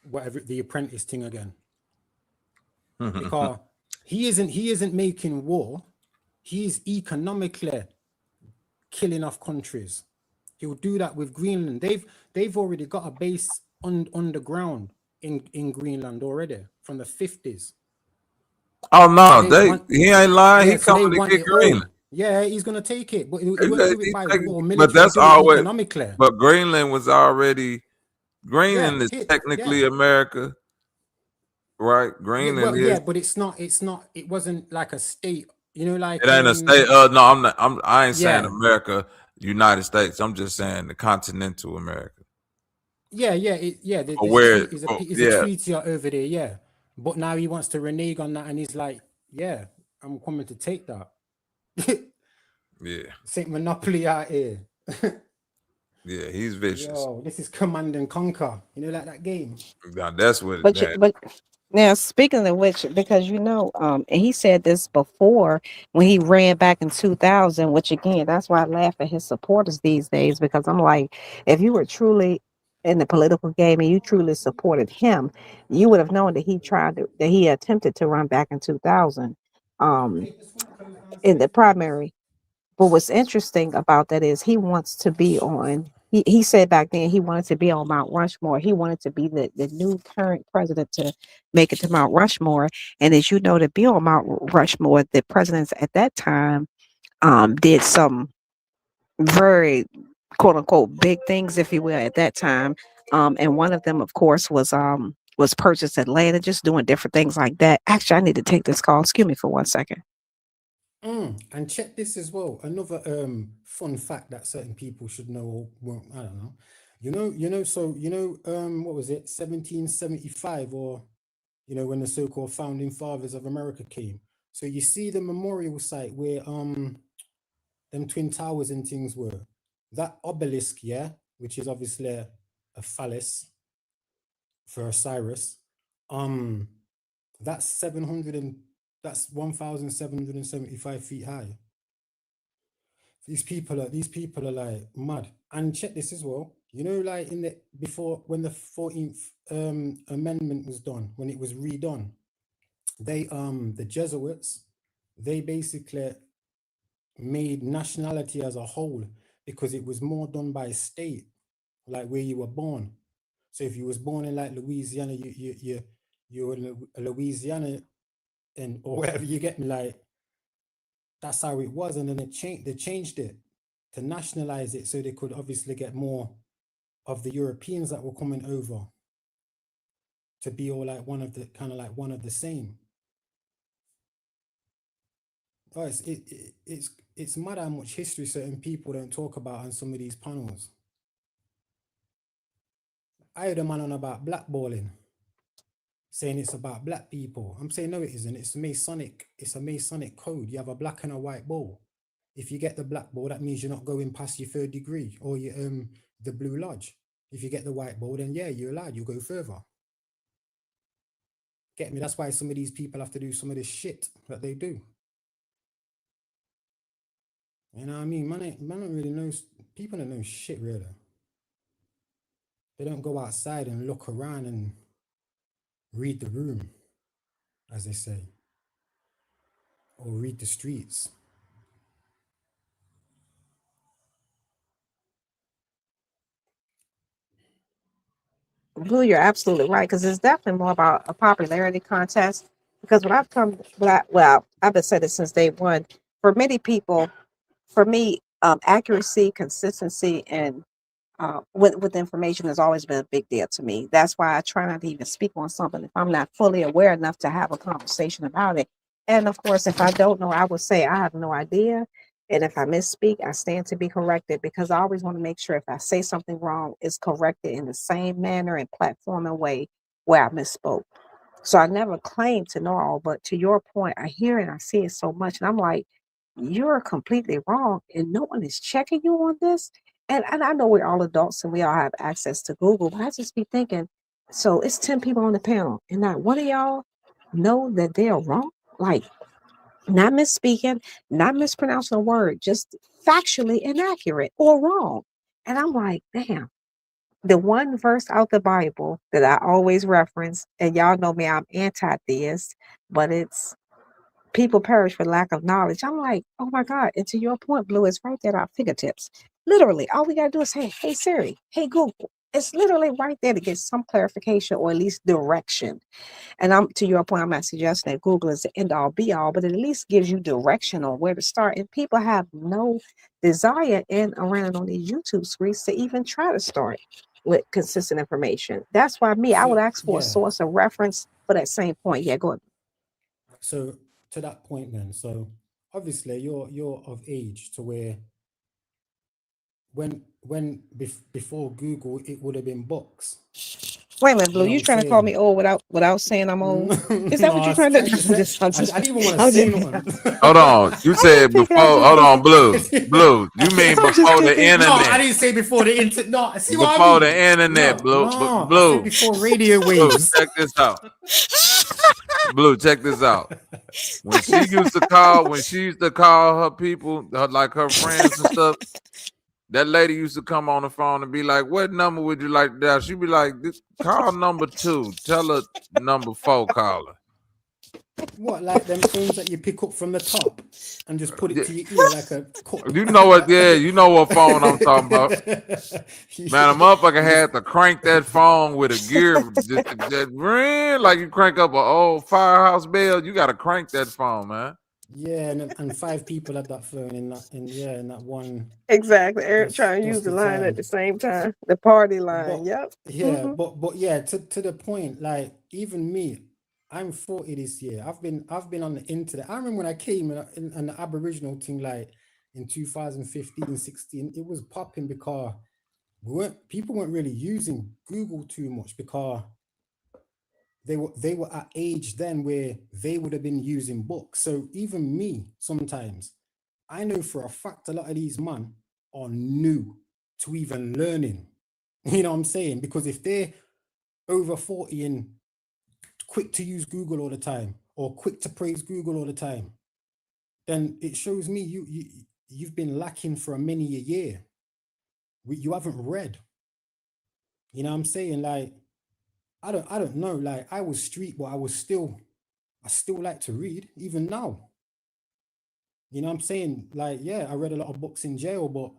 whatever, the apprentice thing again. Because he isn't making war. He's economically killing off countries. He'll do that with Greenland. They've already got a base on the ground in Greenland already from the 50s. Oh no, he ain't lying. Yeah, He so they coming to want get it Greenland. all. Yeah, he's gonna take it, but he won't do it by war, military. But that's he'll do it always economically. But Greenland was already is technically America, right? Greenland is. Yeah, but it's not. It wasn't like a state. You know, like It ain't a state. No, I'm not. I ain't saying America, United States. I'm just saying the continental America. Yeah. There's a treaty over there. Yeah, but now he wants to renege on that, and he's like, "Yeah, I'm coming to take that." Yeah, Saint Monopoly out here. Yeah, he's vicious. Yo, this is Command and Conquer. You know, like that game. Now that's what. But now, speaking of which, because and he said this before when he ran back in 2000, which again, that's why I laugh at his supporters these days, because I'm like, if you were truly in the political game and you truly supported him, you would have known that he attempted to run back in 2000 in the primary. But what's interesting about that is he wants to be on. He said back then he wanted to be on Mount Rushmore. He wanted to be the new current president to make it to Mount Rushmore. And as you know, to be on Mount Rushmore, the presidents at that time did some very quote unquote big things, if you will, at that time. And one of them, of course, was purchased Atlanta, just doing different things like that. Actually, I need to take this call. Excuse me for 1 second. And check this as well. Another fun fact that certain people should know, or I don't know. What was it, 1775, or when the so-called founding fathers of America came. So you see the memorial site where them twin towers and things were. That obelisk, yeah, which is obviously a phallus for Osiris. That's 1,775 feet high. These people are like mad. And check this as well. Like when the 14th amendment was done, when it was redone, the Jesuits, they basically made nationality as a whole, because it was more done by state, like where you were born. So if you was born in like Louisiana, you're in Louisiana, or wherever, you get me, like that's how it was. And then they changed it to nationalize it so they could obviously get more of the Europeans that were coming over to be all like one of the same. Oh, it's mad how much history certain people don't talk about on some of these panels. I heard a man on about blackballing, saying it's about black people. I'm saying no, it isn't. It's a Masonic code. You have a black and a white ball. If you get the black ball, that means you're not going past your 3rd degree or your the Blue Lodge. If you get the white ball, then yeah, you're allowed. You'll go further. Get me? That's why some of these people have to do some of this shit that they do. You know what I mean? Man don't really know. People don't know shit, really. They don't go outside and look around and read the room, as they say, or read the streets. Blue, you're absolutely right, because it's definitely more about a popularity contest. Because what I've come, well, I've been saying this since day one. For many people, for me, accuracy, consistency, and with information has always been a big deal to me. That's why I try not to even speak on something if I'm not fully aware enough to have a conversation about it. And of course, if I don't know, I would say I have no idea. And if I misspeak, I stand to be corrected, because I always want to make sure if I say something wrong, it's corrected in the same manner and platform and way where I misspoke. So I never claim to know all, but to your point, I hear and I see it so much. And I'm like, you're completely wrong. And no one is checking you on this. And I know we're all adults and we all have access to Google, but I just be thinking, so it's 10 people on the panel, and not one of y'all know that they're wrong. Like, not misspeaking, not mispronouncing a word, just factually inaccurate or wrong. And I'm like, damn, the one verse out the Bible that I always reference, and y'all know me, I'm anti-theist, but it's people perish for lack of knowledge. I'm like, oh my God. And to your point, Blue, it's right there at our fingertips. Literally, all we got to do is say, hey, Siri, hey, Google. It's literally right there to get some clarification or at least direction. And I'm to your point, I'm not suggesting that Google is the end all be all, but it at least gives you direction on where to start. And people have no desire in around on these YouTube screens to even try to start with consistent information. That's why I would ask for a source of reference for that same point. Yeah, go ahead. So to that point then, so obviously you're of age to where before Google it would have been books. Wait a minute, Blue. You trying to call me old without saying I'm old? Is that what you're trying to do? I didn't even want to say nothing. Hold on. You said before. Hold on, Blue. Blue. You mean before the internet? No, I didn't say before the internet. No, see what I mean? Before the internet, Blue. Blue. I said before radio waves. Blue, check this out. Blue, check this out. When she used to call her people, like her friends and stuff, that lady used to come on the phone and be like, "What number would you like to dial?" She'd be like, "Call number 2. Tell her number 4 caller." What, like them phones that you pick up from the top and just put it to your ear like a cup? You know what? Yeah, you know what phone I'm talking about. Man, a motherfucker had to crank that phone with a gear, that ring, like you crank up an old firehouse bell. You got to crank that phone, man. Yeah, and 5 people had that phone in that one. Exactly. Eric trying to use the line at the same time. The party line. Yep. Yeah, but yeah, to the point, like even me, I'm 40 this year. I've been on the internet. I remember when I came in the Aboriginal thing, like in 2015, 16, it was popping because people weren't really using Google too much because they were at age then where they would have been using books. So even me, sometimes, I know for a fact a lot of these men are new to even learning. You know what I'm saying? Because if they're over 40 and quick to use Google all the time, or quick to praise Google all the time, then it shows me you've been lacking for many a year. You haven't read. You know what I'm saying? Like, I don't know. Like, I was street, but I still like to read even now. You know what I'm saying? Like, yeah, I read a lot of books in jail, but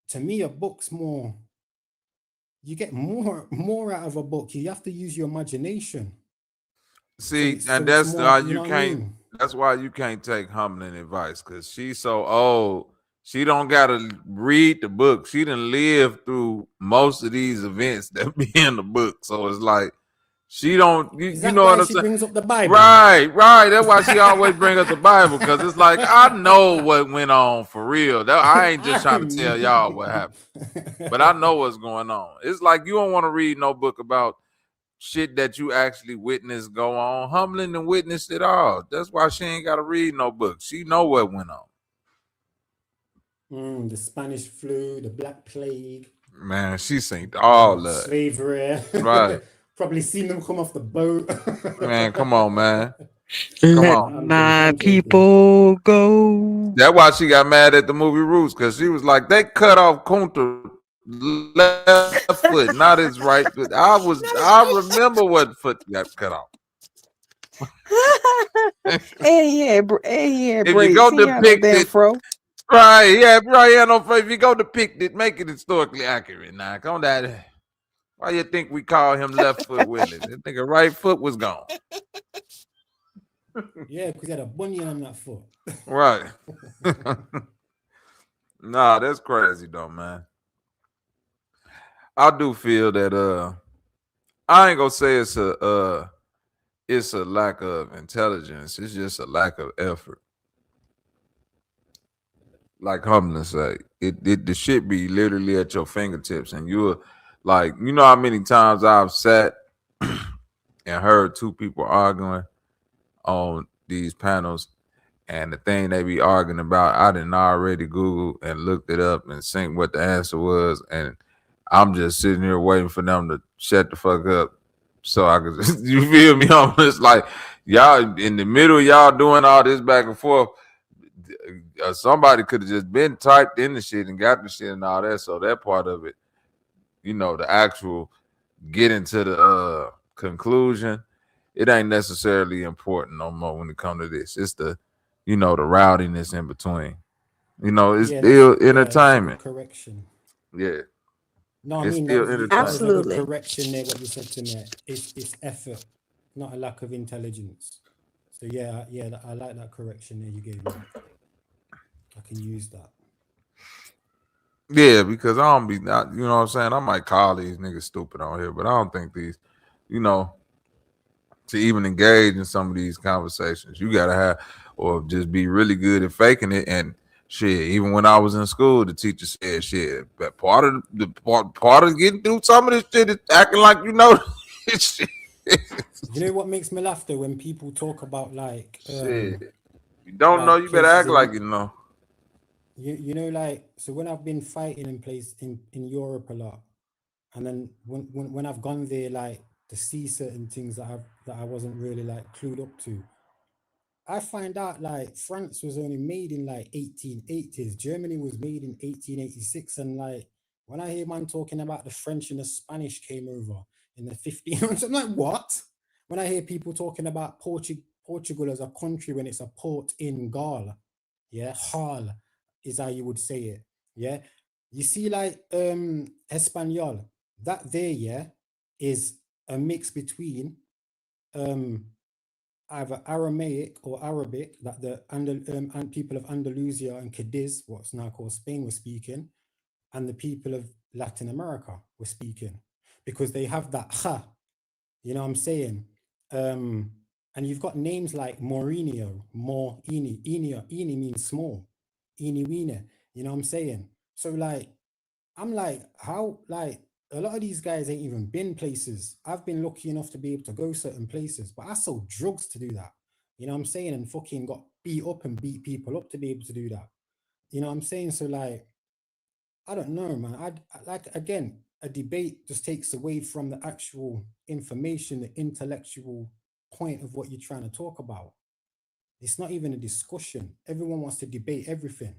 to me, a book's more. You get more out of a book. You have to use your imagination. See, and that's why you can't. That's why you can't take humbling advice, because she's so old. She don't gotta read the book. She done lived through most of these events that be in the book. So it's like she don't. You know what I'm saying? She brings up the Bible. Right. That's why she always bring up the Bible, because it's like I know what went on for real. I ain't just trying to tell y'all what happened, but I know what's going on. It's like you don't want to read no book about shit that you actually witnessed go on. Humbling and witnessed it all. That's why she ain't got to read no book. She know what went on. The Spanish flu, the Black Plague. Man, she seen all that. Slavery. Right. Probably seen them come off the boat. Man, come on, man. Let my people go. That's why she got mad at the movie Roots, because she was like, they cut off Kunta left foot, not his right foot. I remember what foot got cut off. If you go depict it, right? Yeah, no. If you go depict it, make it historically accurate. Now, come on, that. Why you think we call him left foot Willie? That nigga right foot was gone. Yeah, because he had a bunion on that foot. Right. Nah, that's crazy though, man. I do feel that I ain't gonna say it's a lack of intelligence. It's just a lack of effort. Like Humlin say, the shit be literally at your fingertips, and you're like, you know how many times I've sat and heard two people arguing on these panels, and the thing they be arguing about, I didn't already Google and looked it up and seen what the answer was, and I'm just sitting here waiting for them to shut the fuck up so I could. You feel me? I'm just like, y'all in the middle, y'all doing all this back and forth. Somebody could have just been typed in the shit and got the shit and all that. So that part of it, you know, the actual getting to the conclusion, it ain't necessarily important no more when it comes to this. It's the, you know, the rowdiness in between. You know, it's still entertainment. Correction. Yeah. No, I it's mean, still that was a Absolutely. good correction there, what you said to me. It's effort, not a lack of intelligence. So yeah, I like that correction there you gave me. I can use that. Yeah, because I don't be, you know what I'm saying? I might call these niggas stupid on here, but I don't think these, you know, to even engage in some of these conversations, you gotta have, or just be really good at faking it. And shit, even when I was in school, the teacher said, shit, but part of getting through some of this shit is acting like you know shit. You know what makes me laugh though, when people talk about like shit. You don't like know, you better act like you know. You know, like, so when I've been fighting in place in Europe a lot, and then when I've gone there, like, to see certain things that I wasn't really like clued up to, I find out like France was only made in like 1880s, Germany was made in 1886, and like when I hear man talking about the French and the Spanish came over in the 1500s, I'm like, what? When I hear people talking about Portugal as a country when it's a port in Gaul, yeah, Hall is how you would say it, yeah. You see, like Espanol, that there, yeah, is a mix between either Aramaic or Arabic that the and people of Andalusia and Cadiz, what's now called Spain, were speaking, and the people of Latin America were speaking, because they have that ha, you know what I'm saying? And you've got names like Mourinho, Ini means small, Ini, you know what I'm saying? So like, I'm like, how, like, a lot of these guys ain't even been places. I've been lucky enough to be able to go certain places, but I sold drugs to do that. You know what I'm saying? And fucking got beat up and beat people up to be able to do that. You know what I'm saying? So like, I don't know, man. I like, again, a debate just takes away from the actual information, the intellectual point of what you're trying to talk about. It's not even a discussion. Everyone wants to debate everything.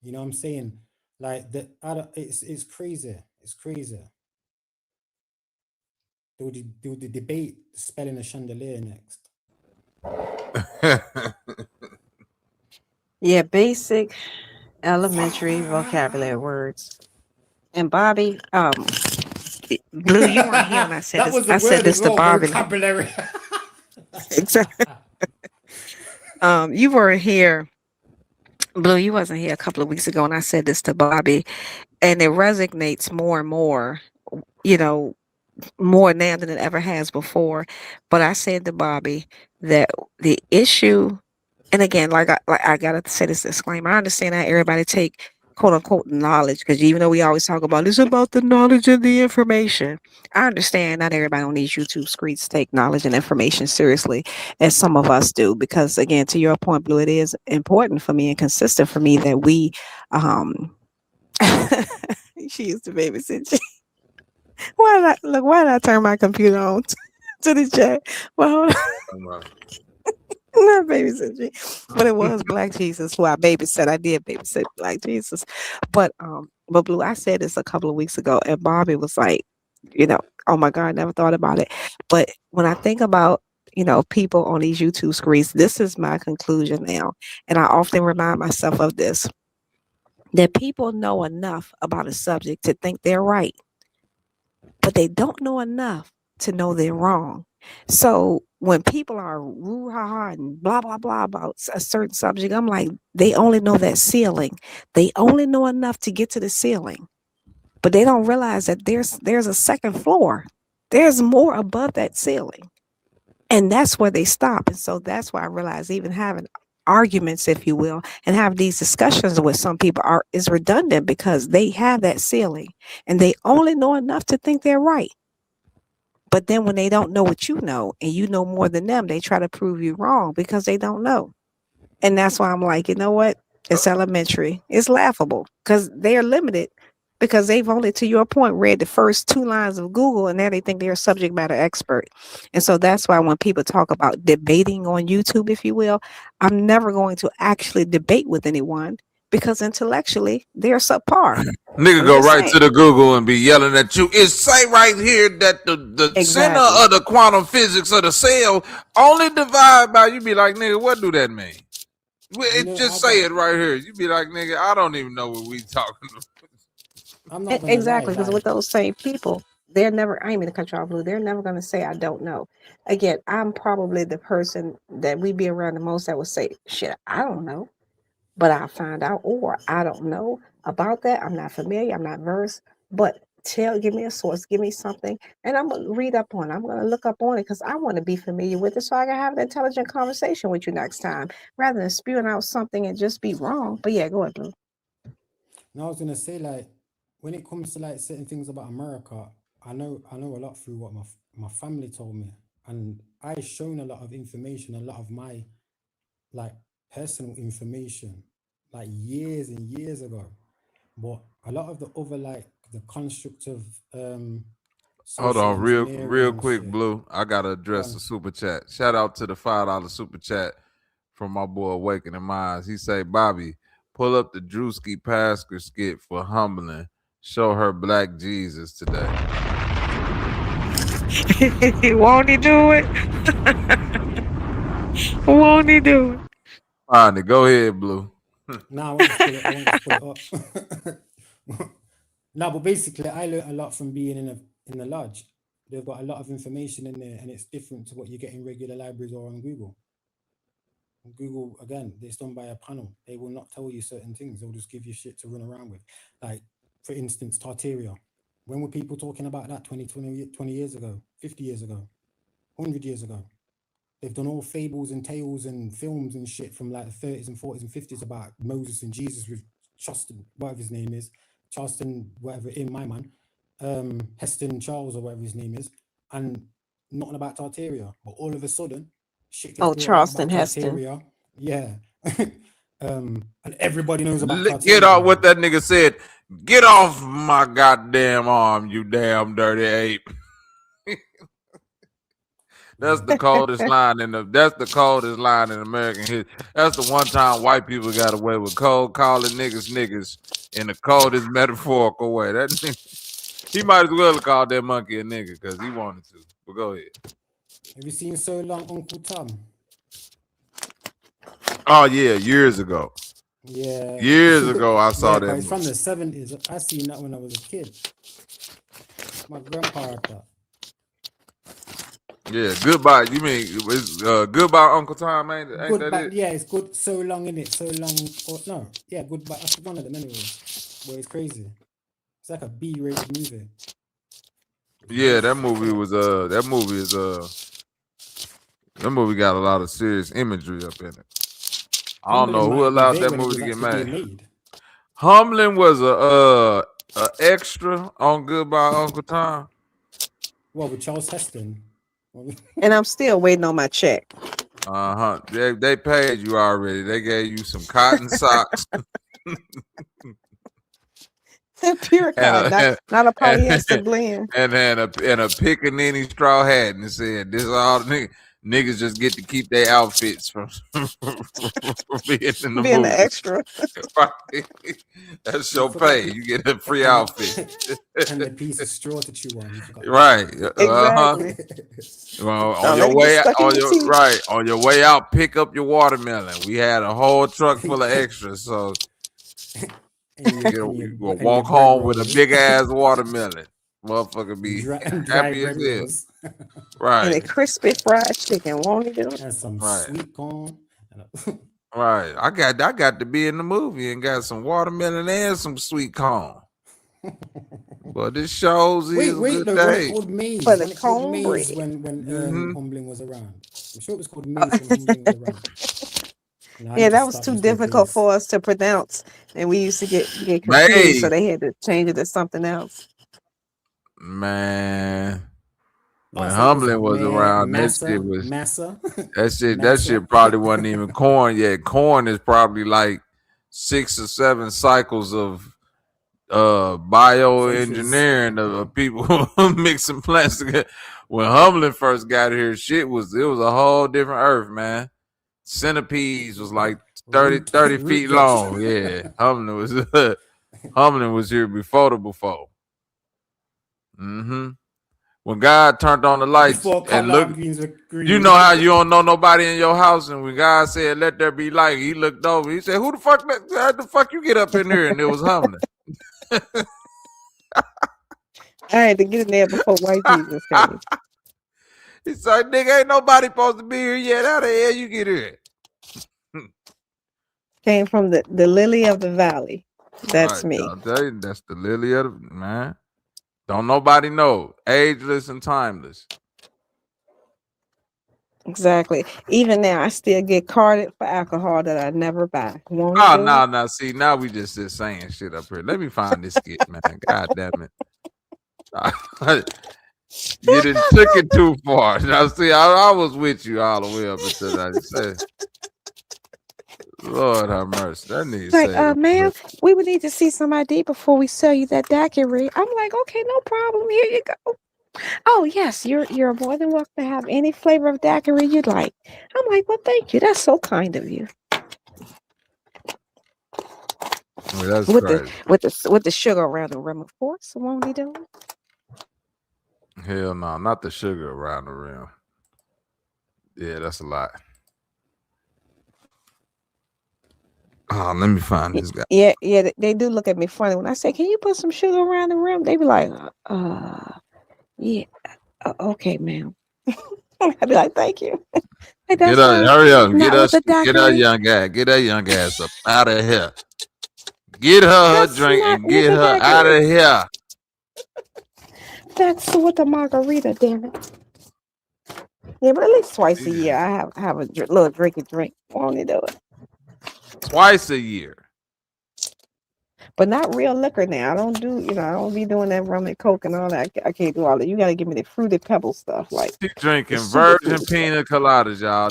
You know what I'm saying? Like that, it's crazy. It's crazy. Do the debate spelling a chandelier next. Yeah, basic elementary vocabulary words. And Bobby, Blue, you weren't here when I said That this. was the I said word this as to well, Bobby. vocabulary. Exactly. You weren't here, Blue. You wasn't here a couple of weeks ago, and I said this to Bobby, and it resonates more and more. You know, more now than it ever has before. But I said to Bobby that the issue, and again, like I gotta say this disclaimer. I understand how everybody take quote unquote knowledge, because even though we always talk about it's about the knowledge and the information, I understand not everybody on these YouTube streets take knowledge and information seriously as some of us do. Because again, to your point, Blue, it is important for me and consistent for me that we she used to babysit. Why did I turn my computer on to the chat? Well, hold on. Not babysit G, but it was Black Jesus who I babysat. I did babysit Black Jesus, but Blue, I said this a couple of weeks ago, and Bobby was like, you know, oh my God, I never thought about it. But when I think about, you know, people on these YouTube screens, this is my conclusion now, and I often remind myself of this: that people know enough about a subject to think they're right. but they don't know enough to know they're wrong. So when people are woo-ha-ha and blah, blah, blah about a certain subject, I'm like, they only know that ceiling. They only know enough to get to the ceiling, but they don't realize that there's a second floor. There's more above that ceiling. And that's where they stop. And so that's why I realize even having arguments, if you will, and have these discussions with some people is redundant because they have that ceiling and they only know enough to think they're right. But then when they don't know what you know and you know more than them, they try to prove you wrong because they don't know. And that's why I'm like, you know what? It's elementary. It's laughable because they are limited because they've only, to your point, read the first 2 lines of Google and now they think they're a subject matter expert. And so that's why when people talk about debating on YouTube, if you will, I'm never going to actually debate with anyone because intellectually they're subpar. Nigga go right to the Google and be yelling at you. It say right here that the center of the quantum physics of the cell only divide by, you be like, nigga, what do that mean? It just say it right here. You be like, nigga, I don't even know what we talking about. I'm not exactly, because with those same people, they're never, I ain't mean to cut you off, Blue, they're never going to say, I don't know. Again, I'm probably the person that we be around the most that would say, shit, I don't know, but I find out, or I don't know about that. I'm not familiar, I'm not versed, but give me a source, give me something, and I'm going to read up on it. I'm going to look up on it because I want to be familiar with it so I can have an intelligent conversation with you next time rather than spewing out something and just be wrong. But yeah, go ahead, Blue. No, I was going to say, like, when it comes to like certain things about America, I know a lot through what my family told me, and I've shown a lot of information, a lot of my like personal information, like years and years ago. But a lot of the other like the constructive hold on, real quick, shit. Blue. I gotta address the super chat. Shout out to the $5 super chat from my boy Awakening Minds. He say, Bobby, pull up the Drewski Pascal skit for humbling. Show her Black Jesus today. Won't he do it? Won't he do it? Fine, go ahead, Blue. No, I want to pull it up. No, but basically, I learned a lot from being in the lodge. They've got a lot of information in there, and it's different to what you get in regular libraries or on Google. Google, again, it's done by a panel. They will not tell you certain things. They'll just give you shit to run around with. Like, for instance, Tartaria. When were people talking about that 20 years ago, 50 years ago, 100 years ago? They've done all fables and tales and films and shit from like the 30s and 40s and 50s about Moses and Jesus with Charleston, whatever his name is, Charleston, whatever, in my man, Heston Charles or whatever his name is, and nothing about Tartaria. But all of a sudden, shit gets Charleston Heston. Yeah. And everybody knows about Tartaria. Get off what that nigga said. Get off my goddamn arm, you damn dirty ape. That's the coldest line in American history. That's the one time white people got away with calling niggas in the coldest metaphorical way. That nigga, he might as well have called that monkey a nigga because he wanted to. But go ahead. Have you seen So Long Uncle Tom? Oh yeah, years ago. Yeah. Years ago I saw that. It's from the 70s. I seen that when I was a kid. My grandpa had that. Yeah, Goodbye. You mean it's Goodbye Uncle Tom, ain't Goodbye, that it? Yeah, it's good. So long in it. So long. No, yeah, Goodbye. That's one of them anyway. Where it's crazy. It's like a B-rated movie. Yeah, that movie got a lot of serious imagery up in it. I don't know who allowed that movie to get made. Humlin was a extra on Goodbye Uncle Tom. Well, with Charles Heston. And I'm still waiting on my check. They paid you already. They gave you some cotton socks. Pure cotton, not a polyester blend. And a pickaninny straw hat, and it said, "This is all the niggas just get to keep their outfits from being in the movie. The extra." That's your pay. You get a free outfit and a piece of straw to chew on. Right. Exactly. Well, on your way out, pick up your watermelon. We had a whole truck full of extras, so you will walk home with a big ass watermelon. Motherfucker be and dry happy as bread hell. rolls. Right. And a crispy fried chicken, won't he do it? And some Right. sweet corn. Right. I got to be in the movie and got some watermelon and some sweet corn. But this shows is a good no, day. it called Maize. For the When it called cornbread. Maize when Humbling was around. I'm sure it was called Maize when Humbling was around. Yeah, that was too difficult for us to pronounce, and we used to get confused, so they had to change it to something else. Man, when Humbling was around, massa, that shit was massa. that shit probably wasn't even corn yet. Corn is probably like 6 or 7 cycles of bioengineering of people mixing plastic. When Humbling first got here, it was a whole different earth, man. Centipedes was like 30 feet long. Yeah, Humbling was here before the before. When God turned on the lights and looked, you know how you don't know nobody in your house, and when God said, "Let there be light," he looked over. He said, "Who the fuck? How the fuck you get up in here?" And it was Humbling. I had to get in there before white Jesus came. He's like, "Nigga, ain't nobody supposed to be here yet. How the hell you get here?" Came from the lily of the valley. That's right, me. I'll tell you, that's the lily of the man. Don't nobody know. Ageless and timeless. Exactly. Even now, I still get carded for alcohol that I never buy. No. See, now we just saying shit up here. Let me find this skit, man. God damn it. You done took it too far. Now, see, I was with you all the way up until I said, Lord have mercy. That needs like, ma'am, we would need to see some ID before we sell you that daiquiri. I'm like, okay, no problem. Here you go. Oh, yes, you're more than welcome to have any flavor of daiquiri you'd like. I'm like, well, thank you. That's so kind of you. Well, that's with crazy. the the sugar around the rim, of course. Won't he do it? Hell no, not the sugar around the rim. Yeah, that's a lot. Oh, let me find this guy. Yeah, they do look at me funny when I say, "Can you put some sugar around the rim?" They be like, yeah, okay, ma'am." I'd be like, "Thank you." Like, Get up, hurry up, get that young ass up out of here. Get her drink and get her out of here. That's with the margarita, damn it. Yeah, but at least twice a year I have a little drink. Won't he do it? Twice a year. But not real liquor now. I don't do, I don't be doing that rum and coke and all that. I can't do all that. You got to give me the fruity pebble stuff. Like, she drinking virgin pina coladas, y'all.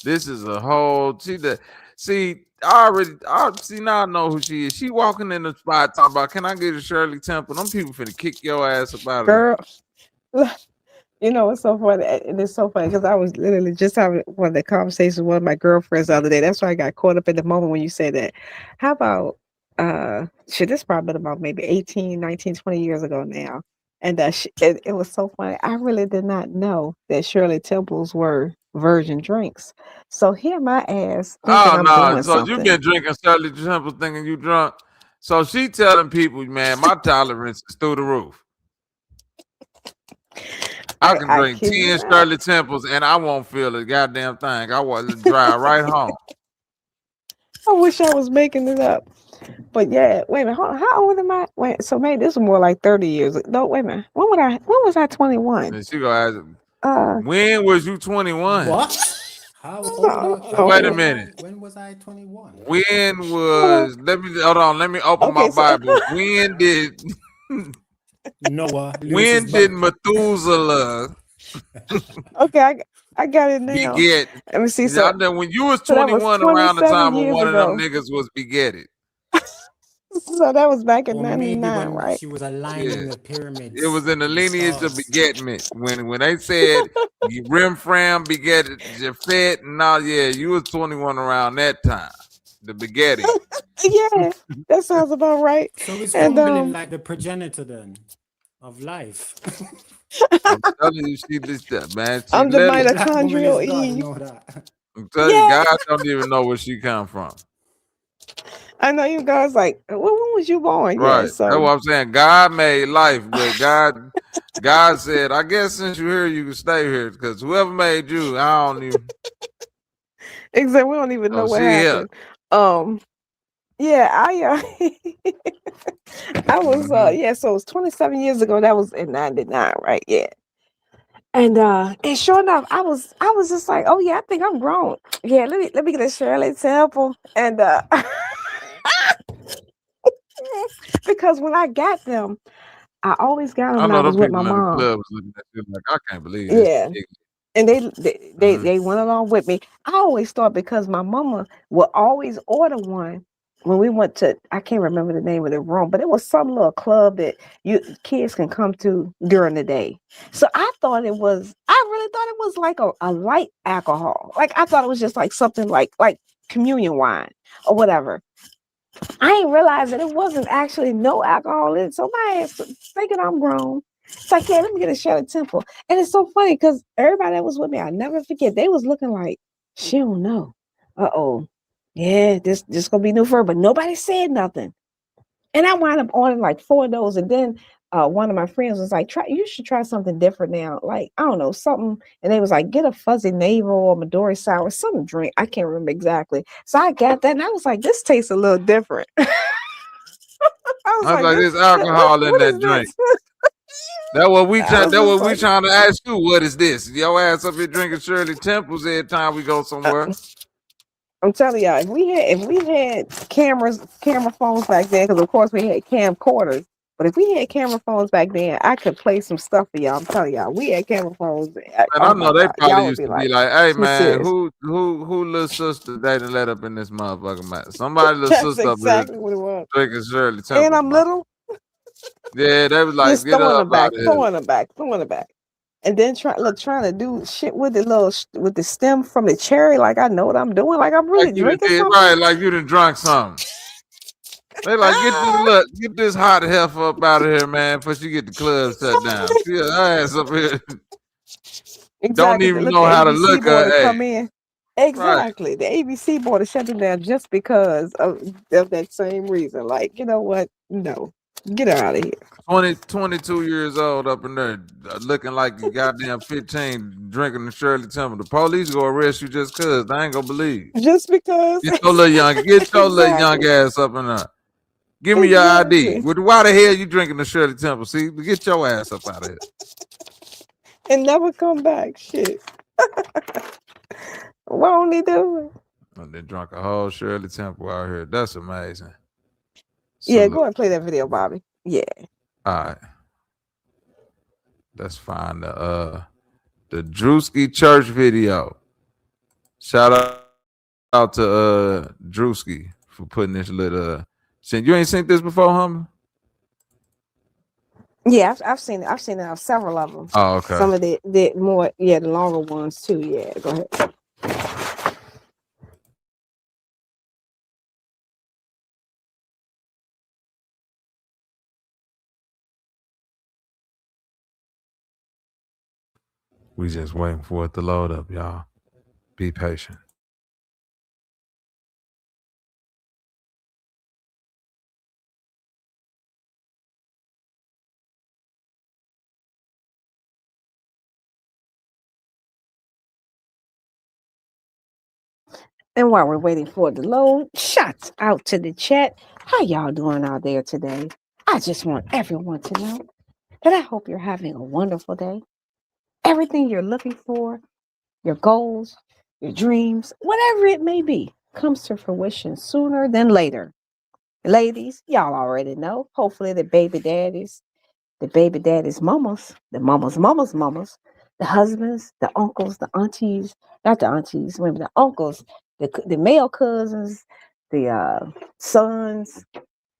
This is a whole. Now I know who she is. She walking in the spot talking about, "Can I get a Shirley Temple?" Them people finna kick your ass up out of girl. It's so funny. And it's so funny because I was literally just having one of the conversations with one of my girlfriends the other day. That's why I got caught up in the moment when you said that. How about, this probably been about maybe 18, 19, 20 years ago now. And it was so funny. I really did not know that Shirley Temples were virgin drinks. So here my ass thinking I'm doing so something. You been drinking Shirley Temples thinking you drunk. So she telling people, man, my tolerance is through the roof. I can drink 10 Shirley Temples and I won't feel a goddamn thing. I want to drive right home. I wish I was making it up. But yeah, wait a minute. How old am I? Wait, so maybe this was more like 30 years. No, wait a minute. When was I 21? And she gonna ask, when was you 21? What? How old? Wait a minute. When was I 21? When was? Let me open my Bible. When did Noah? When did Methuselah? Okay, I got it now. Beget. Let me see. So when you was 21, around the time when one of them niggas was begetted. So that was back in 99, right? She was aligning the pyramids. It was in the lineage of begetment. When they said Rimfram begetted Japhet, you was 21 around that time. The begetting. Yeah, that sounds about right. So it's Humbling like the progenitor then of life. I'm telling you, she did that, man. I'm the mitochondrial Eve. I'm telling you, God don't even know where she come from. I know you guys like, when was you born? Yeah, Right. That's so what I'm saying. God made life, but God said, I guess since you're here, you can stay here because whoever made you, I don't even. exactly. We don't even know Oh, what she here. happened. Yeah, I was yeah, so it was 27 years ago. That was in 99, right? Yeah. And sure enough, I was just like, oh yeah, I think I'm grown. Yeah, let me get a Shirley Temple. And because when I got them, I always got them I when I know them was with my people in the mom. club was looking at you like, I can't believe this. Yeah. And they went along with me. I always thought because my mama would always order one when we went to, I can't remember the name of the room, but it was some little club that you kids can come to during the day. So I really thought it was like a light alcohol. Like I thought it was just like something like communion wine or whatever. I ain't realized that it wasn't actually no alcohol in it. So my ass thinking I'm grown. It's like, yeah, let me get a shot of Temple. And it's so funny because everybody that was with me, I never forget, they was looking like, she don't know. Uh-oh. Yeah, this gonna be new for her, but nobody said nothing. And I wound up ordering like 4 of those. And then one of my friends was like, you should try something different now. Like, I don't know, something. And they was like, get a fuzzy navel or Midori sour, some drink. I can't remember exactly. So I got that and I was like, this tastes a little different. I was I was like, like, there's alcohol in what that is drink. this? That's what we I was just like, trying to ask you. What is this? Your ass up here drinking Shirley Temples every time we go somewhere. I'm telling y'all, if we had camera phones back then, because of course we had camcorders, but if we had camera phones back then, I could play some stuff for y'all. I'm telling y'all, we had camera phones. And Oh I my know they God, probably y'all would used be to be like, like, "Hey "Be man, serious." who little sister they done let up in this motherfucker, man? Somebody little That's sister up here exactly what it was. drinking Shirley And Temples, I'm man. little, Yeah, they was like, just get up out of here. throwing them back, and then trying to do shit with the with the stem from the cherry, like I know what I'm doing, like I'm Like really you done drinking did something. right, like you done drunk something. They like get this hot heifer up out of here, man, before she get the club shut down. She her ass up here. Don't Exactly. even Look, know the how to ABC look boy her to hey. come in. Right. Exactly. The ABC boy to shut them down just because of that same reason. Like, you know what? No. Get her out of here. 22 years old up in there, looking like you goddamn 15, drinking the Shirley Temple. The police go arrest you just cause. They ain't gonna believe. Just because. Get your little young Exactly. ass up in there. Give me your ID. Exactly. Why the hell you drinking the Shirley Temple? See, get your ass up out of here. And never come back. Shit. What only do? And they drunk a whole Shirley Temple out here. That's amazing. Yeah, Salute. go ahead and play that video, Bobby. Yeah. All right. Let's find the Drewski church video. Shout out to Drewski for putting this little you ain't seen this before, homie? Yeah, I've seen it. I've seen it. Several of them. Oh, okay. Some of the more, the longer ones too. Yeah, go ahead. We just waiting for it to load up, y'all. Be patient. And while we're waiting for it to load, shots out to the chat. How y'all doing out there today? I just want everyone to know that I hope you're having a wonderful day. Everything you're looking for, your goals, your dreams, whatever it may be, comes to fruition sooner than later. Ladies, y'all already know. Hopefully the baby daddies, mamas, the mamas, the husbands, the uncles, the aunties, not the aunties, women, the uncles, the male cousins, the sons,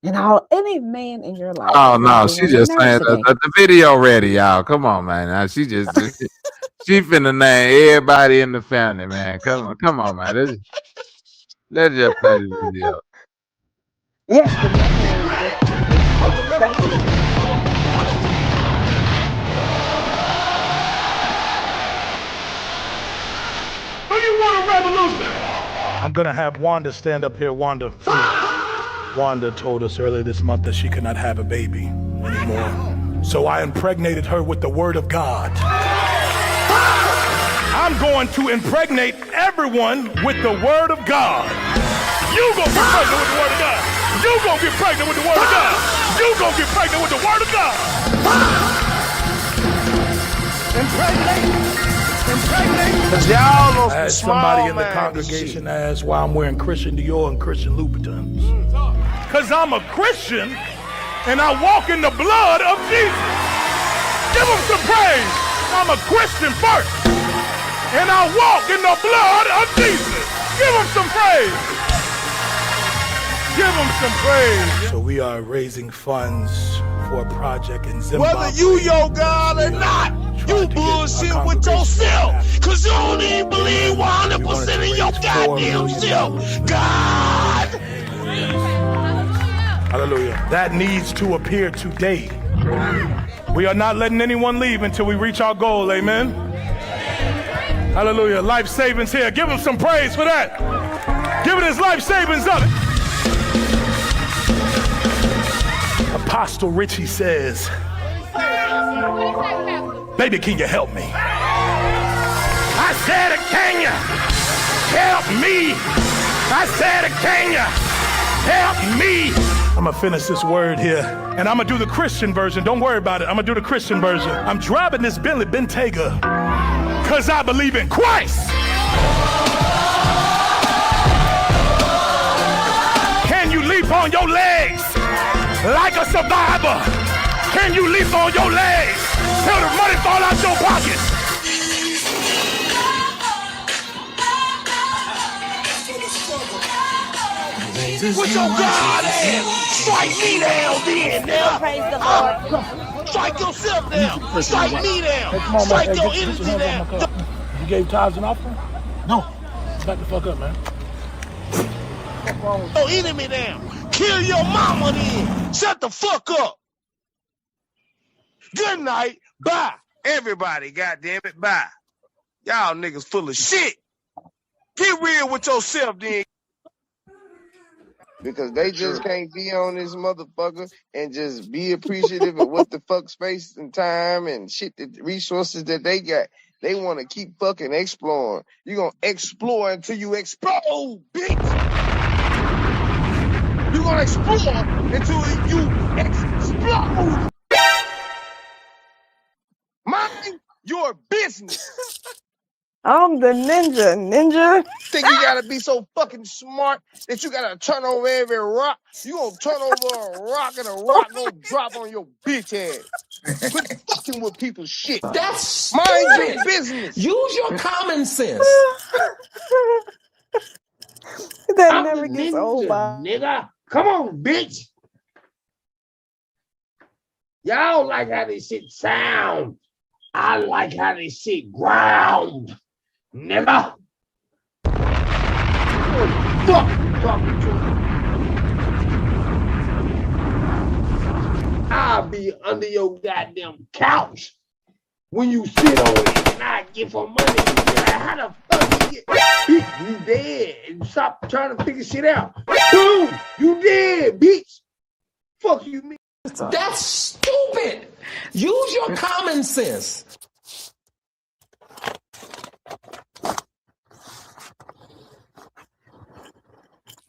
and any man in your life Oh that you're no, she doing your just saying nursing. the video ready, y'all. Come on, man. Now, she finna name everybody in the family, man. Come on, man. Let's just play the video. Yes, the nephew. Do you want a revolution? I'm gonna have Wanda stand up here, Wanda. Wanda told us earlier this month that she could not have a baby anymore. So I impregnated her with the word of God. I'm going to impregnate everyone with the word of God. You gonna get pregnant with the word of God. You gonna get pregnant with the word of God. You gonna get pregnant with the word of God. Impregnate. Cause y'all I had somebody in the congregation ask why I'm wearing Christian Dior and Christian Louboutins. Cause I'm a Christian and I walk in the blood of Jesus. Give him some praise. I'm a Christian first and I walk in the blood of Jesus. Give him some praise. Give him some praise. So we are raising funds for a project in Zimbabwe. Whether you your God or not, you bullshit with yourself. Cause you don't even believe 100% in your goddamn self. God! Hallelujah. That needs to appear today. We are not letting anyone leave until we reach our goal. Amen. Hallelujah. Life savings here. Give him some praise for that. Give it his life savings of it. Apostle Richie says, baby, can you help me? I said, can you help me? I said, can you help me? I'm gonna finish this word here, and I'm gonna do the Christian version. Don't worry about it. I'm gonna do the Christian version. I'm driving this Bentley Bentayga because I believe in Christ. Can you leap on your legs like a survivor? Can you leap on your legs till the money fall out your pockets? What your God is? Strike me down then, now. Praise the Lord. Strike yourself down. Strike me down. Strike your energy down. You gave tithes and offering? No. Back the fuck up, man. Your enemy down. Kill your mama then. Shut the fuck up. Good night. Bye. Everybody, goddamn it, bye. Y'all niggas full of shit. Get real with yourself then. because they just can't be on this motherfucker and just be appreciative of what the fuck space and time and shit, the resources that they got. They want to keep fucking exploring. You're going to explore until you explode, bitch. You're going to explore until you explode. Mind your business. I'm the ninja. Think you gotta be so fucking smart that you gotta turn over every rock? You gonna turn over a rock and a rock gonna drop on your bitch ass. Quit fucking with people's shit. That's mind stupid. your business. Use your common sense. That I'm never the gets ninja, old. nigga. Come on, bitch. Y'all like how this shit sound. I like how this shit ground. Nigga. What the fuck you talking to? I'll be under your goddamn couch when you sit on it and I give her money. You be like, how the fuck you get? Bitch, you dead. And stop trying to figure shit out. Boom, you dead, bitch. Fuck you mean? That's stupid. Use your common sense.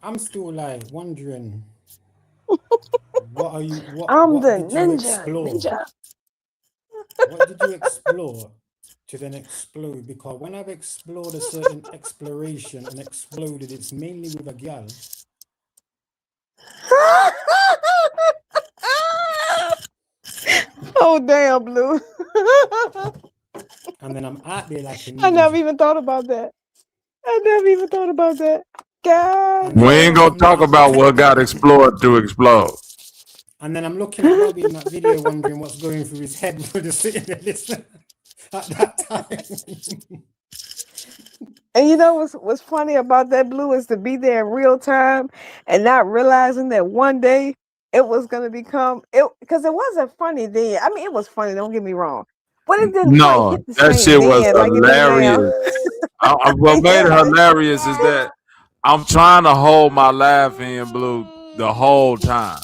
I'm still like wondering, what are you? I'm what the did you explore? ninja. What did you explore to then explode? Because when I've explored a certain exploration and exploded, it's mainly with a gal. Oh damn, Blue. And then I'm out there like a I never ninja. even thought about that. God. We ain't gonna talk about what got explored to explode. And then I'm looking at Bobby in that video, wondering what's going through his head for the sitting there listening at that time. And you know what's funny about that, Blue, is to be there in real time and not realizing that one day it was gonna become it, because it wasn't funny then. I mean, it was funny, don't get me wrong, but it didn't quite No, hit the that same shit was then like it do now. hilarious. What made it hilarious is that I'm trying to hold my laugh in, Blue, the whole time.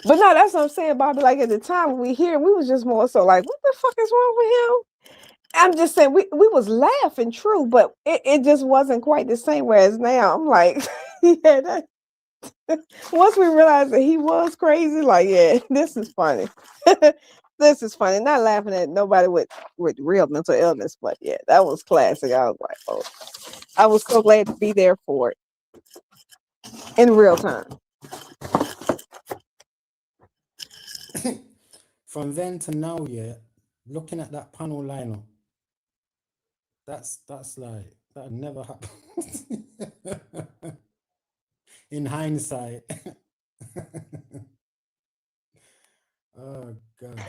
But no, that's what I'm saying, Bobby. Like at the time when we hear, we was just more so like, what the fuck is wrong with him? I'm just saying we was laughing, true, but it just wasn't quite the same. Whereas now I'm like, yeah, that, once we realized that he was crazy, like, yeah, this is funny. This is funny. Not laughing at nobody with real mental illness, but yeah, that was classic. I was like, oh, I was so glad to be there for it in real time. From then to now, yeah, looking at that panel lineup, that's like that never happened. In hindsight. Oh God.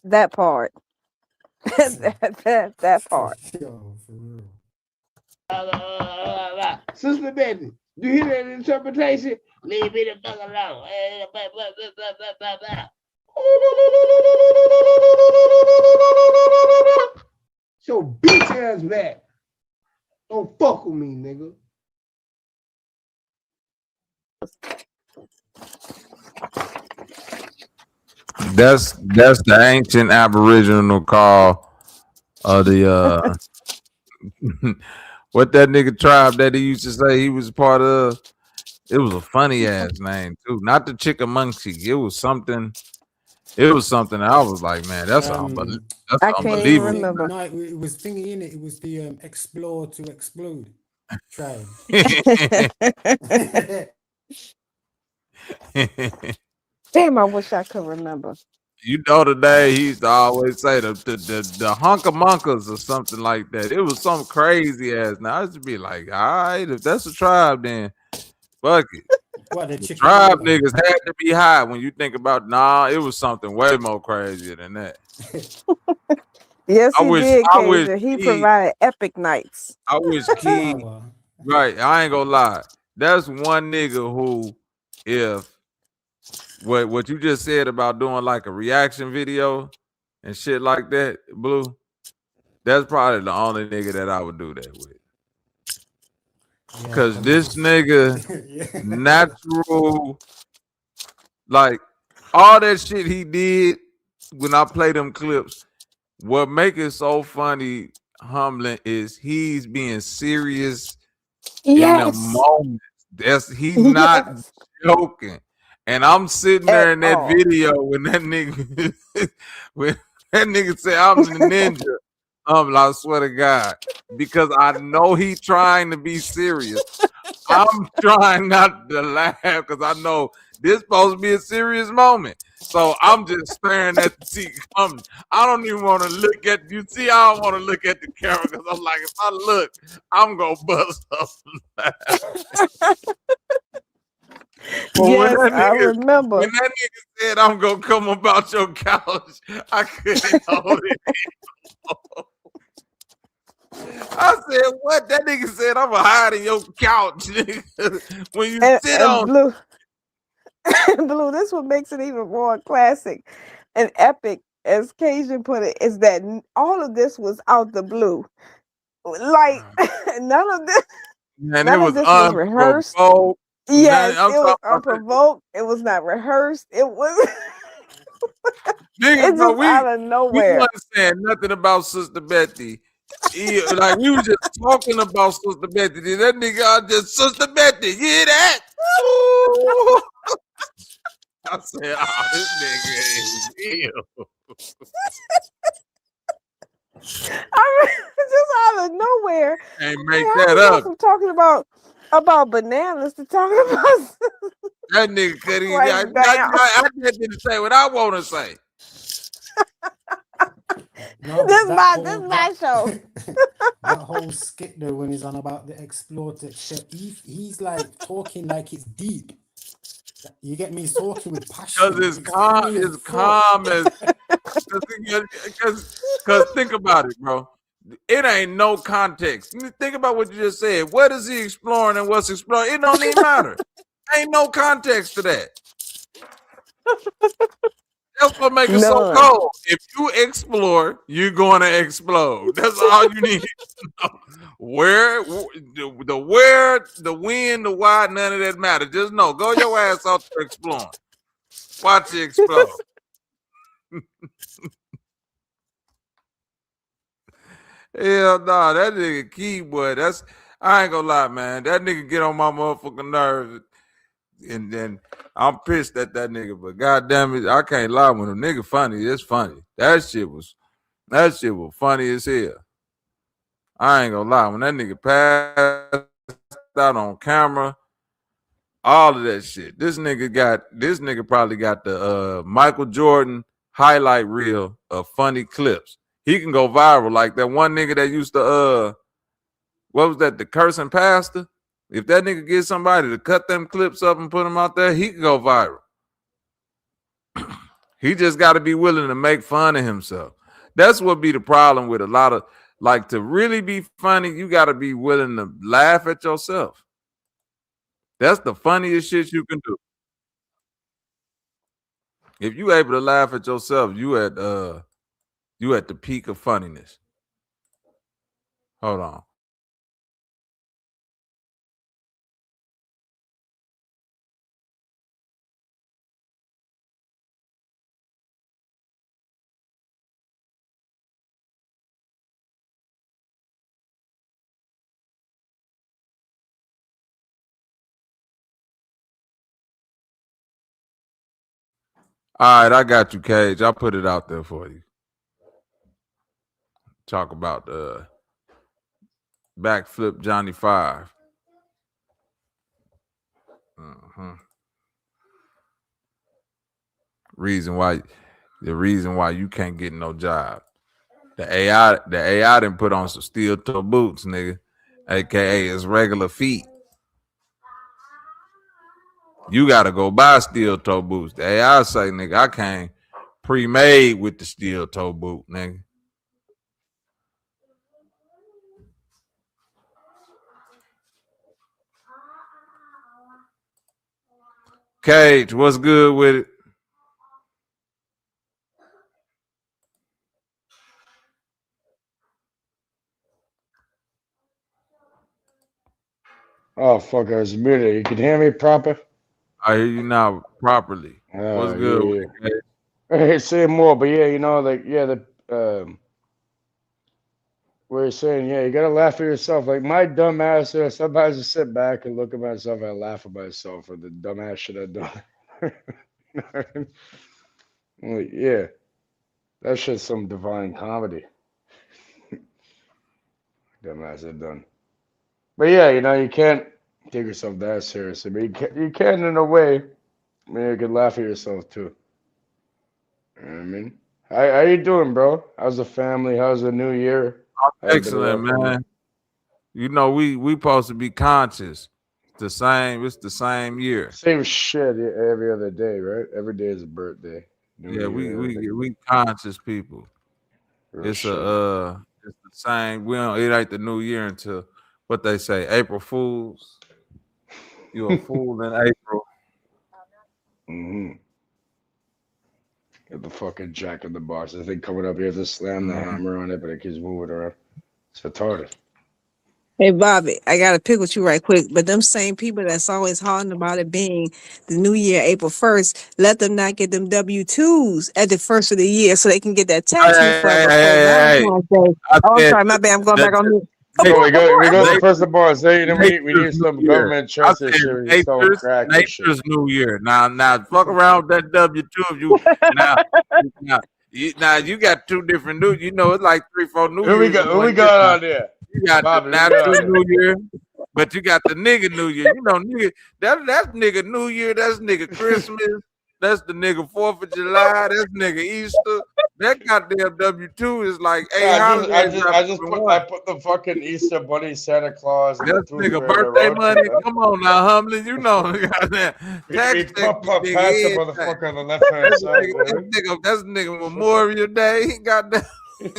That part. that part. Yo, for real. Sister Betty, you hear that interpretation? Leave me the fuck alone. So bitch ass back. Don't fuck with me, nigga. That's the ancient Aboriginal call of the what that nigga tribe that he used to say he was part of. It was a funny ass name too. Not the Chickamauga. It was something. It was something I was like, man, that's unbelievable. That's I can't even remember. No, it was thingy in it. It was the explore to explode tribe. Damn, I wish I could remember. You know the day he used to always say the hunkamonkas or something like that. It was some crazy ass. Now I used to be like, all right, if that's a tribe, then fuck it. What, the tribe niggas had to be high when you think about. Nah, it was something way more crazier than that. Yes, he did. He provided epic nights. I wish Key. Right, I ain't gonna lie. That's one nigga who, if what you just said about doing like a reaction video and shit like that, Blue, that's probably the only nigga that I would do that with. Because this nigga, natural, like all that shit he did when I play them clips, what make it so funny, humbling, is he's being serious in the moment. He's not joking. And I'm sitting there in that video when that nigga said I'm the ninja. I swear to God, because I know he trying to be serious. I'm trying not to laugh because I know this supposed to be a serious moment. So I'm just staring at the TV. I don't even want to look at you. See, I don't want to look at the camera because I'm like, if I look, I'm gonna bust up. Yes, I remember. When that nigga said, I'm gonna come about your couch, I couldn't hold it. I said, what? That nigga said, I'm gonna hide in your couch, nigga. When you sit on Blue. Blue, this what makes it even more classic and epic, as Cajun put it, is that all of this was out the blue. Like none of this, and it was rehearsed. Yes, it was unprovoked. It was not rehearsed. It was nigga, just out of nowhere. We wasn't saying nothing about Sister Betty. Like we was just talking about Sister Betty. That nigga just Sister Betty. You hear that? I said, oh, this nigga is ill. I mean, just out of nowhere. Ain't make that up. From talking about bananas to talking about that nigga couldn't even. I didn't say what I want to say. No, this my show. That whole skit though, when he's on about the exploited shit, he's like talking like it's deep. You get me? He's talking with passion. Because it's calm as. Because think about it, bro. It ain't no context. Think about what you just said. What is he exploring and what's exploring? It don't even matter. Ain't no context to that. That's what makes it so None. cold. If you explore, you're going to explode. That's all you need to know. Where, the when, the why, none of that matter. Just know, go your ass out there exploring. Watch it explode. Hell no, that nigga Key, boy. I ain't gonna lie, man. That nigga get on my motherfucking nerves. And then I'm pissed at that nigga, but goddamn it, I can't lie. When a nigga funny, it's funny. That shit was funny as hell. I ain't gonna lie. When that nigga passed out on camera, all of that shit. This nigga probably got the Michael Jordan highlight reel of funny clips. He can go viral like that one nigga that used to what was that, the cursing pastor? If that nigga get somebody to cut them clips up and put them out there, he can go viral. He just got to be willing to make fun of himself. That's what be the problem with a lot of, like, to really be funny, you got to be willing to laugh at yourself. That's the funniest shit you can do. If you able to laugh at yourself, you at the peak of funniness. Hold on. All right, I got you, Cage. I'll put it out there for you. Talk about backflip Johnny 5. The reason why you can't get no job. The AI done put on some steel toe boots, nigga. AKA it's regular feet. You gotta go buy steel toe boots. The AI say, nigga, I came pre-made with the steel toe boot, nigga. Cage, what's good with it? Oh fuck, I was muted. You can hear me proper? I hear you now properly. What's good with it, Cage? Hey, say more, but yeah, we're saying, yeah, you gotta laugh at yourself. Like my dumb ass, sometimes I sit back and look at myself and I laugh at myself for the dumb ass shit I've done. Like, yeah, that shit's some divine comedy. Dumb ass I've done. But yeah, you can't take yourself that seriously, but you can in a way. I mean, you can laugh at yourself too. You know what I mean? How you doing, bro? How's the family? How's the new year? Excellent, man. You know, we supposed to be conscious. It's the same year. Same shit every other day, right? Every day is a birthday. We conscious people. It's the same. It ain't the new year until what they say, April Fools. You're a fool in April. Get the fucking jack in the box. The thing coming up, you have to slam the hammer on it, but it keeps moving around. It's retarded. Hey Bobby, I gotta pick with you right quick. But them same people that's always hollering about it being the new year, April 1st, let them not get them W-2s at the first of the year so they can get that tax refund. I'm sorry, my bad. I'm going back on mute. We go to first of all. Say we need some government trusted shit. Nature's New Year. Now, fuck around with that W-2 if you now you got two different new. You know, it's like 3-4 New Years. Who we got on there? You got the natural New Year, but you got the nigga New Year. You know, nigga, that's nigga New Year. That's nigga Christmas. That's the nigga 4th of July. That's nigga Easter. That goddamn W-2 is like I put the fucking Easter Bunny, Santa Claus. That's nigga birthday money. Come on now, Humbly. You know, goddamn. We pop past the motherfucker on the left hand side. That's nigga Memorial Day. Goddamn. We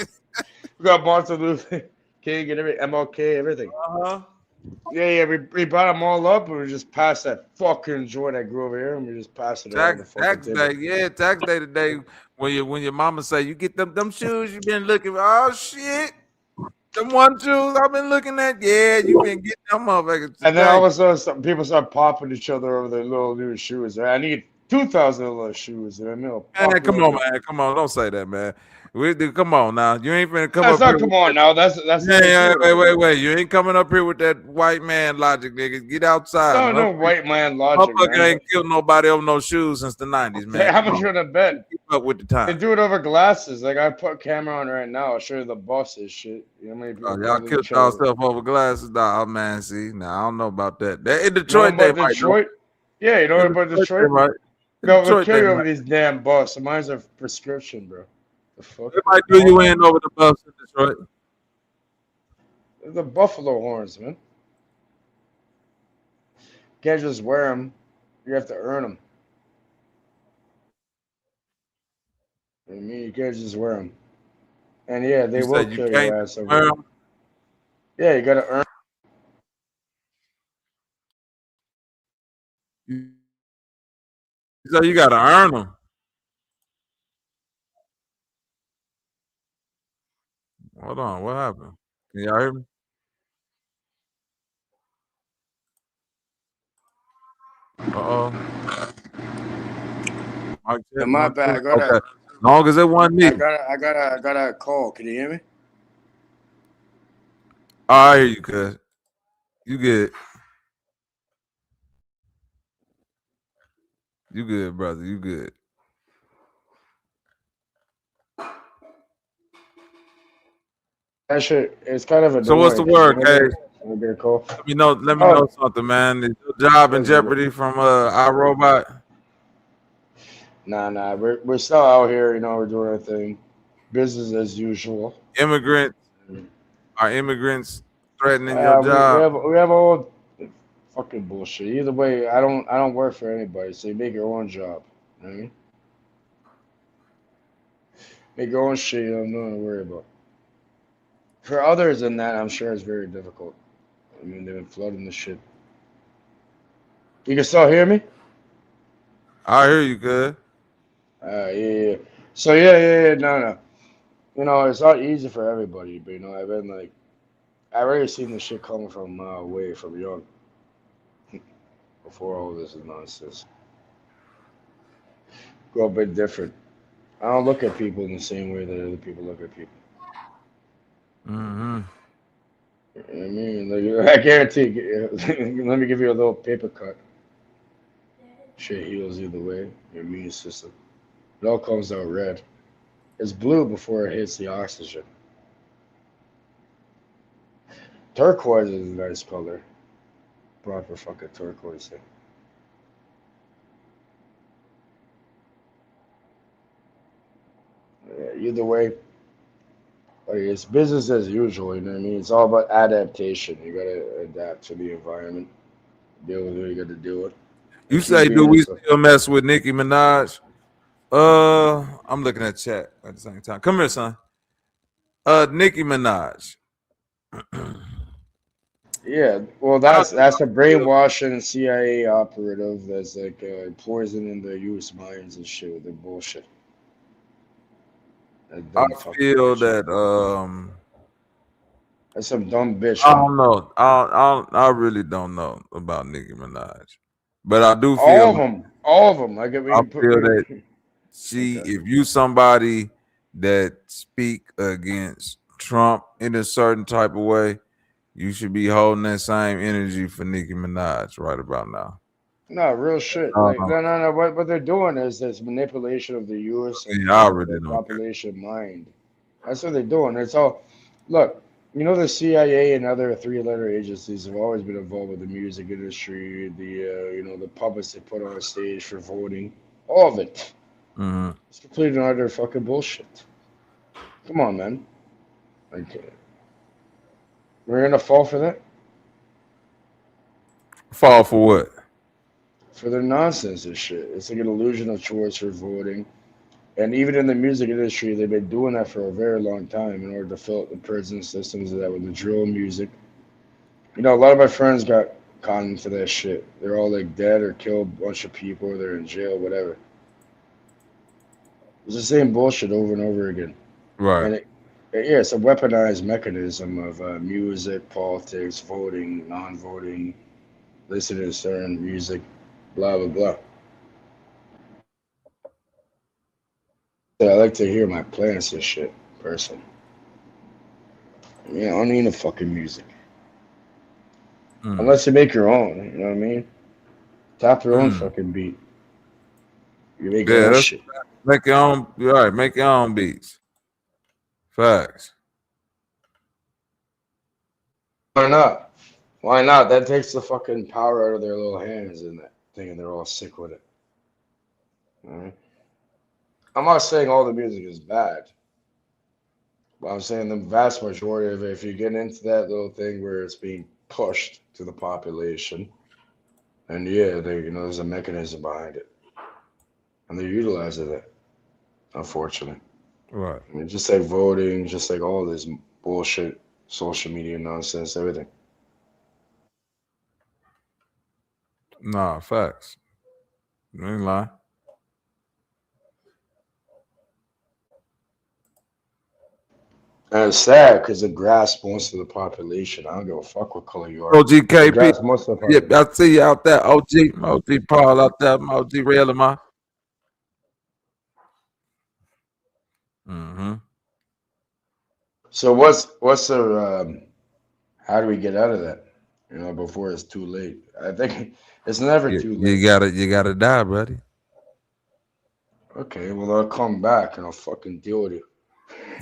got Martin Luther King and everything, MLK, everything. Yeah, we brought them all up, and we just passed that fucking joint I grew over here, and we just passed it around the fucking Tax table. day, yeah, tax day today. When your mama say you get them shoes you been looking for, oh shit, them one shoes I've been looking at, yeah, you been getting them motherfuckers And then all today. of a sudden, some people start popping each other over their little new shoes. I need 2,000 of those shoes, and they'll Man, pop you come over on, the. man, come on, don't say that, man. Come on now, you ain't finna come That's up here not. with Come on that. now. That's how Yeah, they yeah, do it over there. wait. You ain't coming up here with that white man logic, nigga. Get outside. No white man logic, Motherfucker man. ain't killed nobody over no shoes since the 90s, man. How Come much on. you want to bet? Keep up with the They time. do it over glasses. Like I put camera on right now. I'll show you the buses shit. You know how many people Y'all killed in killed Detroit? yourself over glasses. Nah, man, see. Nah, I don't know about that. In No Detroit, they about might, though. Detroit. Yeah, you know In what about Detroit, they Detroit? might. In No, we'll Detroit, kill they you over might. these damn buses. Mine's a prescription, bro. The fuck? They might do you in over the bus in Detroit. The buffalo horns, man. Can't just wear them. You have to earn them. I mean, you can't just wear them. And yeah, they You will said you kill your can't ass over wear there. 'em? Yeah, you gotta earn. You said you got to earn them. Hold on, what happened? Can y'all hear me? Uh-oh. Mic check, My one, two. bad. Okay. Long as it wasn't me. I got a call. Can you hear me? Oh, I hear you, cuz. You good. You good, brother. You good. That shit, it's kind of So what's the annoying because word, Cage? I get a call. Let me know Oh, something, man. Is your job in that's it. jeopardy from iRobot? Nah. We're still out here. You know, we're doing our thing. Business as usual. Immigrants are immigrants threatening your We job? have all fucking bullshit. Either way, I don't work for anybody. So you make your own job. You know what I mean? Make your own shit. You don't know to worry about. For others than that, I'm sure it's very difficult. I mean, they've been flooding the shit. You can still hear me? I hear you, good. Yeah. So yeah. No. You know, it's not easy for everybody, but you know, I already seen this shit coming from a mile away from young before all this is nonsense. Go a bit different. I don't look at people in the same way that other people look at people. Mm-hmm. You know what I mean? Like, I guarantee. Let me give you a little paper cut. Shit heals either way. Your immune system. It all comes out red. It's blue before it hits the oxygen. Turquoise is a nice color. Proper fucking turquoise thing. Yeah, either way, like it's business as usual. You know what I mean? It's all about adaptation. You gotta adapt to the environment. Deal with what you got to deal with, You and keep say, being do we yourself. still mess with Nicki Minaj? I'm looking at chat at the same time. Come here, son. Nicki Minaj. Yeah, well, How that's a do you brainwashing CIA operative that's like poisoning the U.S. minds and shit with their bullshit. That I dumb fucking feel bitch. that That's some dumb bitch, I man. don't know. I really don't know about Nicki Minaj, but I do feel All of them. Like I I mean, feel that okay. if you somebody that speak against Trump in a certain type of way, you should be holding that same energy for Nicki Minaj right about now. No, real shit. Uh, Like no. What they're doing is this manipulation of the U.S. and yeah, I the really don't care. population mind. That's what they're doing. It's all look. You know the CIA and other three-letter agencies have always been involved with the music industry, the you know the puppets they put on stage for voting, all of it. Mm-hmm. It's complete and utter fucking bullshit. Come on, man. Like we're gonna fall for that Fall for what? for their nonsense and shit. It's like an illusion of choice for voting. And even in the music industry, they've been doing that for a very long time in order to fill up the prison systems that with the drill music You know, a lot of my friends got caught into that shit. They're all like dead or killed a bunch of people, or they're in jail, whatever. It's the same bullshit over and over again. Right. And yeah, it's a weaponized mechanism of music, politics, voting, non-voting, listening to certain music, blah blah blah. So I like to hear my plans and shit, person. Yeah, I don't need no fucking music unless you make your own. You know what I mean? Tap your own fucking beat. You make your Yeah, own that's shit. make your own. Right, make your own beats. Facts. Why not? Why not? That takes the fucking power out of their little hands and that thing, and they're all sick with it. All right? I'm not saying all the music is bad, but I'm saying the vast majority of it, if you get into that little thing where it's being pushed to the population, and yeah, there's a mechanism behind it, and they're utilizing it, unfortunately. Right. I mean, just like voting, just like all this bullshit, social media nonsense, everything. Nah, facts. You ain't lying. And it's sad because it grasps most of the population. I don't give a fuck what color you are. It OGKP. grasps most of the population. Yep, I see you out there. OG Paul out there. OG Real am I? So what's the how do we get out of that? Before it's too late. I think it's never too late. You gotta die, buddy. Okay, well I'll come back and I'll fucking deal with you.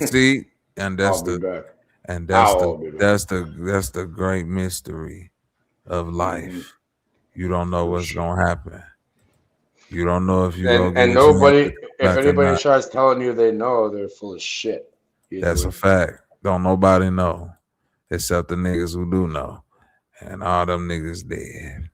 See, and that's I'll be back. that's the great mystery of life. You don't know what's gonna happen. You don't know if you're gonna get and nobody, if back or anybody not. tries telling you they know, they're full of shit. That's a fact. Don't nobody know except the niggas who do know, and all them niggas dead.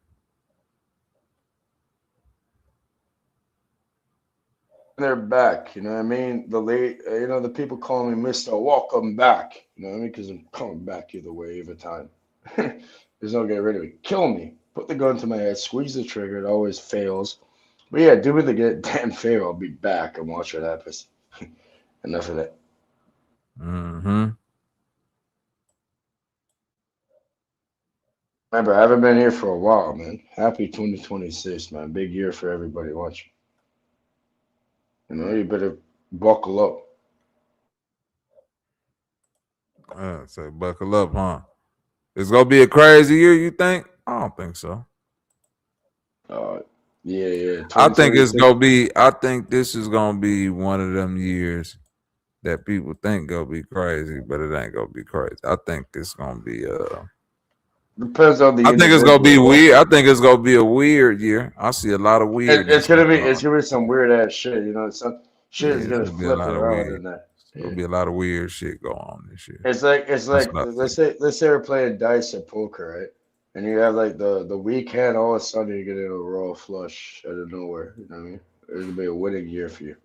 They're back, you know what I mean? The people call me Mr. Welcome back, you know what I mean? Because I'm coming back either way, every time. There's no getting rid of me. Kill me. Put the gun to my head, squeeze the trigger, it always fails. But yeah, do me the damn favor, I'll be back and watch what happens. Enough of that. Remember, I haven't been here for a while, man. Happy 2026, man. Big year for everybody watching. You better buckle up. So buckle up, huh? It's gonna be a crazy year, you think? I don't think so. Yeah. I think it's gonna be. I think this is gonna be one of them years that people think gonna be crazy, but it ain't gonna be crazy. I think it's gonna be. Depends on the. I think it's gonna be weird. I think it's gonna be a weird year. I see a lot of weird. It's gonna be some weird ass shit. Some shit is gonna be a flip lot of around weird. in that. There'll be a lot of weird shit going on this year. It's like let's say we're playing dice or poker, right? And you have like the weak hand, all of a sudden you get in a royal flush out of nowhere. You know what I mean? It's gonna be a winning year for you.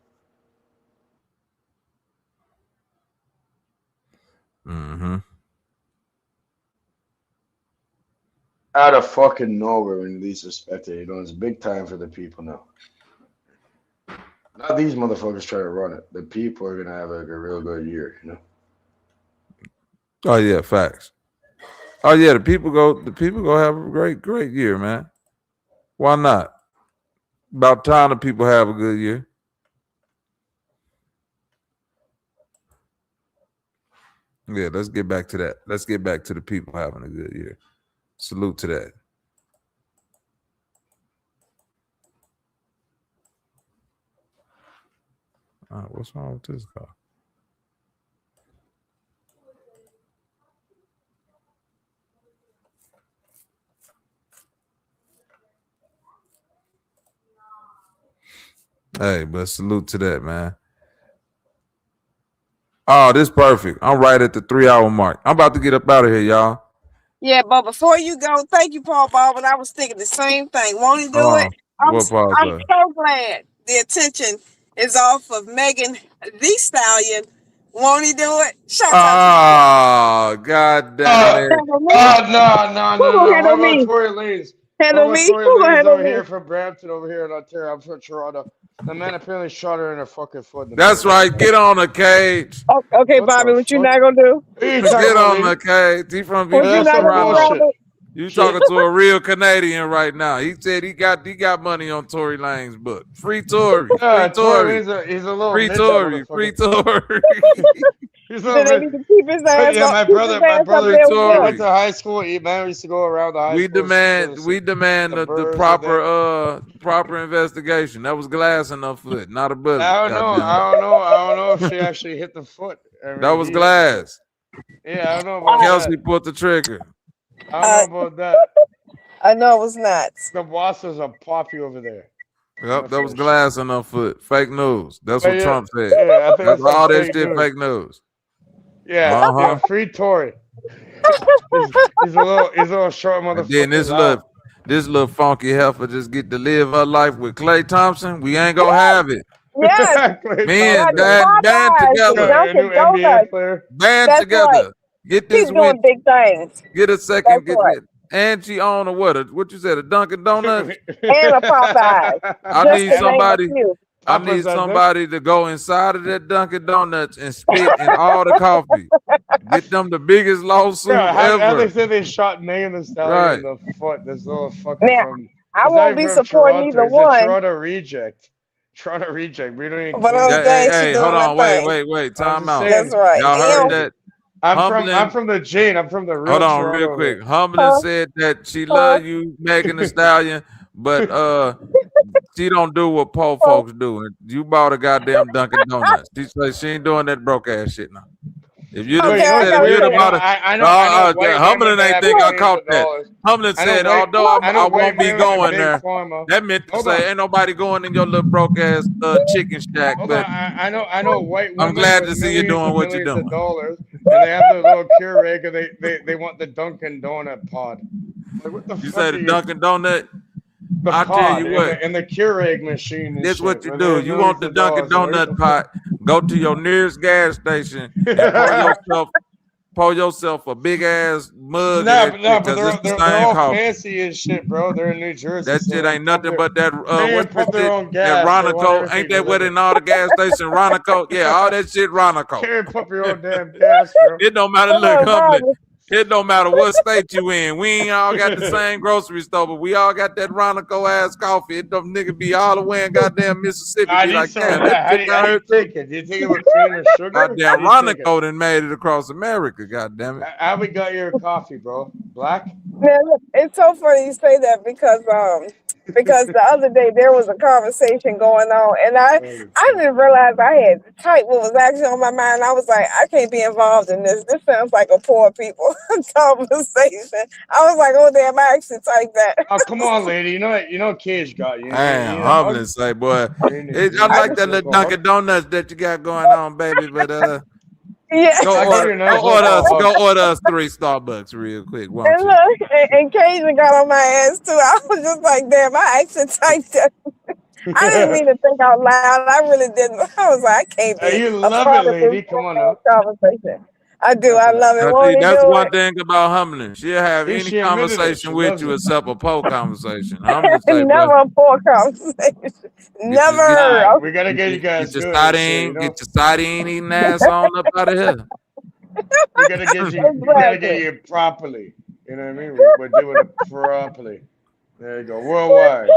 Out of fucking nowhere when you least suspect it. It's big time for the people now. Not these motherfuckers trying to run it. The people are gonna have a real good year, Oh yeah, facts. Oh yeah, the people go have a great year, man. Why not? About time the people have a good year. Yeah, let's get back to that. Let's get back to the people having a good year. Salute to that. What's wrong with this car? Hey, but salute to that, man. Oh, this perfect. I'm right at the 3-hour mark. I'm about to get up out of here, y'all. Yeah, but before you go, thank you, Paul Baldwin. I was thinking the same thing. Won't he do it? I'm so glad the attention is off of Megan Thee Stallion Won't he do it? Shout Oh, God damn it. Handle me. No. Who gonna What handle about me? Tory Lanez? Handle me. Who gonna handle Over me? here from Brampton over here in Ontario? I'm from Toronto. The man apparently shot her in her fucking foot. That's right. Get on the cage. Oh, okay, What Bobby, the what you fuck? not gonna do? What are you talking Get about, on the lady? cage. He from What you That's not some gonna do, Toronto. Robert? bullshit. You talking to a real Canadian right now. He said he got money on Tory Lanez's book. Free Tory. Free Tory. He's a little Free midget Tory. Free motherfucker. Tory. He's a Then little they bit. need to keep his ass Yeah, up. my Keep brother, his ass up Free there with we them. went Tory. to high school. Man, we used to go around the high We school. demand the birds proper investigation. That was glass in her foot, not a bullet. I don't know if she actually hit the foot. I mean, That was glass. Yeah, I don't know about Kelsey that. put the trigger. I don't know about that. I know it was not. The bosses are poppy over there. Yep, that was glass in her foot. Fake news. That's But what yeah, Trump said. Yeah, I think That's that's all that fake shit news. fake news. Yeah, Uh-huh. free Tory. he's a little short motherfucker. And then this little funky heifer just get to live her life with Klay Thompson. We ain't gonna have it. Yes. Men, Got band together. A new NBA player. Band That's together. right. Get this He's doing big things. Get a second. That's right. And she own what you said, a Dunkin' Donuts? And a Popeye. I need Just somebody to go inside of that Dunkin' Donuts and spit in all the coffee. Get them the biggest lawsuit How ever. they said they shot Megan Thee Stallion in the foot. This little fucker Now, from. I won't be supporting either one. Toronto reject. Toronto reject. We don't even. But I'm saying she doing hold on, her thing. wait. Time out. That's right. Y'all heard that? I'm from the Jane. I'm from the real. Hold on, Toronto real quick. Humblin said that she love you, Megan Thee Stallion, but she don't do what poor folks do. And you bought a goddamn Dunkin' Donuts. She said she ain't doing that broke ass shit now. If you'd have said if you'd have bought it, Humblin ain't think I caught that. Humblin said, although I won't be going there, that meant to say ain't nobody going in your little broke ass chicken shack. But I know white women. I'm glad to see you doing what you're doing. Dollars, and they have the little Keurig, and they want the Dunkin' Donut pod. Like, what the you fuck say the Dunkin' Donut? I'll tell you what. And the Keurig machine. This what you do. You want the Dunkin' Donut pot? Go to your nearest gas station and pour yourself a big ass mug. No, but they're all coffee. fancy as shit, bro. They're in New Jersey. That shit ain't nothing but that. That Ronaco. Ain't that what in all the gas stations? Ronaco. Yeah, all that shit Ronaco. Can't pump your own damn gas, bro. It don't matter. Look, Humbly. It don't matter what state you in. We ain't all got the same grocery store, but we all got that Ronaco ass coffee. It don't nigga be all the way in goddamn Mississippi. I Be need like, some damn, of that. How do you take it? Do you take it with cream or sugar? Goddamn Ronaco done made it across America. Goddamn it. How we got your coffee, bro? Black? Man, look, it's so funny you say that because the other day there was a conversation going on, and I didn't realize I had typed what was actually on my mind. I was like, I can't be involved in this. This sounds like a poor people conversation. I was like, oh damn, I actually typed that. Oh, come on, lady. You know, Cage got you. Damn, Humbling say, boy. I like that little Dunkin' Donuts that you got going on, baby. But yeah, go order us 3 Starbucks real quick. Won't and you? look, and Cajun got on my ass too. I was just like, damn, I actually typed that. I didn't mean to think out loud. I really didn't. I was like, I can't be. You love it, lady. Come on up. Conversation. I do. I love it. That's one thing about Humbling. She'll have Yeah, any she admitted it. conversation She with loves you it. except a poor conversation. Humbling say, Never a poor conversation. Never. We gotta get you guys get your good. sardine, get your sardine eating ass on up out of here. We gotta get you. We gotta get you properly. You know what I mean? We're doing it properly. There you go. Worldwide.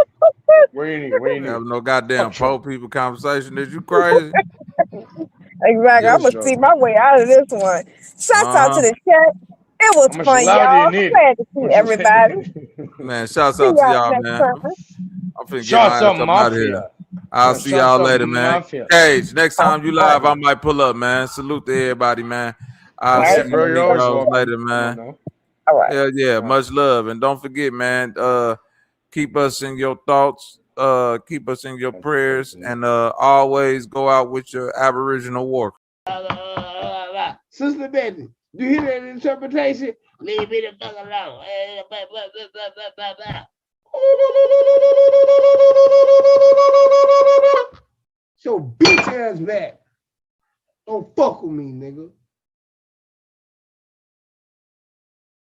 What do you need? Have no goddamn poor people conversation. Is you crazy? Exactly. I'm gonna see my way out of this one. Shouts out to the chat. It was fun, y'all. Glad to see everybody. Man, shouts out to y'all, man. I'm finna get my ass up out of here. I'll see y'all later, man. Cage, next time you live, I might pull up, man. Salute to everybody, man. I'll see you Negroes later, man. All right. Hell yeah, much love. And don't forget, man, keep us in your thoughts, keep us in your prayers, and always go out with your Aboriginal war. Sister Betty, do you hear that interpretation? Leave me the fuck alone. So bitch ass back. Don't fuck with me, nigga.